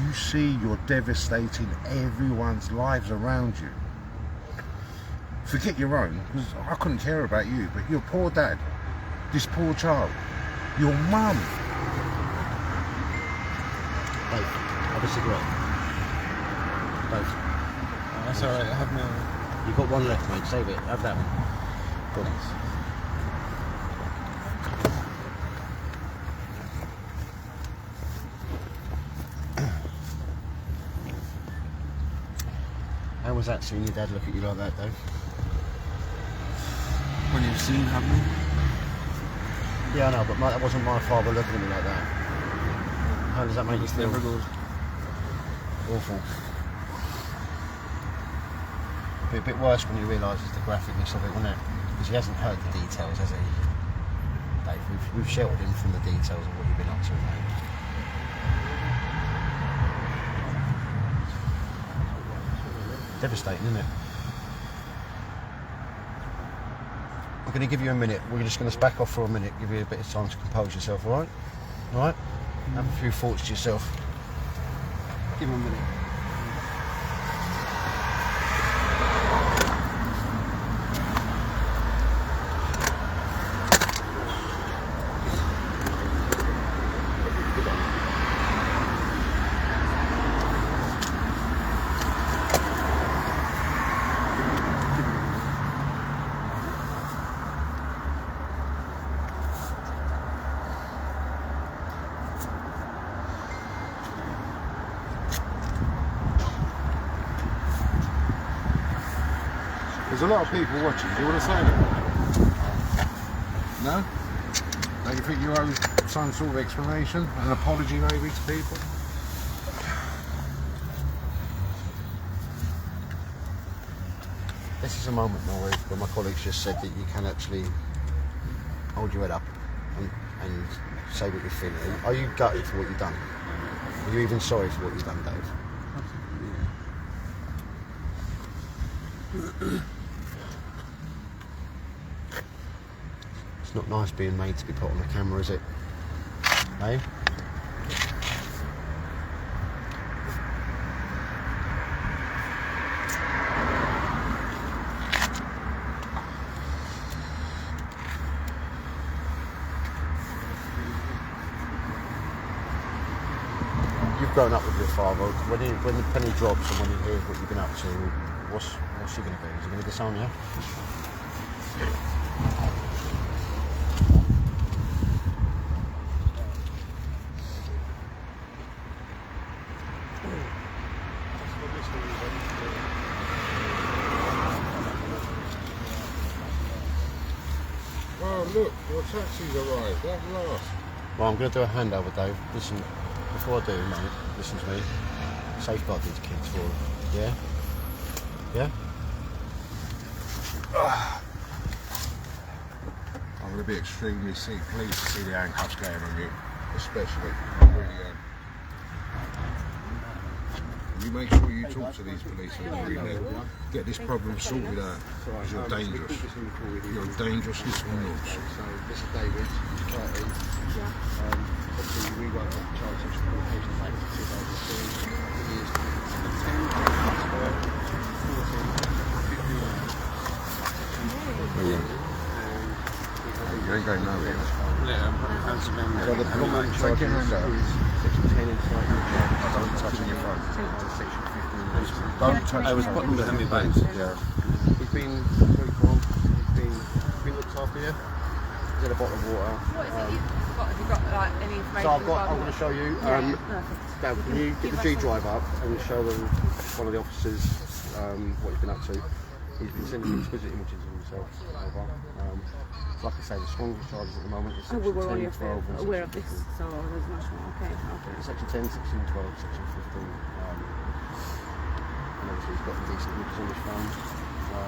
You see you're devastating everyone's lives around you. Forget your own, because I couldn't care about you, but your poor dad, this poor child, your mum. Dave, have a cigarette. Both. That's alright, I have my own. You've got one left, mate. Save it. Have that one. Good. How was that seeing your dad look at you like that, though? When you've seen happening. Yeah, I know, but that wasn't my father looking at me like that. How does that make you feel? Never good. Awful. Be a bit worse when you realise the graphicness of it, wouldn't it? Because he hasn't heard the details, has he? Dave, we've sheltered him from the details of what you've been up to, mate. Devastating, isn't it? I'm going to give you a minute. We're just going to back off for a minute, give you a bit of time to compose yourself, alright? Alright? Have a few thoughts to yourself. Give him a minute. There's a lot of people watching. Do you want to say anything? No? Don't you think you owe some sort of explanation, an apology maybe to people? This is a moment, Maurice, where my colleagues just said that you can actually hold your head up and say what you're feeling. Are you gutted for what you've done? Are you even sorry for what you've done, Dave? It's not nice being made to be put on the camera, is it? Eh? You've grown up with your father. When the penny drops and when he hears what you've been up to, what's he going to do? Is he going to disown you? Oh look, your taxi's arrived at last. Well, I'm going to do a handover, Dave. Listen, before I do, mate, listen to me. Safeguard these kids for them. Yeah? Yeah? I'm going to be extremely pleased to see the handcuffs going on you, especially. I really am. You make sure you talk to these policemen when you're in there. Get this problem sorted out, because you're dangerous. You're a dangerous little nonce. So, this is David, 30. Obviously, we work on child sexual communication back in 2003. He is 10, 14, 15. You ain't going nowhere. Yeah, Pennsylvania. So the common Take your hand charges out. is section 10 inside your child. Don't touch your phone. Section 15. Don't touch I was your putting phone. behind my back. Yeah. We've been very calm. We've been looked after here. He's had a bottle of water. What is it you've got? Have you got like any information? So I'm regarding going to show you. Perfect. Dad, can you get the G drive up and show them one of the officers what he's been up to? He's been sending exquisite images of himself over. Like I say, the strongest charges at the moment is Oh, section we're 10, already 12 and aware of section this, so there's much more. Okay, okay. 15. Section 10, section 12, section 15. And obviously he's got decent images on his phone.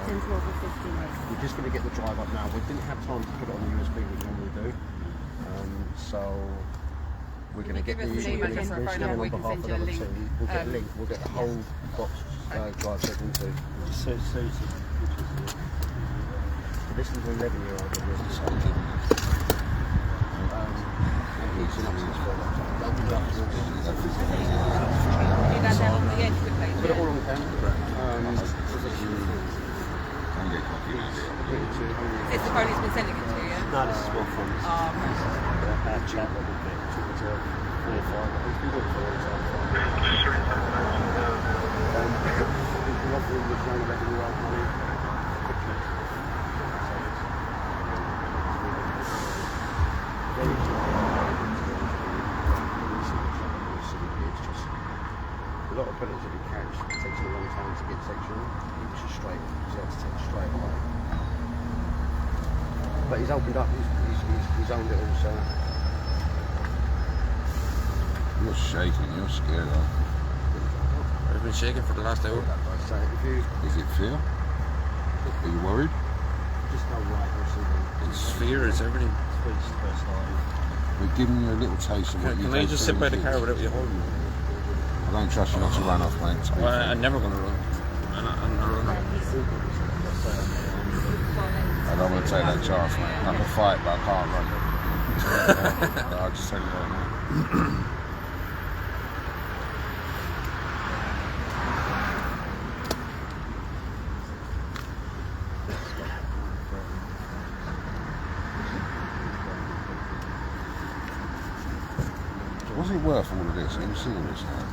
10, 12 or 15. We're just going to get the drive up now. We didn't have time to put it on the USB, which we normally do. So we're going to get the us an email address or a phone number, we can send you a link. We'll get a link. We'll get the whole box drive set into. So this is an 11-year-old. He's an absence for You guys have on the edge quickly. Put it all on camera. It's the phone he's been sending it to, yeah? No, this is one from Oh, okay. chat that we get. He's been good for a long time. A lot of predators that we catch, it takes them a long time to get section. He was just straight, so he had to take it straight away. But he's opened up his own little, so... You're shaking, you're scared, aren't you? I've been shaking for the last hour. So if you Is it fear? Are you worried? just go right, you'll see them. It's fear, it's everything. We're giving you a little taste of what you Can I go just through sit by with the kids. car without you holding me? I don't trust you not to run off, mate. To be Well, fair. I'm never going to run. I'm not running. I don't want to take that chance, mate. I can fight, but I can't run. I'll just tell you that now. Was it worth all of this? Are you serious now?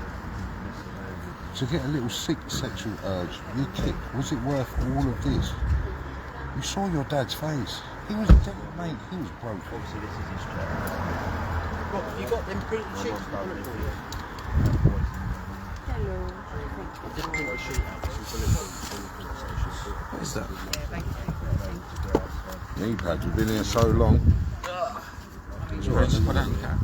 To get a little sick sexual urge, you kick, was it worth all of this? You saw your dad's face. He was dead, mate. He was broken. Obviously this is his trap. You got them pretty sheets on it for you? Hello. I didn't want to shoot out some bullet in the conversation. What is that? Knee pads, we've been here so long. Sure, just put that in the car.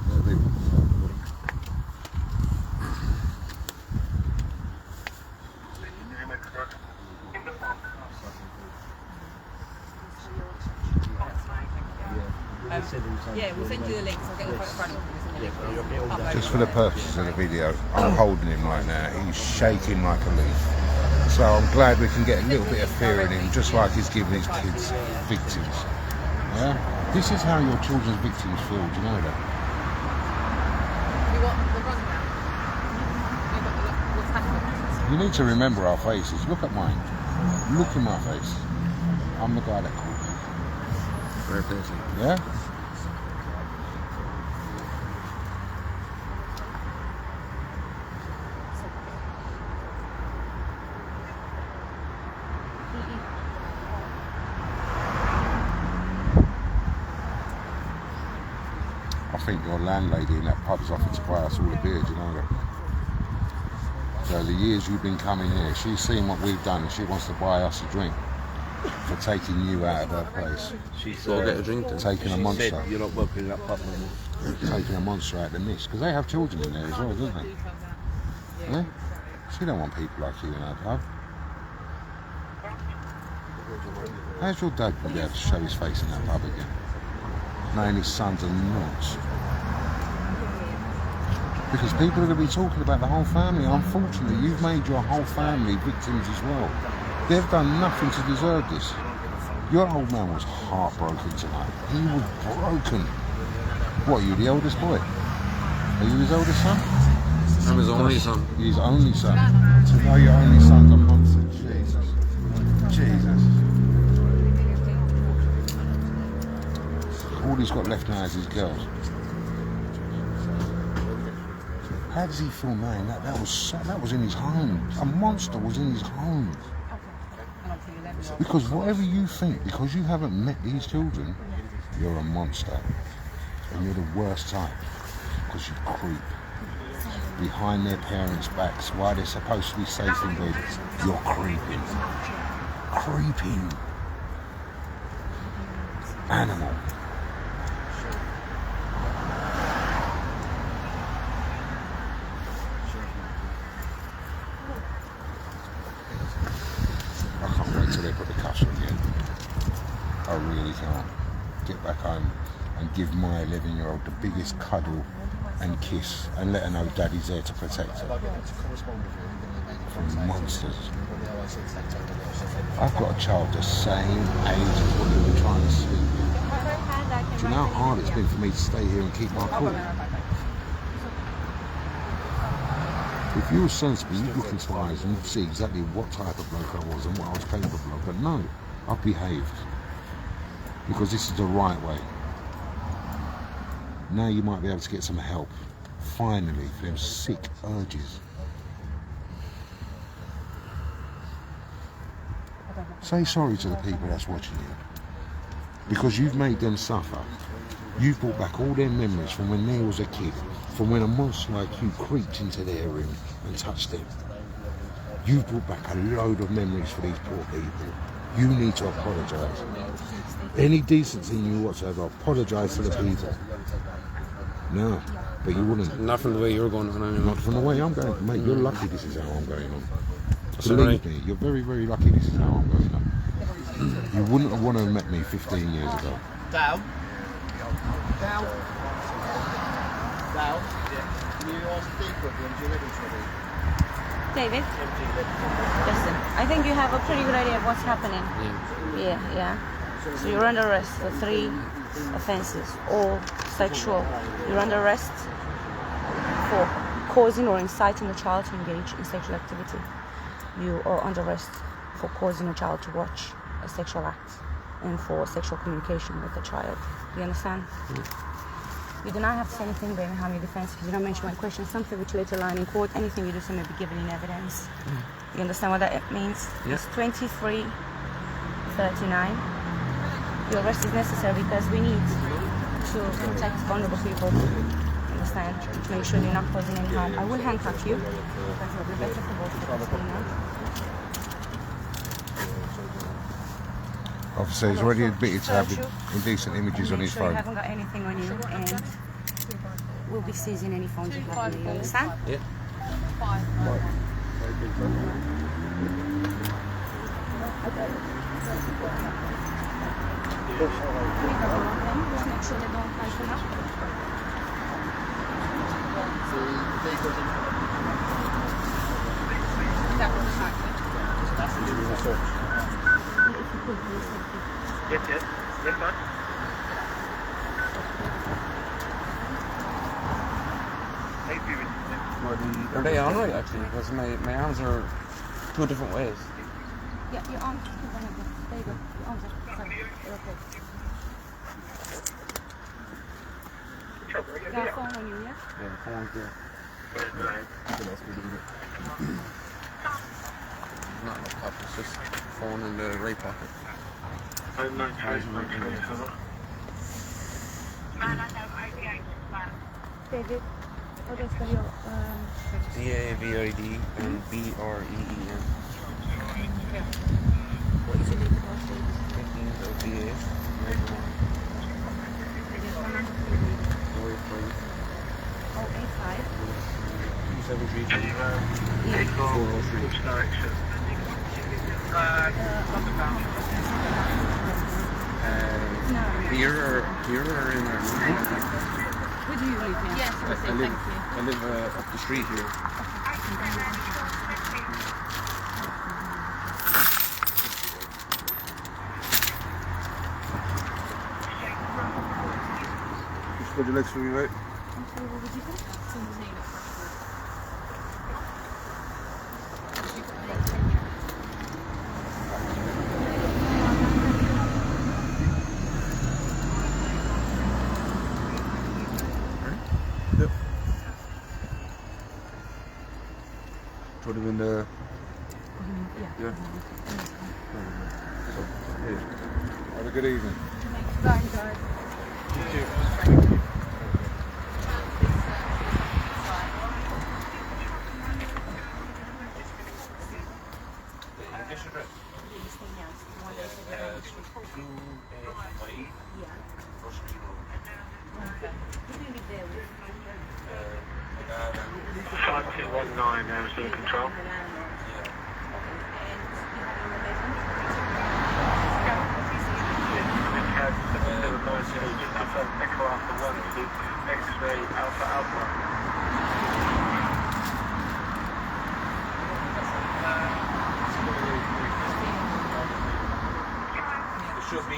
Yeah, we'll send you the links. I'll get the front of it. Just for the purposes of the video, I'm holding him right now. He's shaking like a leaf. So I'm glad we can get a little bit of fear in him, just like he's giving his kids victims. Yeah? This is how your children's victims feel, do you know that? You want the rundown? What's happened? You need to remember our faces. Look at mine. Look in my face. I'm the guy that called you. Very busy. Yeah? I think your landlady in that pub is offered to buy us all a beer, do you know that? So the years you've been coming here, she's seen what we've done and she wants to buy us a drink for taking you out of her place. She's Go get a drink then. Taking a monster. you're not welcome in that pub no more. Taking a monster out of the mist. Because they have children in there as well, don't they? Yeah? She don't want people like you in her pub. How's your dad going to be able to show his face in that pub again? Knowing his sons are nuts. Because people are going to be talking about the whole family. Unfortunately, you've made your whole family victims as well. They've done nothing to deserve this. Your old man was heartbroken tonight. He was broken. What, are you the oldest boy? Are you his oldest son? I'm his only son. His only son. To know your only son's a monster. Jesus. Jesus. All he's got left now is his girls. How does he feel knowing that that was in his home? A monster was in his home. Because whatever you think, because you haven't met these children, you're a monster. And you're the worst type. Because you creep. Behind their parents' backs, while they're supposed to be safe in bed, you're creeping. Creeping. Animal. I can't wait till they put the cuffs on you. I really can't. Get back home and give my 11-year-old the biggest cuddle and kiss and let her know Daddy's there to protect her from monsters. I've got a child the same age as what you were trying to sleep. Do you know how hard it's been for me to stay here and keep my cool? If you were sensible, you'd look into my eyes and you'd see exactly what type of bloke I was and what I was capable of. But no, I've behaved. Because this is the right way. Now you might be able to get some help finally, for them sick urges. Say sorry to the people that's watching you. Because you've made them suffer. You've brought back all their memories from when they was a kid, from when a monster like you creeped into their room and touched them. You've brought back a load of memories for these poor people. You need to apologise. Any decency in you whatsoever, apologise to the people. No, but you wouldn't. Not from the way you're going on anymore. Not from the way I'm going. Mate, you're lucky this is how I'm going on. That's Believe alright. me, you're very, very lucky this is how I'm going on. You wouldn't have wanted to have met me 15 years ago. Down. Down. Down. Can you ask the decoy when you're ready for me? David, listen, I think you have a pretty good idea of what's happening. Yeah. So you're under arrest for 3 offences, all sexual. You're under arrest for causing or inciting a child to engage in sexual activity. You are under arrest for causing a child to watch a sexual act and for sexual communication with the child. You understand? You do not have to say anything bearing harm your defense if you don't mention one question, something which later line in court, anything you do so may be given in evidence. You understand what that means? Yes. It's 23:39. Your arrest is necessary because we need to protect vulnerable people. Understand? To make sure you're not causing any harm. I will handcuff you because it'll be better for both of us, you know? Officer, he's already admitted to having indecent images on Make his sure you phone. haven't got anything on you, and we'll be seizing any phones you have. You understand? Yeah. Just make sure they don't tighten up. Yes, man. Are they on right actually? Because my arms are 2 different ways. Yeah, your arms. There you go. Your arms are. Sorry, they're okay. You got a phone on you, yeah? Yeah, phone's there. Not in the pocket, it's just phone in the right pocket. David, how do I spell your DAVID and BREEN. what is your date of birth, David? 15th of the 8th, 91. 085. 273 403. Here or in there? Where do you live now? Yes, I live up the street here. Just spread your legs for me, mate. Put him in there. Yeah. Have a good evening. Bye, guys. Still in control. X-ray Alpha Alpha. It should be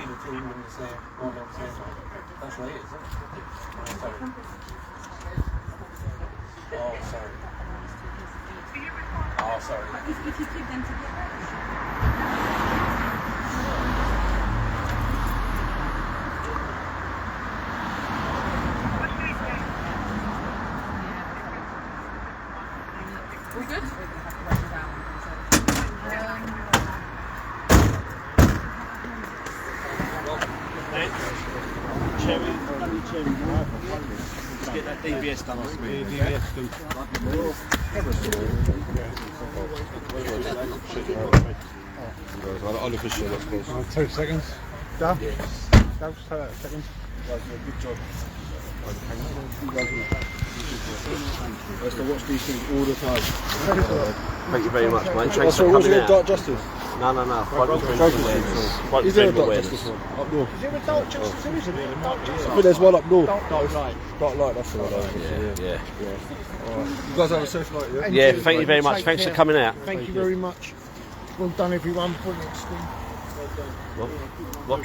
the 2 in the same, going at the same time. That's right, is it? Oh, sorry. Oh, sorry. Oh, sorry. If you keep them together. Cherry. Just get that DBS done off me. DBS I'll look at shit, I suppose. 2 seconds. Done? Yes. Done, 2 seconds. Good job. I used to watch these things all the time. Thank you very much, mate. Thanks So for what's coming your out. Dark Justice? No. Front and Justice. awareness. Front Is there a and Dark awareness. Justice one up north? Is there a dark justice? There isn't there? Dark I justice. think there's one up north. Dark light. Dark Light, that's the one. Yeah. You guys have a safe night, yeah? Yeah, thank you very much. Take Thanks for care. coming out. Thank you very much. Well done, everyone. Brilliant Sting. What?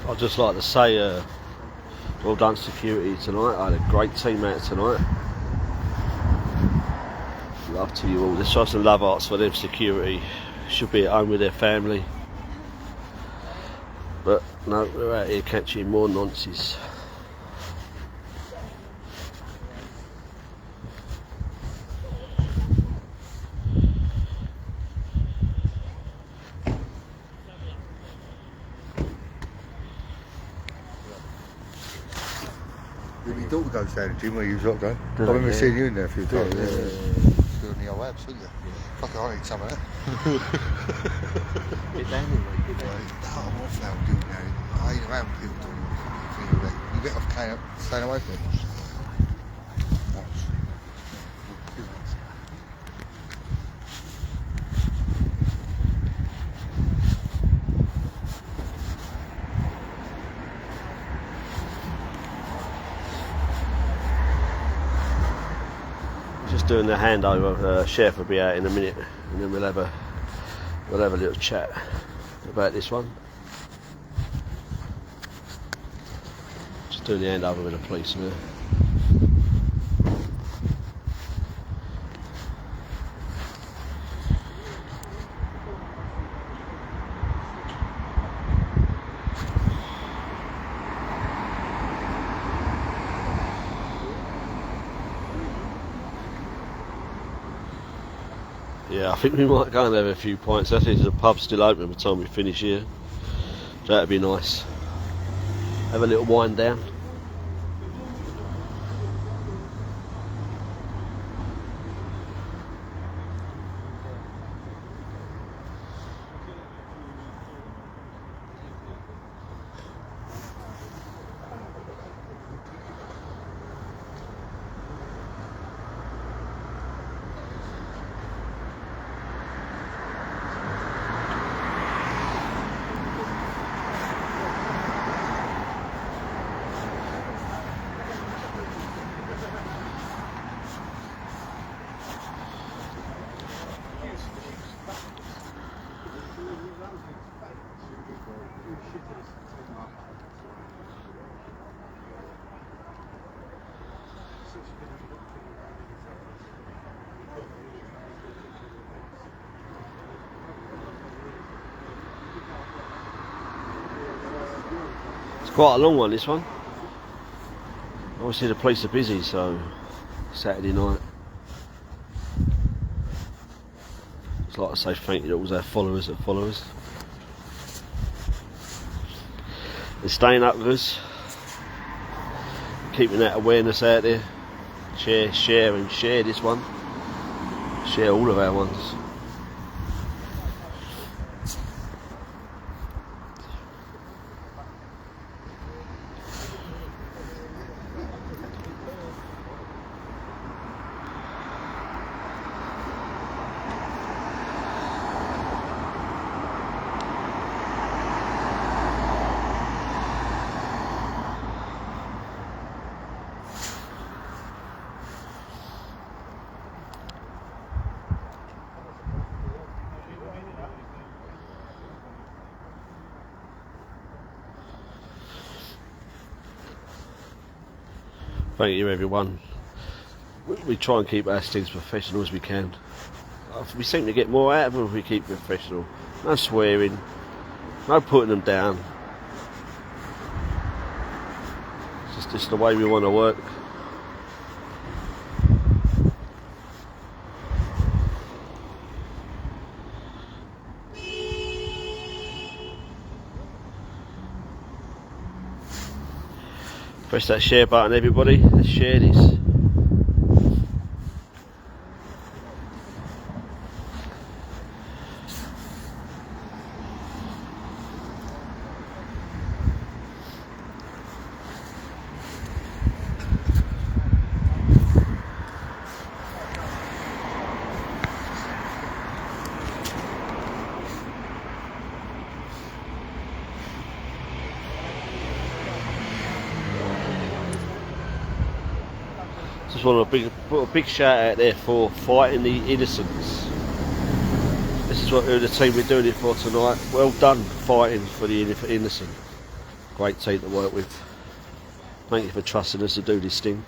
I'd just like to say, well done security tonight. I had a great team out tonight. Love to you all. Let's show some love arts for them security. Should be at home with their family. But no, we're out here catching more nonsense. Your daughter goes down to the gym where you was lot going. I Does it? remember Yeah. seeing you in there a few times. Yeah. Still in the old abs, didn't you? Fuck, I need some of that. Get down here, I'm off now, dude, now. I ain't around people doing things like that. You get off staying away from it. Just doing the handover. Chef will be out in a minute, and then we'll have a little chat about this one. Just doing the handover with the police now. Yeah, I think we might go and have a few pints. I think the pub's still open by the time we finish here. So that'd be nice. Have a little wind down. Quite a long one, this one. Obviously the police are busy, so Saturday night. Just like to say thank you to all our followers that follow us. And staying up with us. Keeping that awareness out there. Share this one. Share all of our ones. Thank you, everyone. We try and keep our stings professional as we can. We seem to get more out of them if we keep professional. No swearing, no putting them down. It's just the way we want to work. Press that share button, everybody. Let's share this. Just want to put a big shout out there for fighting the innocents. This is what the team we're doing it for tonight. Well done fighting for the innocent. Great team to work with. Thank you for trusting us to do this thing.